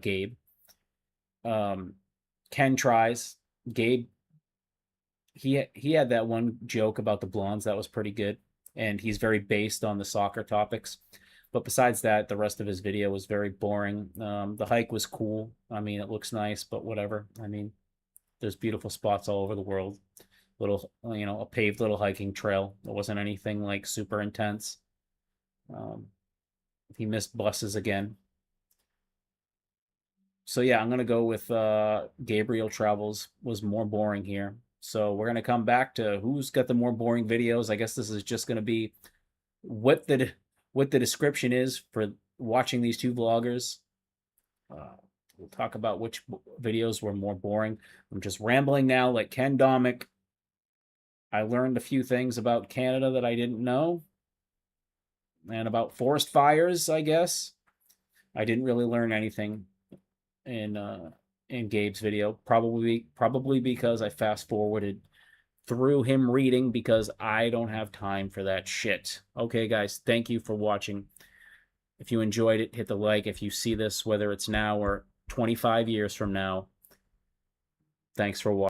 Gabe. Ken tries. Gabe, he had that one joke about the blondes that was pretty good, and he's very based on the soccer topics. But besides that, the rest of his video was very boring. The hike was cool. I mean, it looks nice, but whatever. I mean, there's beautiful spots all over the world. Little, a paved little hiking trail. It wasn't anything like super intense. He missed buses again. So yeah, I'm gonna go with Gabriel Travels was more boring here. So we're gonna come back to who's got the more boring videos. I guess this is just gonna be what the description is for watching these two vloggers. We'll talk about which videos were more boring. I'm just rambling now like Ken Domik. I learned a few things about Canada that I didn't know. And about forest fires, I guess. I didn't really learn anything in Gabe's video. Probably because I fast forwarded through him reading, because I don't have time for that shit. Okay, guys, thank you for watching. If you enjoyed it, hit the like. If you see this, whether it's now or 25 years from now, thanks for watching.